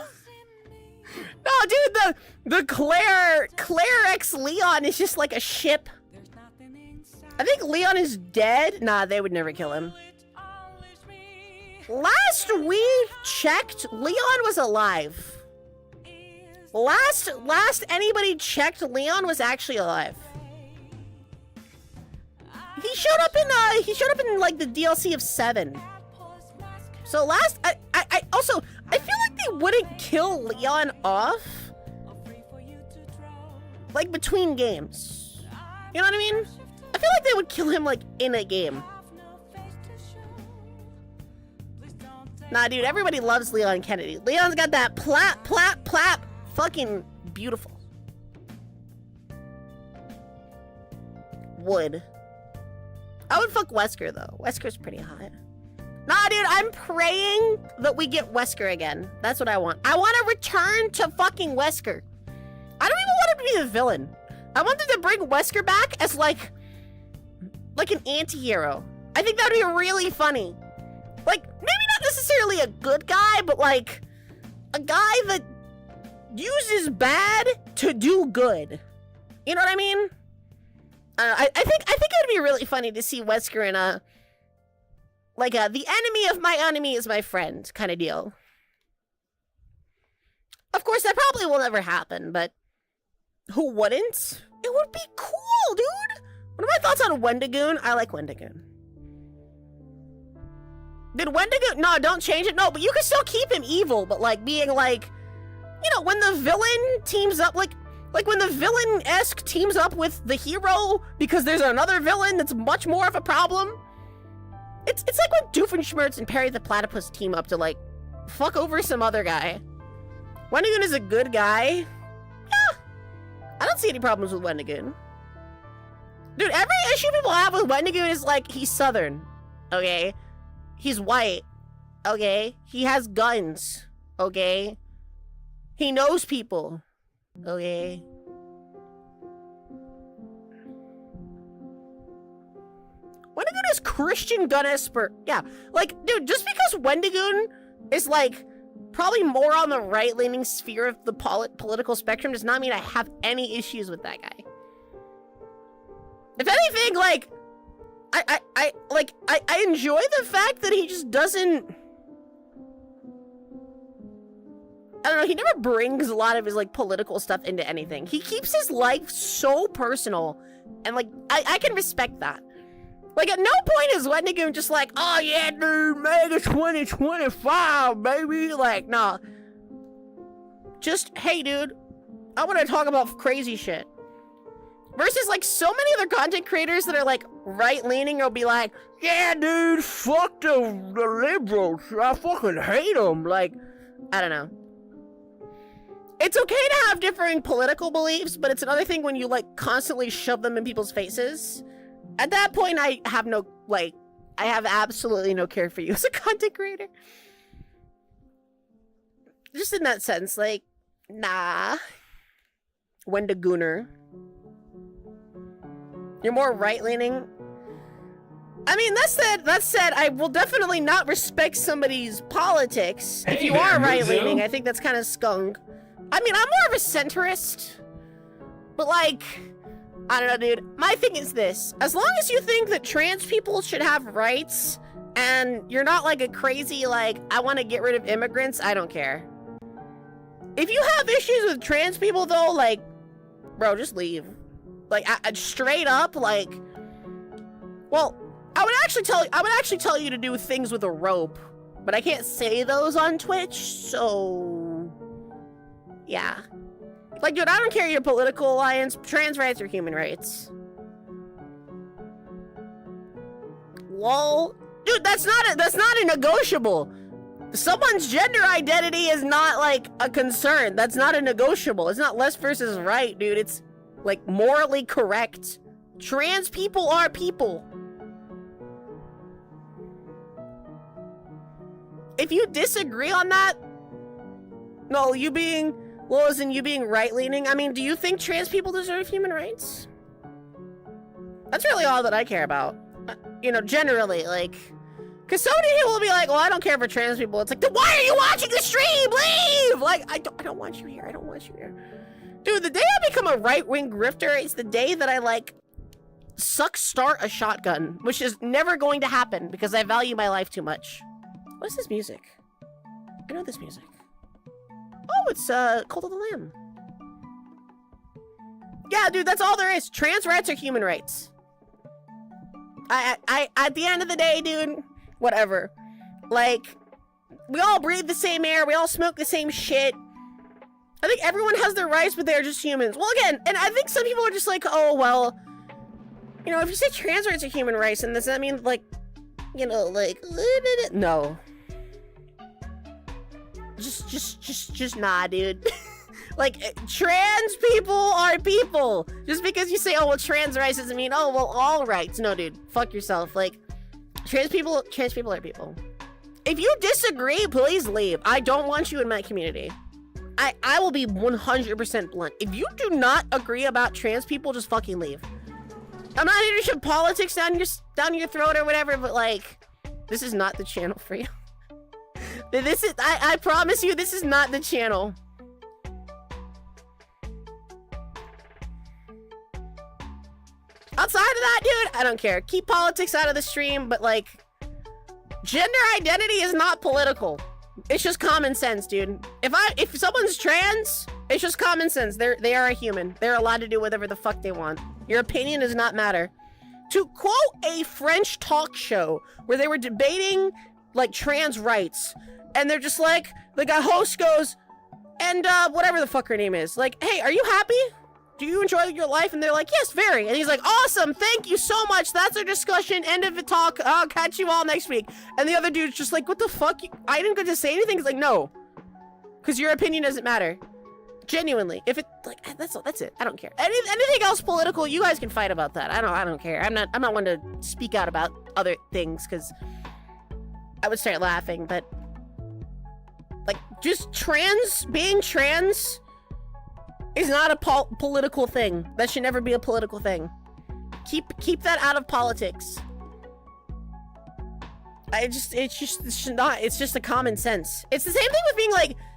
Speaker 3: No, dude, the Claire x Leon is just like a ship. I think Leon is dead. Nah, they would never kill him. Last we checked, Leon was alive. Last anybody checked, Leon was actually alive. He showed up in like the DLC of 7. So I also feel like they wouldn't kill Leon off like between games. You know what I mean? I feel like they would kill him like in a game. Nah, dude, everybody loves Leon Kennedy. Leon's got that plap, plap, plap. Fucking beautiful. Would. I would fuck Wesker, though. Wesker's pretty hot. Nah, dude, I'm praying that we get Wesker again. That's what I want. I want to return to fucking Wesker. I don't even want him to be the villain. I want them to bring Wesker back as, like an anti-hero. I think that would be really funny. Like, maybe not necessarily a good guy, but, like, a guy that uses bad to do good. You know what I mean? I think it would be really funny to see Wesker in a the enemy of my enemy is my friend kind of deal. Of course, that probably will never happen, but who wouldn't? It would be cool, dude. What are my thoughts on Wendigoon? I like Wendigoon. Did Wendigoon? No, don't change it. No, but you can still keep him evil, but like being like, you know, when the villain teams up, like when the villain-esque teams up with the hero because there's another villain that's much more of a problem. It's like when Doofenshmirtz and Perry the Platypus team up to like fuck over some other guy. Wendigoon is a good guy. Yeah, I don't see any problems with Wendigoon. Dude, every issue people have with Wendigoon is like he's Southern, okay? He's white. Okay? He has guns. Okay? He knows people. Okay? Wendigoon is Christian gun expert. Yeah. Like, dude, just because Wendigoon is, like, probably more on the right-leaning sphere of the political spectrum does not mean I have any issues with that guy. If anything, like, I enjoy the fact that he just doesn't... I don't know, he never brings a lot of his, like, political stuff into anything. He keeps his life so personal, and, like, I can respect that. Like, at no point is Wendigoon just like, oh yeah, dude, mega 2025, baby. Like, nah. Just, hey, dude, I want to talk about crazy shit. Versus, like, so many other content creators that are, like, right-leaning will be like, yeah, dude, fuck the liberals. I fucking hate them. Like, I don't know. It's okay to have differing political beliefs, but it's another thing when you, like, constantly shove them in people's faces. At that point, I have no, like, I have absolutely no care for you as a content creator. Just in that sense, like, nah. Wendigooner. You're more right-leaning. I mean, that said, I will definitely not respect somebody's politics. If you are right-leaning, I think that's kind of skunk. I mean, I'm more of a centrist. But, like... I don't know, dude. My thing is this. As long as you think that trans people should have rights, and you're not like a crazy, like, I want to get rid of immigrants, I don't care. If you have issues with trans people, though, like, bro, just leave. Like, straight up, like, well, I would actually tell you to do things with a rope, but I can't say those on Twitch, so, yeah. Like, dude, I don't care your political alliance. Trans rights are human rights. Lol. Dude, that's not a negotiable. Someone's gender identity is not, like, a concern. That's not a negotiable. It's not left versus right, dude. It's, like, morally correct. Trans people are people. If you disagree on that, no, you being right-leaning, I mean, do you think trans people deserve human rights? That's really all that I care about. You know, generally, like... Because so many people will be like, well, I don't care for trans people. It's like, then why are you watching the stream? Leave! Like, I don't want you here. I don't want you here. Dude, the day I become a right-wing grifter is the day that I, like, start a shotgun. Which is never going to happen because I value my life too much. What is this music? I know this music. Oh, it's, Cult of the Lamb. Yeah, dude, that's all there is. Trans rights are human rights. At the end of the day, dude, whatever. Like, we all breathe the same air. We all smoke the same shit. I think everyone has their rights, but they're just humans. Well, again, and I think some people are just like, oh, well, you know, if you say trans rights are human rights, and does that mean, like, you know, like, no. Just nah, dude. Like, trans people are people. Just because you say, oh, well, trans rights doesn't mean, oh, well, all rights. No, dude, fuck yourself. Like, trans people are people. If you disagree, please leave. I don't want you in my community. I will be 100% blunt. If you do not agree about trans people, just fucking leave. I'm not here to shove politics down your throat or whatever, but, like, this is not the channel for you. This is, I promise you, this is not the channel. Outside of that, dude, I don't care. Keep politics out of the stream, but, like, gender identity is not political. It's just common sense, dude. If someone's trans, it's just common sense. They are a human. They're allowed to do whatever the fuck they want. Your opinion does not matter. To quote a French talk show where they were debating, like, trans rights, and they're just like, the guy host goes, and whatever the fuck her name is, like, hey, are you happy? Do you enjoy your life? And they're like, yes, very. And he's like, awesome, thank you so much. That's our discussion. End of the talk. I'll catch you all next week. And the other dude's just like, what the fuck? I didn't get to say anything. He's like, no. Because your opinion doesn't matter. Genuinely. If it, like, that's it. I don't care. Anything else political, you guys can fight about that. I don't care. I'm not one to speak out about other things, because I would start laughing, but like just being trans is not a political thing. That should never be a political thing. Keep that out of politics. It's just a common sense. It's the same thing with being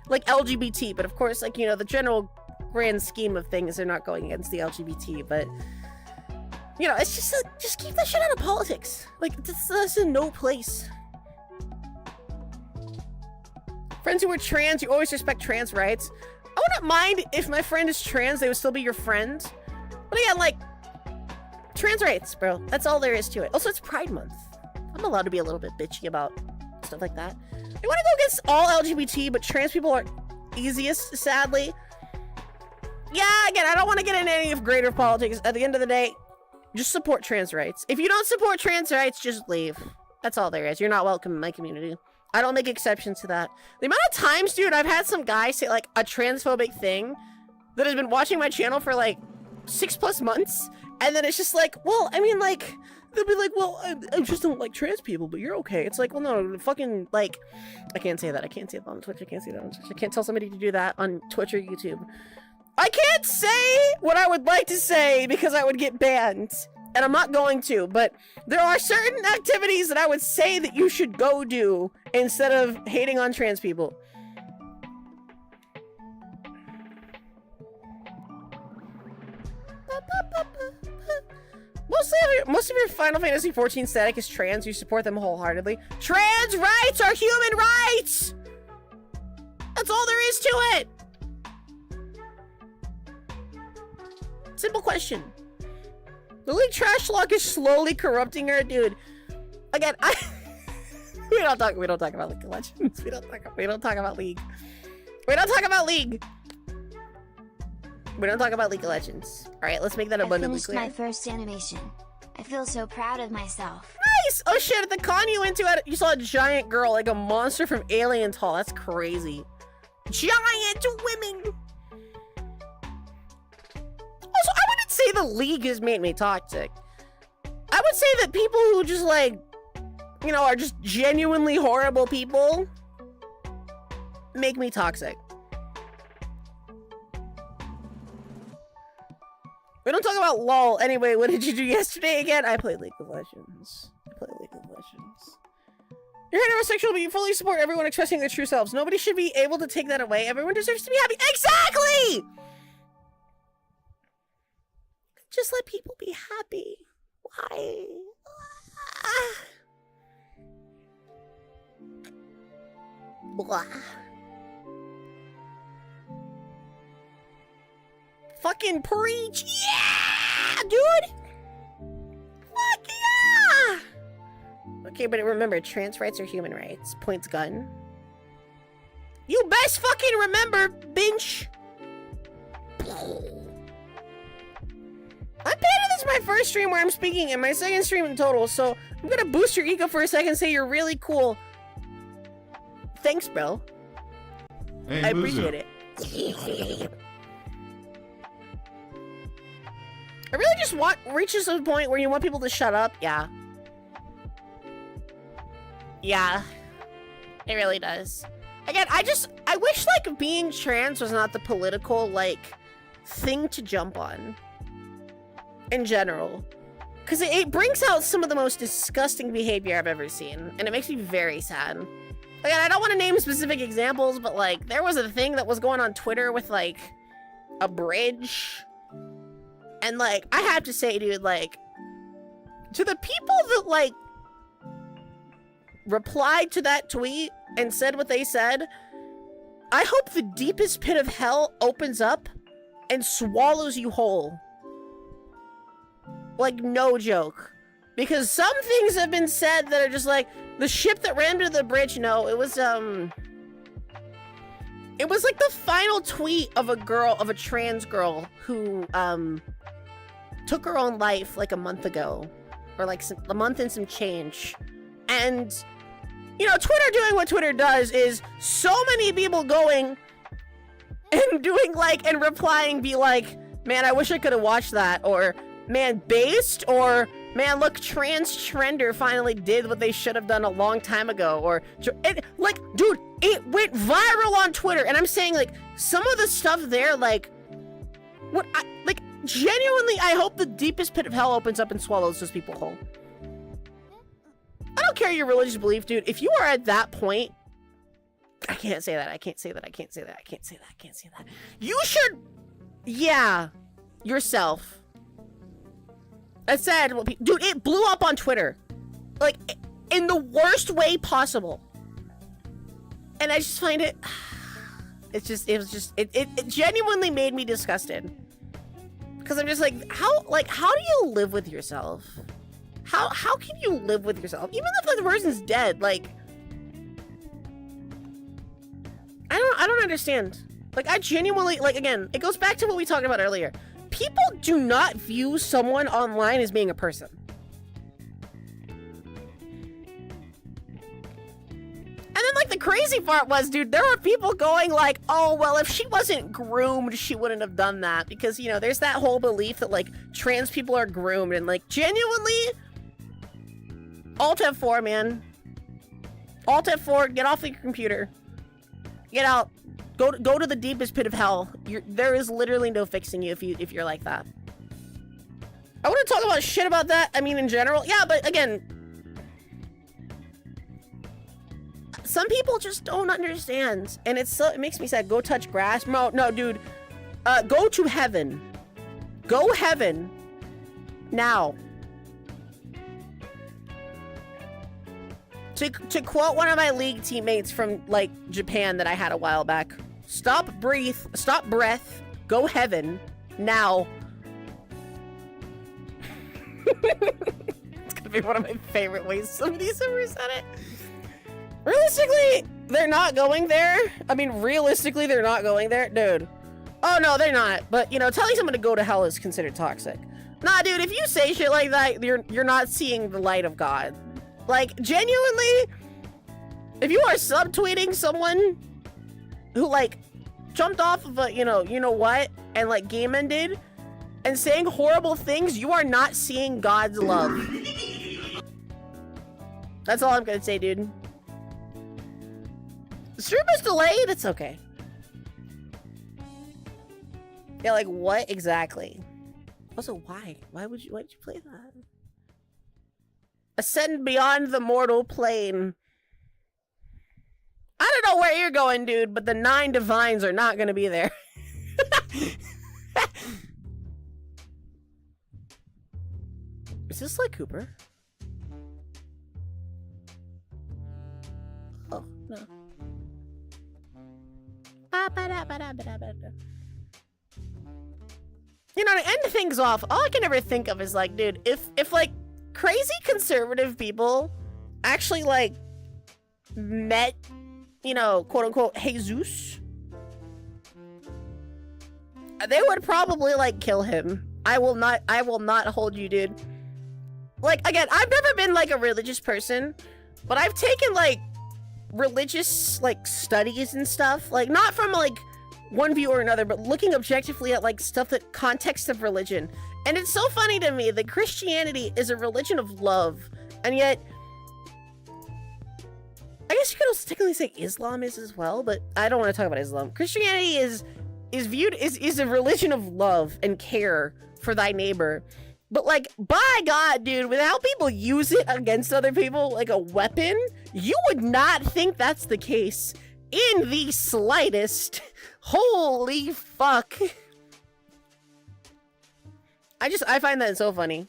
Speaker 3: like LGBT, but of course, like, you know, the general grand scheme of things, they're not going against the LGBT, but you know, it's just keep that shit out of politics. Like, that's in no place. Friends who are trans, you always respect trans rights. I wouldn't mind if my friend is trans, they would still be your friend. But again, like, trans rights, bro. That's all there is to it. Also, it's Pride Month. I'm allowed to be a little bit bitchy about stuff like that. I want to go against all LGBT, but trans people are easiest, sadly. Yeah, again, I don't want to get into any of greater politics. At the end of the day, just support trans rights. If you don't support trans rights, just leave. That's all there is. You're not welcome in my community. I don't make exceptions to that. The amount of times, dude, I've had some guy say, like, a transphobic thing that has been watching my channel for, like, 6+ months, and then it's just like, well, I mean, like, they'll be like, well, I just don't like trans people, but you're okay. It's like, well, no, fucking, like, I can't say that. I can't say that on Twitch. I can't say that on Twitch. I can't tell somebody to do that on Twitch or YouTube. I can't say what I would like to say because I would get banned. And I'm not going to, but there are certain activities that I would say that you should go do instead of hating on trans people. Most of your Final Fantasy XIV static is trans. You support them wholeheartedly. Trans rights are human rights! That's all there is to it! Simple question. The League trash log is slowly corrupting her, dude. Again, we don't talk about League of Legends. We don't talk about League. We don't talk about League. We don't talk about League of Legends. All right, let's make that abundantly clear.
Speaker 5: I finished my first animation. I feel so proud of myself.
Speaker 3: Nice. Oh shit! At the con you went to, you saw a giant girl, like a monster from Alien tall. That's crazy. Giant women. Also, I wouldn't say the League has made me toxic. I would say that people who just, like, you know, are just genuinely horrible people make me toxic. We don't talk about LOL. Anyway, what did you do yesterday again? I played League of Legends. You're heterosexual, but you fully support everyone expressing their true selves. Nobody should be able to take that away. Everyone deserves to be happy. Exactly! Just let people be happy. Why? Blah. Fucking preach. Yeah, dude. Fuck yeah. Okay, but remember, trans rights are human rights. Points gun. You best fucking remember, binge. I'm bad at this my first stream where I'm speaking and my second stream in total, so I'm gonna boost your ego for a second and say you're really cool. Thanks, bro.
Speaker 8: Hey,
Speaker 3: I appreciate it. I really just reaches a point where you want people to shut up. Yeah. Yeah. It really does. Again, I wish, like, being trans was not the political, like, thing to jump on. In general. Because it brings out some of the most disgusting behavior I've ever seen. And it makes me very sad. Again, I don't want to name specific examples, but, like, there was a thing that was going on Twitter with, like, a bridge. And, like, I have to say, dude, like, to the people that, like, replied to that tweet and said what they said, I hope the deepest pit of hell opens up and swallows you whole. Like, no joke. Because some things have been said that are just like, the ship that ran to the bridge, no, it was like the final tweet of a trans girl who, took her own life, like, a month ago. Or, like, a month and some change. And, you know, Twitter doing what Twitter does is so many people going and doing, like, and replying, be like, man, I wish I could have watched that, or, man, based, or, Man, look, trans trender finally did what they should have done a long time ago. Or, like, dude, it went viral on Twitter. And I'm saying, like, some of the stuff there, like, genuinely, I hope the deepest pit of hell opens up and swallows those people whole. I don't care your religious belief, dude. If you are at that point, I can't say that. I can't say that. I can't say that. I can't say that. I can't say that. You should, yeah, yourself. I said, dude, it blew up on Twitter, like in the worst way possible. And I just find it, it genuinely made me disgusted. Because I'm just like, how do you live with yourself? How can you live with yourself? Even if the person's dead, like, I don't understand. Like, I genuinely, like, again, it goes back to what we talked about earlier. People do not view someone online as being a person. And then, like, the crazy part was, dude, there were people going like, oh, well, if she wasn't groomed, she wouldn't have done that. Because, you know, there's that whole belief that, like, trans people are groomed. And, like, genuinely, Alt F4, man. Alt F4, get off the computer. Get out. Go to the deepest pit of hell. There is literally no fixing you if you're like that. I wouldn't talk about shit about that. I mean, in general, yeah, but again, some people just don't understand, and it makes me sad. Go touch grass, no, dude. Go to heaven. Go heaven now. To quote one of my league teammates from, like, Japan that I had a while back, stop breath, go heaven, now. It's gonna be one of my favorite ways somebody's ever said it. Realistically, they're not going there. I mean, realistically, they're not going there. Dude. Oh, no, they're not. But, you know, telling someone to go to hell is considered toxic. Nah, dude, if you say shit like that, you're not seeing the light of God. Like, genuinely, if you are subtweeting someone who, like, jumped off of a, you know what, and, like, game ended, and saying horrible things, you are not seeing God's love. That's all I'm gonna say, dude. The stream is delayed, it's okay. Yeah, like, what exactly? Also, why? Why would you play that? Ascend beyond the mortal plane. I don't know where you're going, dude, but the 9 divines are not gonna be there. Is this like Cooper? Oh, no. You know, to end things off, all I can ever think of is like, dude, if like crazy conservative people actually like met, you know, quote unquote Jesus, they would probably like kill him. I will not hold you, dude. Like, again, I've never been like a religious person, but I've taken like religious like studies and stuff, like not from like one view or another, but looking objectively at like stuff that context of religion. And it's so funny to me that Christianity is a religion of love, and yet I guess you could also technically say Islam is as well, but I don't want to talk about Islam. Christianity is viewed is a religion of love and care for thy neighbor. But like, by God, dude, with how people use it against other people like a weapon, you would not think that's the case in the slightest. Holy fuck. I find that so funny.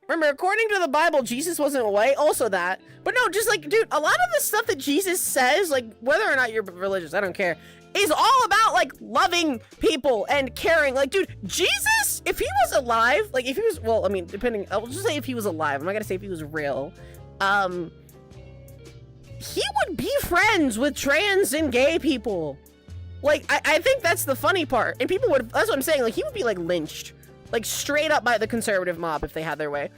Speaker 3: Remember, according to the Bible, Jesus wasn't white. Also that. But no, just like, dude, a lot of the stuff that Jesus says, like, whether or not you're religious, I don't care, is all about, like, loving people and caring. Like, dude, Jesus, if he was alive, like, if he was, well, I mean, depending, I'll just say if he was alive. I'm not gonna say if he was real. He would be friends with trans and gay people. Like, I think that's the funny part. And people would, that's what I'm saying, like, he would be, like, lynched. Like, straight up by the conservative mob if they had their way.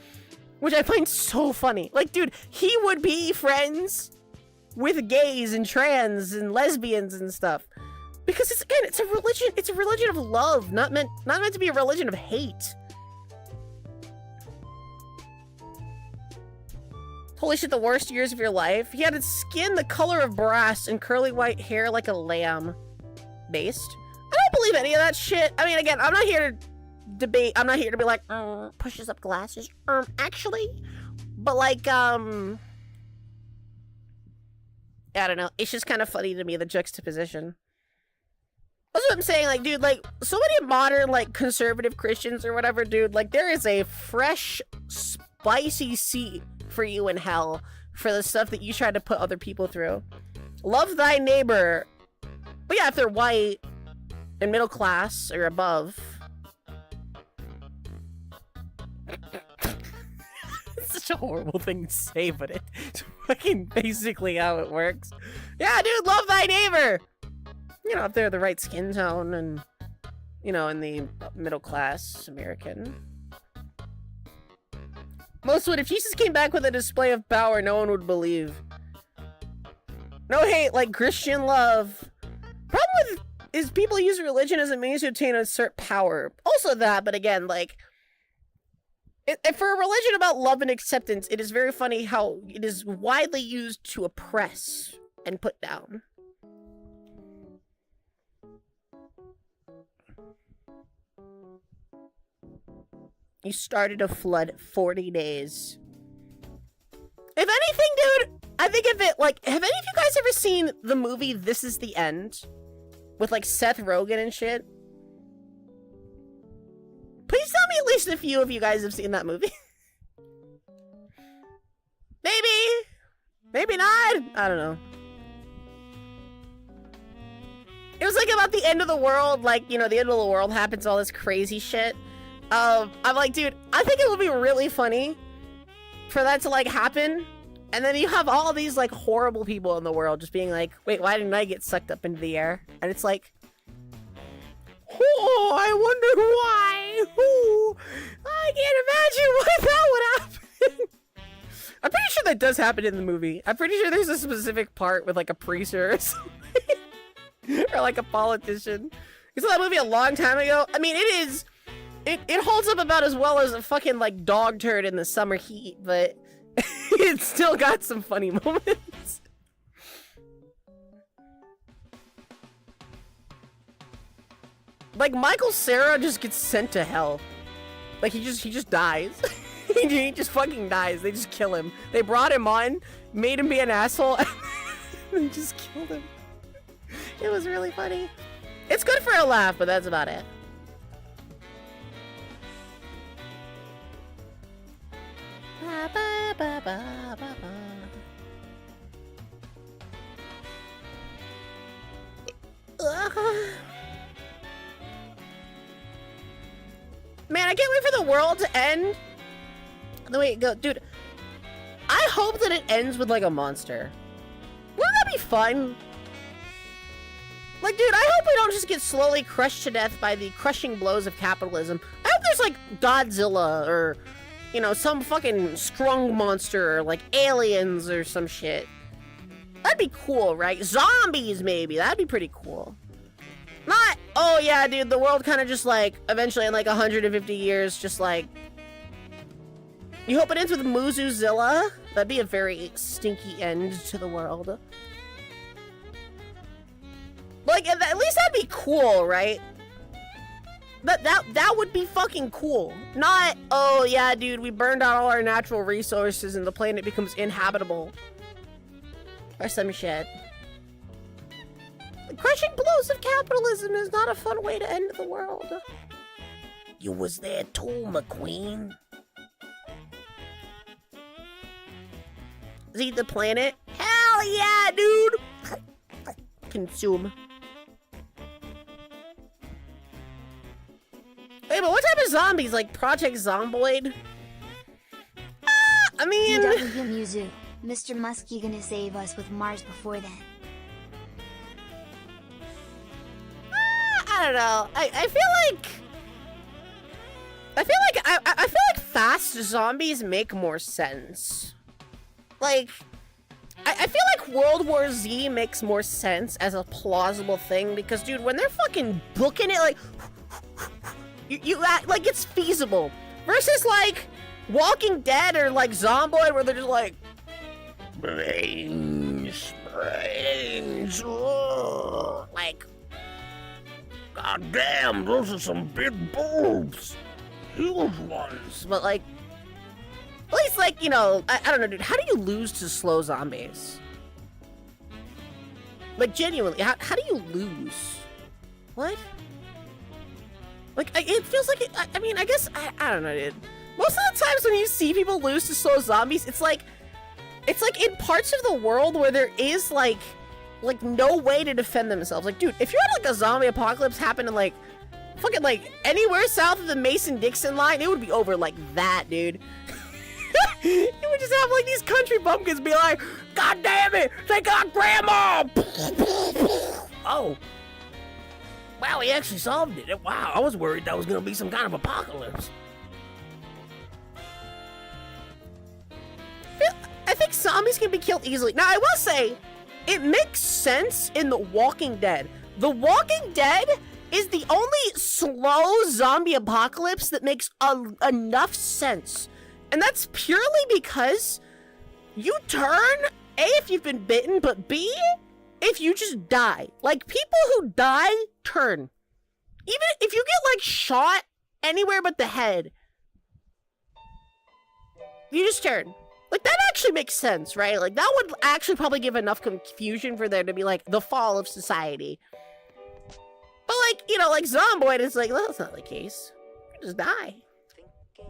Speaker 3: Which I find so funny. Like, dude, he would be friends with gays and trans and lesbians and stuff. Because it's, again, it's a religion of love, not meant to be a religion of hate. Holy shit, the worst years of your life. He had his skin the color of brass and curly white hair like a lamb. Based? I don't believe any of that shit. I mean, again, I'm not here to debate. I'm not here to be like, pushes up glasses. Actually. But like, I don't know. It's just kind of funny to me, the juxtaposition. That's what I'm saying, like, dude, like, so many modern, like, conservative Christians or whatever, dude, like, there is a fresh, spicy seat for you in hell for the stuff that you try to put other people through. Love thy neighbor. But yeah, if they're white and middle class or above. It's such a horrible thing to say, but it's fucking basically how it works. Yeah, dude, love thy neighbor. You know, if they're the right skin tone and, you know, in the middle class American. Most would, if Jesus came back with a display of power, no one would believe. No hate, like Christian love. Problem with is people use religion as a means to obtain a certain power. Also that, but again, like, for a religion about love and acceptance, it is very funny how it is widely used to oppress and put down. You started a flood 40 days. If anything, dude, I think if it, like, have any of you guys ever seen the movie This Is the End? With, like, Seth Rogen and shit? Please tell me at least a few of you guys have seen that movie. Maybe. Maybe not. I don't know. It was, like, about the end of the world. Like, you know, the end of the world happens, all this crazy shit. I'm like, dude, I think it would be really funny for that to, like, happen. And then you have all these, like, horrible people in the world just being like, wait, why didn't I get sucked up into the air? And it's like, oh, I wonder why. Oh, I can't imagine why that would happen. I'm pretty sure that does happen in the movie. I'm pretty sure there's a specific part with, like, a priest or something. Or, like, a politician. You saw that movie a long time ago? I mean, it is... It holds up about as well as a fucking, like, dog turd in the summer heat, but it's still got some funny moments. Like, Michael Cera just gets sent to hell. Like, he just dies. He just fucking dies. They just kill him. They brought him on, made him be an asshole, and just killed him. It was really funny. It's good for a laugh, but that's about it. Ba, ba, ba, ba, ba. Man, I can't wait for the world to end. The way it goes, dude. I hope that it ends with like a monster. Wouldn't that be fun? Like, dude, I hope we don't just get slowly crushed to death by the crushing blows of capitalism. I hope there's like Godzilla or, you know, some fucking strong monster or like aliens or some shit. That'd be cool, right? Zombies, maybe. That'd be pretty cool. Not, oh yeah, dude, the world kind of just like, eventually in like 150 years, just like... You hope it ends with Muzuzilla? That'd be a very stinky end to the world. Like, at least that'd be cool, right? That would be fucking cool. Not, oh yeah, dude, we burned out all our natural resources and the planet becomes inhabitable. Or some shit. The crushing blows of capitalism is not a fun way to end the world.
Speaker 6: You was there too, McQueen.
Speaker 3: Eat the planet? Hell yeah, dude! Consume. Wait, but what type of zombies? Like Project Zomboid? I mean...
Speaker 5: DW Muzu, Mr. Muskie gonna save us with Mars before then.
Speaker 3: I don't know. I feel like... I feel like fast zombies make more sense. Like... I feel like World War Z makes more sense as a plausible thing because, dude, when they're fucking booking it, like... You act like it's feasible. Versus, like, Walking Dead or, like, Zomboid where they're just like...
Speaker 6: Brains. Like, god damn, those are some big boobs. Huge ones.
Speaker 3: But like, at least like, you know, I don't know, dude. How do you lose to slow zombies? Like, genuinely, how do you lose? What? Like, it feels like it, I mean, I guess, I don't know, dude. Most of the times when you see people lose to slow zombies, it's like in parts of the world where there is like no way to defend themselves. Like, dude, if you had like a zombie apocalypse happen in like fucking like anywhere south of the Mason-Dixon line, it would be over like that, dude. You would just have like these country bumpkins be like, God damn it, they got grandma!
Speaker 6: Oh. Wow, he actually solved it. Wow, I was worried that was gonna be some kind of apocalypse.
Speaker 3: I think zombies can be killed easily. Now, I will say, it makes sense in The Walking Dead. The Walking Dead is the only slow zombie apocalypse that makes enough sense. And that's purely because you turn, A, if you've been bitten, but B, if you just die. Like, people who die, turn. Even if you get, like, shot anywhere but the head, you just turn. Like, that actually makes sense, right? Like, that would actually probably give enough confusion for there to be, like, the fall of society. But, like, you know, like, Zomboid is like, well, that's not the case. You just die. Hey,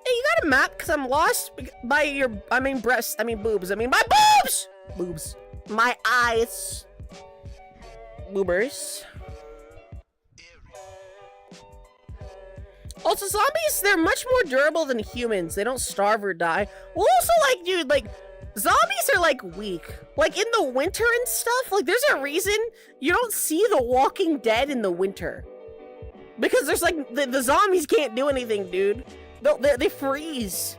Speaker 3: you got a map? Because I'm lost by your, breasts. Boobs. My boobs! Boobs. My eyes. Boobers. Also, zombies, they're much more durable than humans. They don't starve or die. Well, also, like, dude, like, zombies are, like, weak. Like, in the winter and stuff, like, there's a reason you don't see The Walking Dead in the winter. Because there's, like, the zombies can't do anything, dude. They freeze.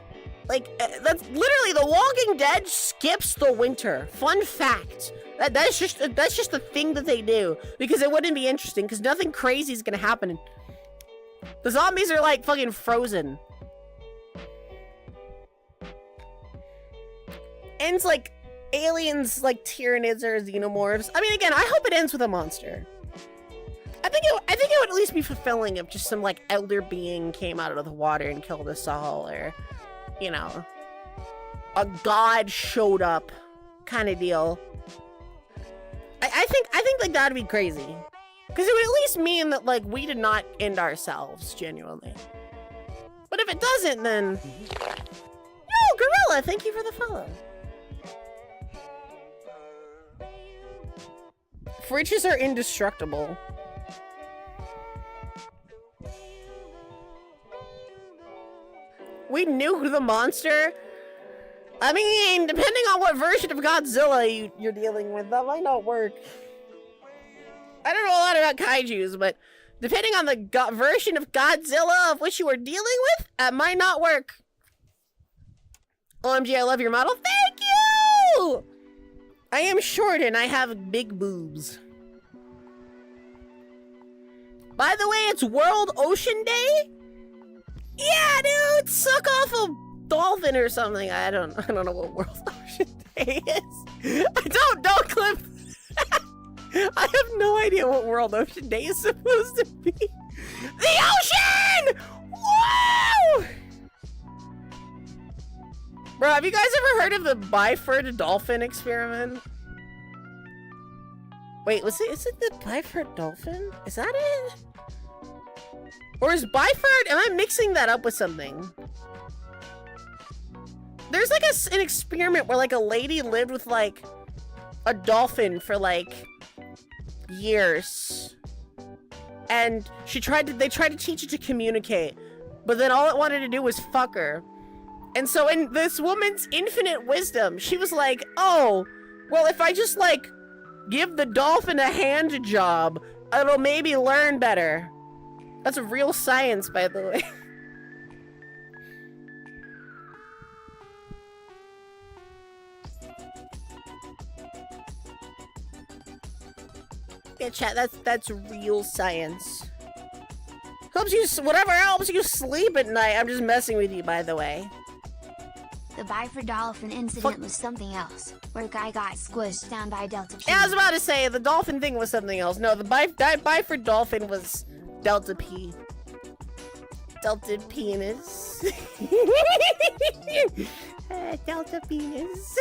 Speaker 3: Like, that's literally, The Walking Dead skips the winter. Fun fact. That's just the thing that they do. Because it wouldn't be interesting, because nothing crazy is gonna happen. The zombies are, like, fucking frozen. Ends like aliens, like Tyranids or Xenomorphs. I mean, again, I hope it ends with a monster. I think it would at least be fulfilling if just some, like, elder being came out of the water and killed us all, or, you know, a god showed up kind of deal. I think like that'd be crazy. Because it would at least mean that, like, we did not end ourselves, genuinely. But if it doesn't, then... Yo, Gorilla, thank you for the follow. Fridges are indestructible. We nuked the monster? I mean, depending on what version of Godzilla you're dealing with, that might not work. I don't know a lot about kaijus, but depending on the version of Godzilla of which you are dealing with, that might not work. OMG, I love your model. Thank you! I am short and I have big boobs. By the way, it's World Ocean Day? Yeah, dude! Suck off a dolphin or something. I don't know what World Ocean Day is. Don't clip. I have no idea what World Ocean Day is supposed to be. The ocean! Woo! Bro, have you guys ever heard of the Byford dolphin experiment? Wait, is it the Byford dolphin? Is that it? Or is Byford, am I mixing that up with something? There's like an experiment where like a lady lived with like a dolphin for like years. And they tried to teach it to communicate, but then all it wanted to do was fuck her. And so in this woman's infinite wisdom, she was like, oh, well, if I just like give the dolphin a hand job, it'll maybe learn better. That's a real science, by the way. Yeah, chat, that's real science. Whatever helps you sleep at night. I'm just messing with you, by the way.
Speaker 5: The Biford dolphin incident was something else, where a guy got squished down by Delta P.
Speaker 3: Yeah, I was about to say the dolphin thing was something else. No, the Biford dolphin was Delta P. Delta penis. Delta penis.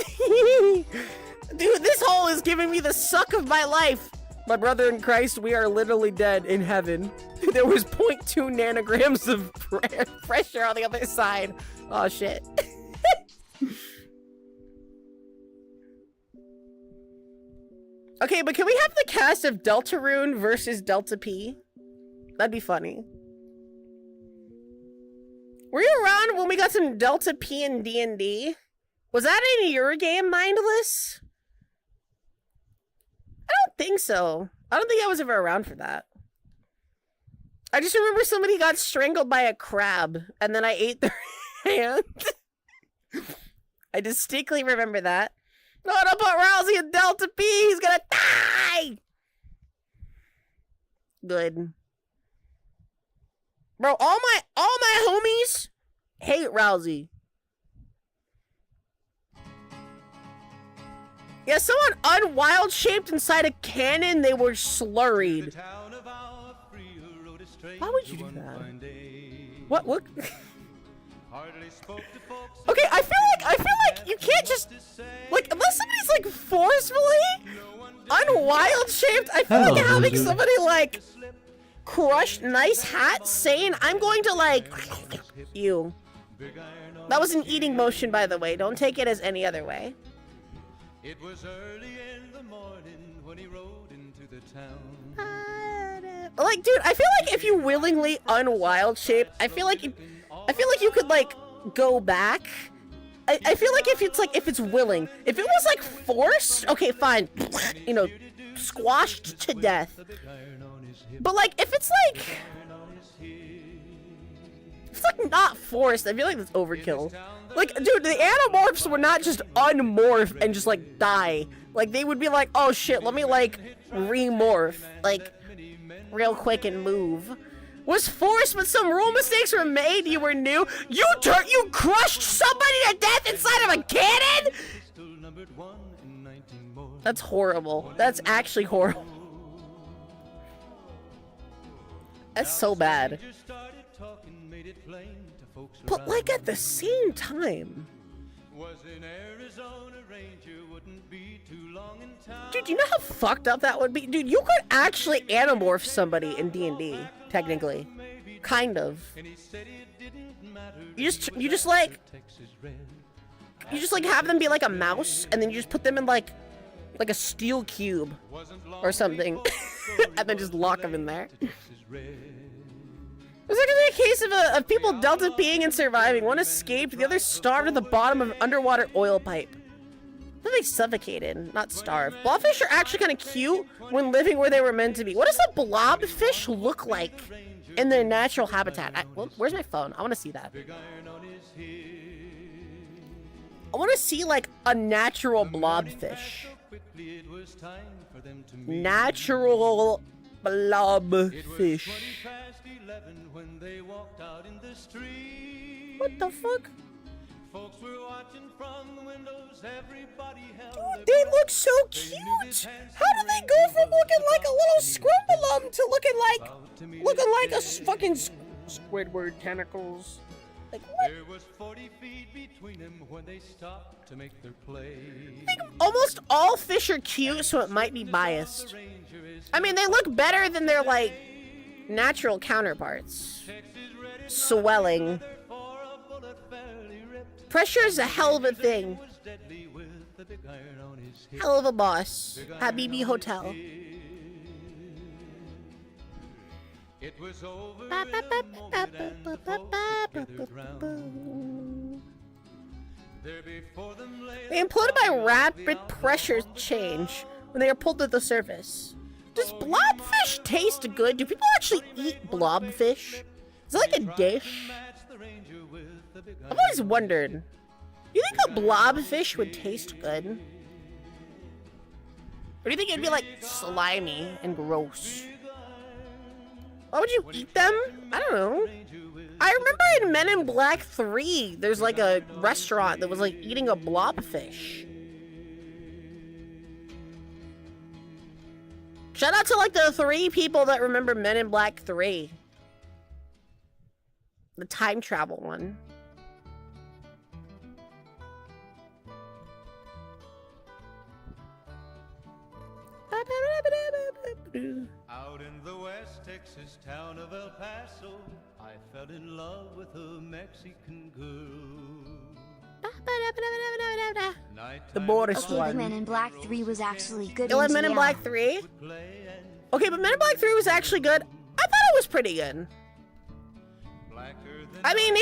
Speaker 3: Dude, this hole is giving me the suck of my life. My brother in Christ, we are literally dead in heaven. There was 0.2 nanograms of pressure on the other side. Oh shit. Okay, but can we have the cast of Deltarune versus Delta P? That'd be funny. Were you around when we got some Delta P in D&D? Was that in your game, Mindless? I don't think so. I don't think I was ever around for that. I just remember somebody got strangled by a crab, and then I ate their hand. I distinctly remember that. No, don't put Rousey in Delta P! He's gonna die! Good. Bro, all my homies hate Rousey. Yeah, someone unwild shaped inside a cannon, they were slurried. Why would you do that? What? Okay, I feel like you can't just like unless somebody's like forcefully unwild shaped. I feel like having somebody like crushed nice hat saying I'm going to like you. That was an eating motion, by the way. Don't take it as any other way.
Speaker 1: It was early in the morning when he rode into the town.
Speaker 3: Like, dude, I feel like if you willingly unwild shape, I feel like you could like go back. I feel like if it's willing, if it was like forced, okay, fine, you know, squashed to death. But like, if it's like not forced, I feel like that's overkill. Like, dude, the Animorphs would not just unmorph and just like die. Like, they would be like, oh shit, let me like remorph, like real quick and move. Was forced, but some rule mistakes were made. You were new. You crushed somebody to death inside of a cannon. That's horrible. That's actually horrible. That's so bad. But like at the same time, dude, you know how fucked up that would be? Dude, you could actually anamorph somebody in D&D, technically. Kind of. You just like have them be like a mouse, and then you just put them in like a steel cube or something, and then just lock them in there. There's like a case of people Delta P'ing and surviving. One escaped, the other starved at the bottom of an underwater oil pipe. I think they suffocated, not starved. Blobfish are actually kind of cute when living where they were meant to be. What does a blobfish look like in their natural habitat? Where's my phone? I want to see that. I want to see like a natural blobfish. Natural blobfish. What the fuck? Dude, they look so cute! How do they go from looking like a little scrumbalum to looking like a fucking
Speaker 7: Squidward tentacles.
Speaker 3: like what?
Speaker 1: There was 40 feet between them when they stopped to make their play.
Speaker 3: I think almost all fish are cute, so it might be biased. I mean, they look better than their like natural counterparts. Swelling. Pressure is a hell of a thing. Hell of a boss. Habibi Hotel.
Speaker 1: It was over in a moment and the folks gathered round. There before them lay
Speaker 3: They imploded by rapid pressure change when they are pulled to the surface. Does blobfish taste good? Do people actually eat blobfish? Is it like a dish? I've always wondered. Do you think a blobfish would taste good? Or do you think it'd be like slimy and gross? Why would you eat them? I don't know. I remember in Men in Black 3, there's like a restaurant that was like eating a blobfish. Shout out to like the 3 people that remember Men in Black 3. The time travel one.
Speaker 1: Out in the West Texas town of El Paso, I fell in love with a Mexican girl.
Speaker 3: The Boris
Speaker 5: Okay,
Speaker 3: one.
Speaker 5: but Men in Black 3 was actually good.
Speaker 3: You like
Speaker 5: ones,
Speaker 3: Men in
Speaker 5: yeah.
Speaker 3: Black 3? Okay, but Men in Black 3 was actually good. I thought it was pretty good. I mean,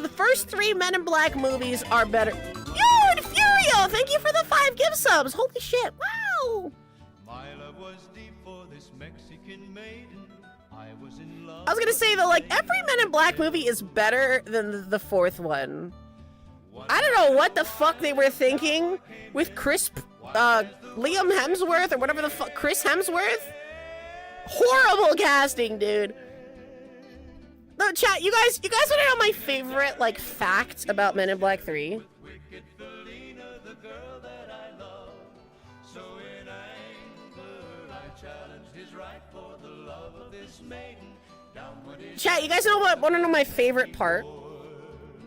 Speaker 3: the first 3 Men in Black movies are better. Yo, Furio, thank you for the 5 gift subs. Holy shit, wow.
Speaker 1: My love was deep for this Mexican maiden. I was in love.
Speaker 3: I was gonna say though, like every Men in Black movie is better than the 4th one. I don't know what the fuck they were thinking with Liam Hemsworth or whatever the fuck, Chris Hemsworth. Horrible casting, dude. No, chat, you guys want to know my favorite like fact about Men in Black 3? Chat, you guys want to know my favorite part?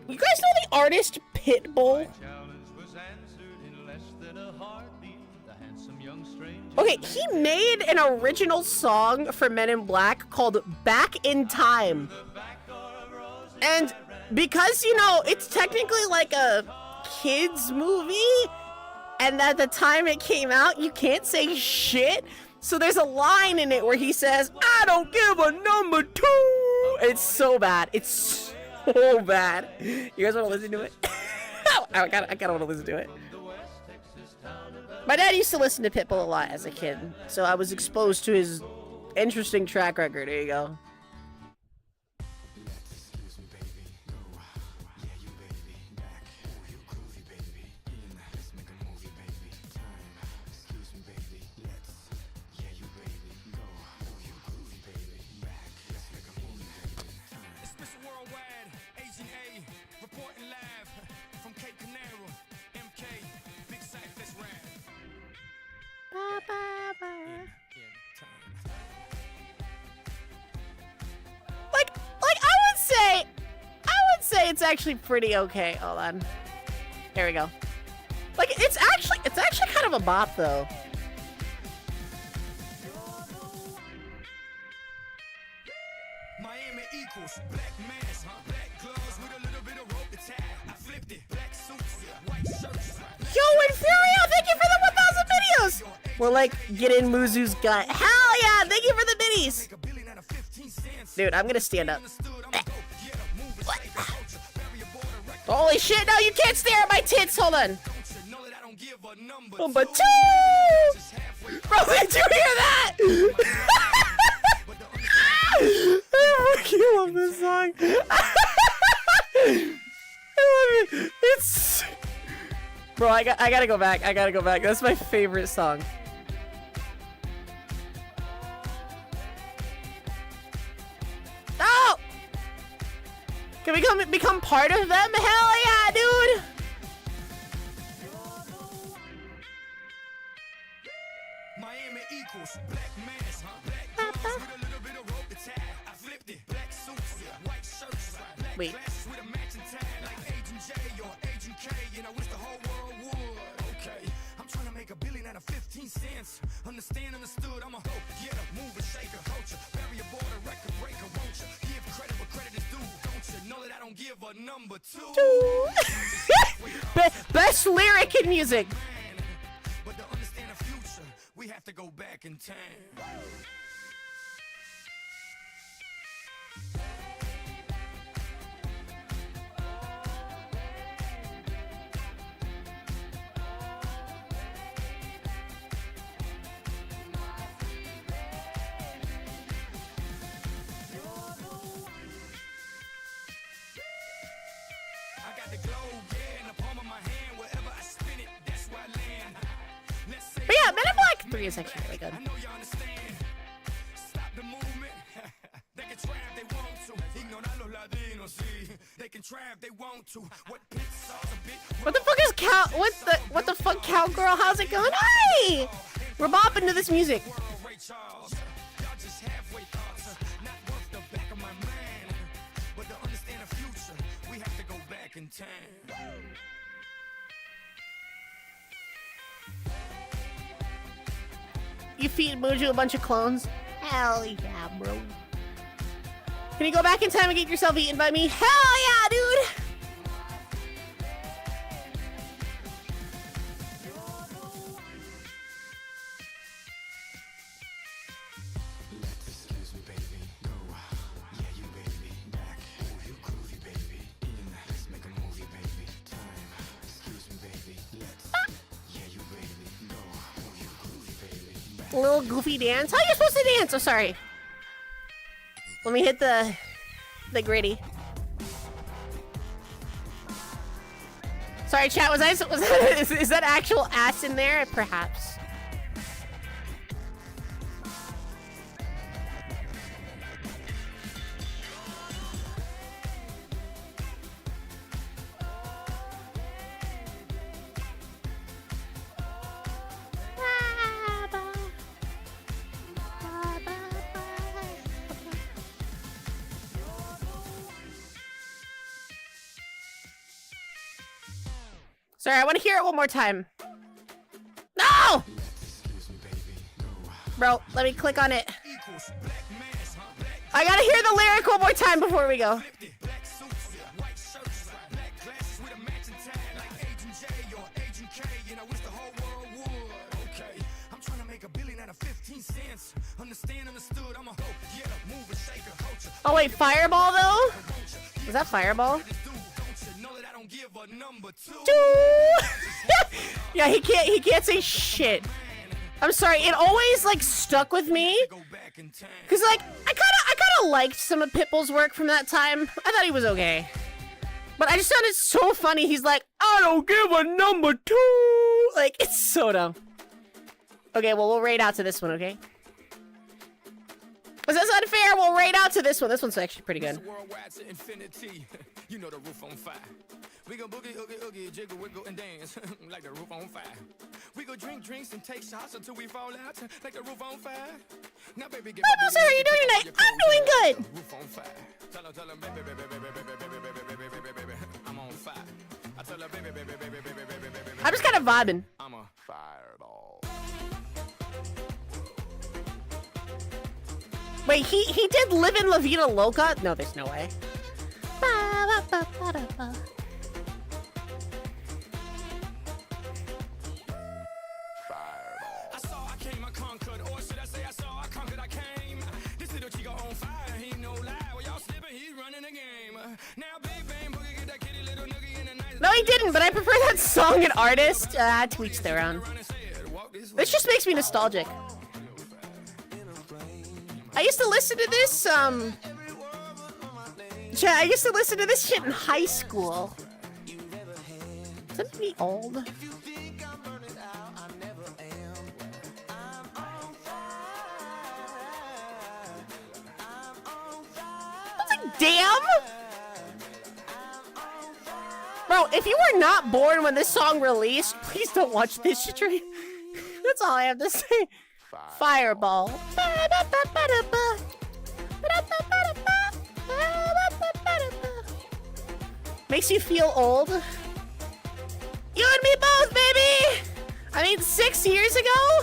Speaker 3: You guys know the artist Pitbull? Okay, he made an original song for Men in Black called Back in Time. And because, you know, it's technically like a kid's movie, and at the time it came out, you can't say shit. So there's a line in it where he says, I don't give a number 2. It's so bad. It's so bad. You guys want to listen to it? I kind of want to listen to it. My dad used to listen to Pitbull a lot as a kid, so I was exposed to his interesting track record. There you go. I would say it's actually pretty okay. Hold on. There we go. Like it's actually kind of a bop though.
Speaker 8: Miami equals black mask, black gloves with a little bit of rope to tie. I flipped it, black suits, white shirts.
Speaker 3: Yo, Inferio, thank you for the 1,000 videos. We're like, get in Muzu's gut. Hell yeah, thank you for the biddies. Dude, I'm gonna stand up. Holy shit, no, you can't stare at my tits. Hold on. Number 2! Bro, did you hear that? I fucking love this song. I love it. It's... Bro, I gotta go back. I gotta go back. That's my favorite song. Oh! Can we become part of them? Hell yeah, dude!
Speaker 8: Miami equals black mask, black gloves with a little bit of rope to tie. I flipped it, black suits, white shirts, black
Speaker 3: Wait.
Speaker 8: glasses with a matching tie, like Agent J or Agent K, and I wish the whole world would. Okay, I'm trying to make $1 billion out of 15 cents. Understand, understood, I'm a hoe, get a mover, shaker, culture, bury a border, record breaker, won't you? Give credit where credit is due, don't you? Know that I don't give a number 2.
Speaker 3: Best lyric in music.
Speaker 8: But to understand the future, we have to go back in time. I got the globe, yeah, in the palm of my hand. Wherever I spin it, that's where I land. Let's say
Speaker 3: But yeah, Men in Black 3 is actually really good.
Speaker 8: I know you understand. Stop the movement. They can try if they want to. Ignorarlos la
Speaker 3: What the fuck is what the fuck, Cowgirl? How's it going? Hi! We're bopping to this music. You feed Mojo a bunch of clones? Hell yeah, bro. Can you go back in time and get yourself eaten by me? Hell yeah, dude! A little goofy dance. How are you supposed to dance? Oh, sorry. Let me hit the gritty. Sorry, chat. Was that is that actual ass in there? Perhaps. Sorry, I want to hear it one more time. No! Bro, let me click on it. I gotta hear the lyric one more time before we go. Oh wait, Fireball though? Was that Fireball? Yeah, he can't say shit. I'm sorry, it always like stuck with me. Cause like I kinda liked some of Pitbull's work from that time. I thought he was okay. But I just found it so funny. He's like, I don't give a number 2. Like, it's so dumb. Okay, well, we'll raid out to this one, okay? Was this unfair? We'll raid out to this one. This one's actually pretty good.
Speaker 8: You know the roof on fire. We go boogie, oogie, oogie, jiggle, wiggle, and dance like the roof on fire. We go drink drinks and take shots until we fall out like the roof on fire. Now, baby, get
Speaker 3: how are you doing tonight? I'm doing good.
Speaker 8: Roof on fire. Tell her, baby, baby, baby, baby, baby, baby, baby, baby, I'm on fire. I tell her, baby, baby, baby, baby, baby, baby,
Speaker 3: I'm just kind of vibing.
Speaker 8: I'm a fireball.
Speaker 3: Wait, he did Livin' La Vida Loca? No, there's no way. No, he didn't, but I prefer that song and artist. To each their own. This just makes me nostalgic. I used to listen to this, I used to listen to this shit in high school. Does that make me old? I was like, damn! Bro, if you were not born when this song released, please don't watch this stream. That's all I have to say. Fireball. Makes you feel old. You and me both, baby! I mean, 6 years ago?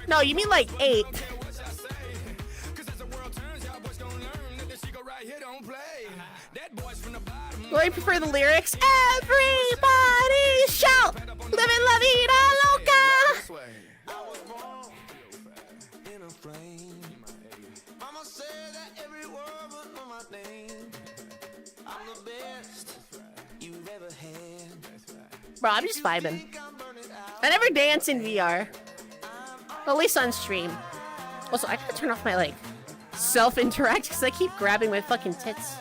Speaker 3: No, you mean like 8. Well, I prefer the lyrics. Everybody shout! Living la vida loca! Bro, I'm just vibing. I never dance in VR. At least on stream. Also, I gotta turn off my, like, self-interact because I keep grabbing my fucking tits.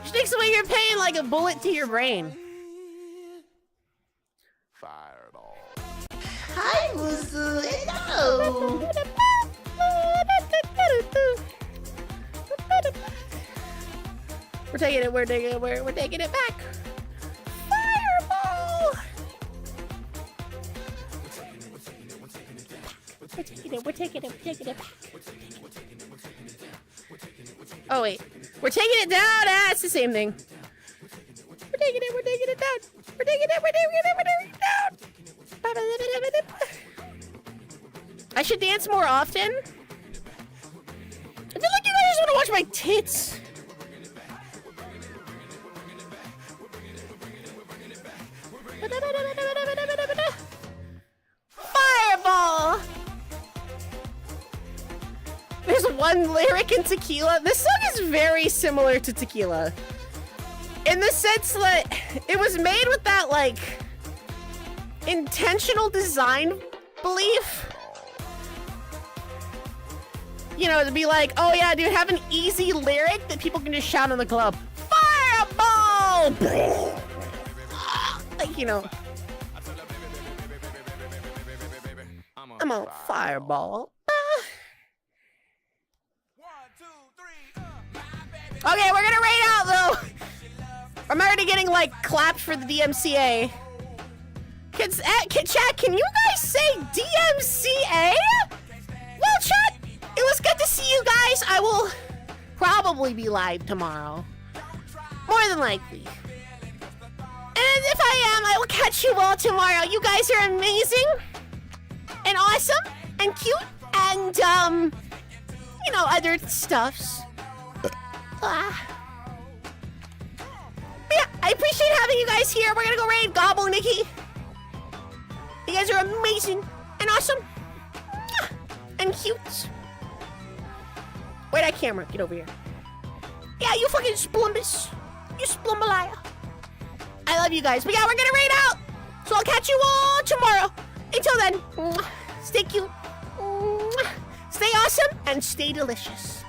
Speaker 3: Just takes away your pain like a bullet to your brain. Fireball. Hi, Musu. Hello. We're taking it, we're taking it back. Fireball! We're taking it back. Oh wait, we're taking it down. Ah, it's the same thing. We're taking it down. We're taking it down. I should dance more often. I feel like you guys just want to watch my tits. Fireball! There's one lyric in Tequila. This song is very similar to Tequila. In the sense that it was made with that, like, intentional design belief. You know, to be like, oh yeah, dude, have an easy lyric that people can just shout in the club. Fireball! Like, you know. I'm on fireball. Okay, we're gonna raid out though. I'm already getting like clapped for the DMCA. Chat, can you guys say DMCA? Well, chat, it was good to see you guys. I will probably be live tomorrow. More than likely. And if I am, I will catch you all tomorrow. You guys are amazing and awesome and cute and you know, other stuffs. Yeah, I appreciate having you guys here. We're gonna go raid Gobble Nikki. You guys are amazing and awesome and cute. Wait, that camera, get over here. Yeah, you fucking splumbus. You splumbalaya. I love you guys. But yeah, we're gonna raid out. So I'll catch you all tomorrow. Until then, stay cute, stay awesome, and stay delicious.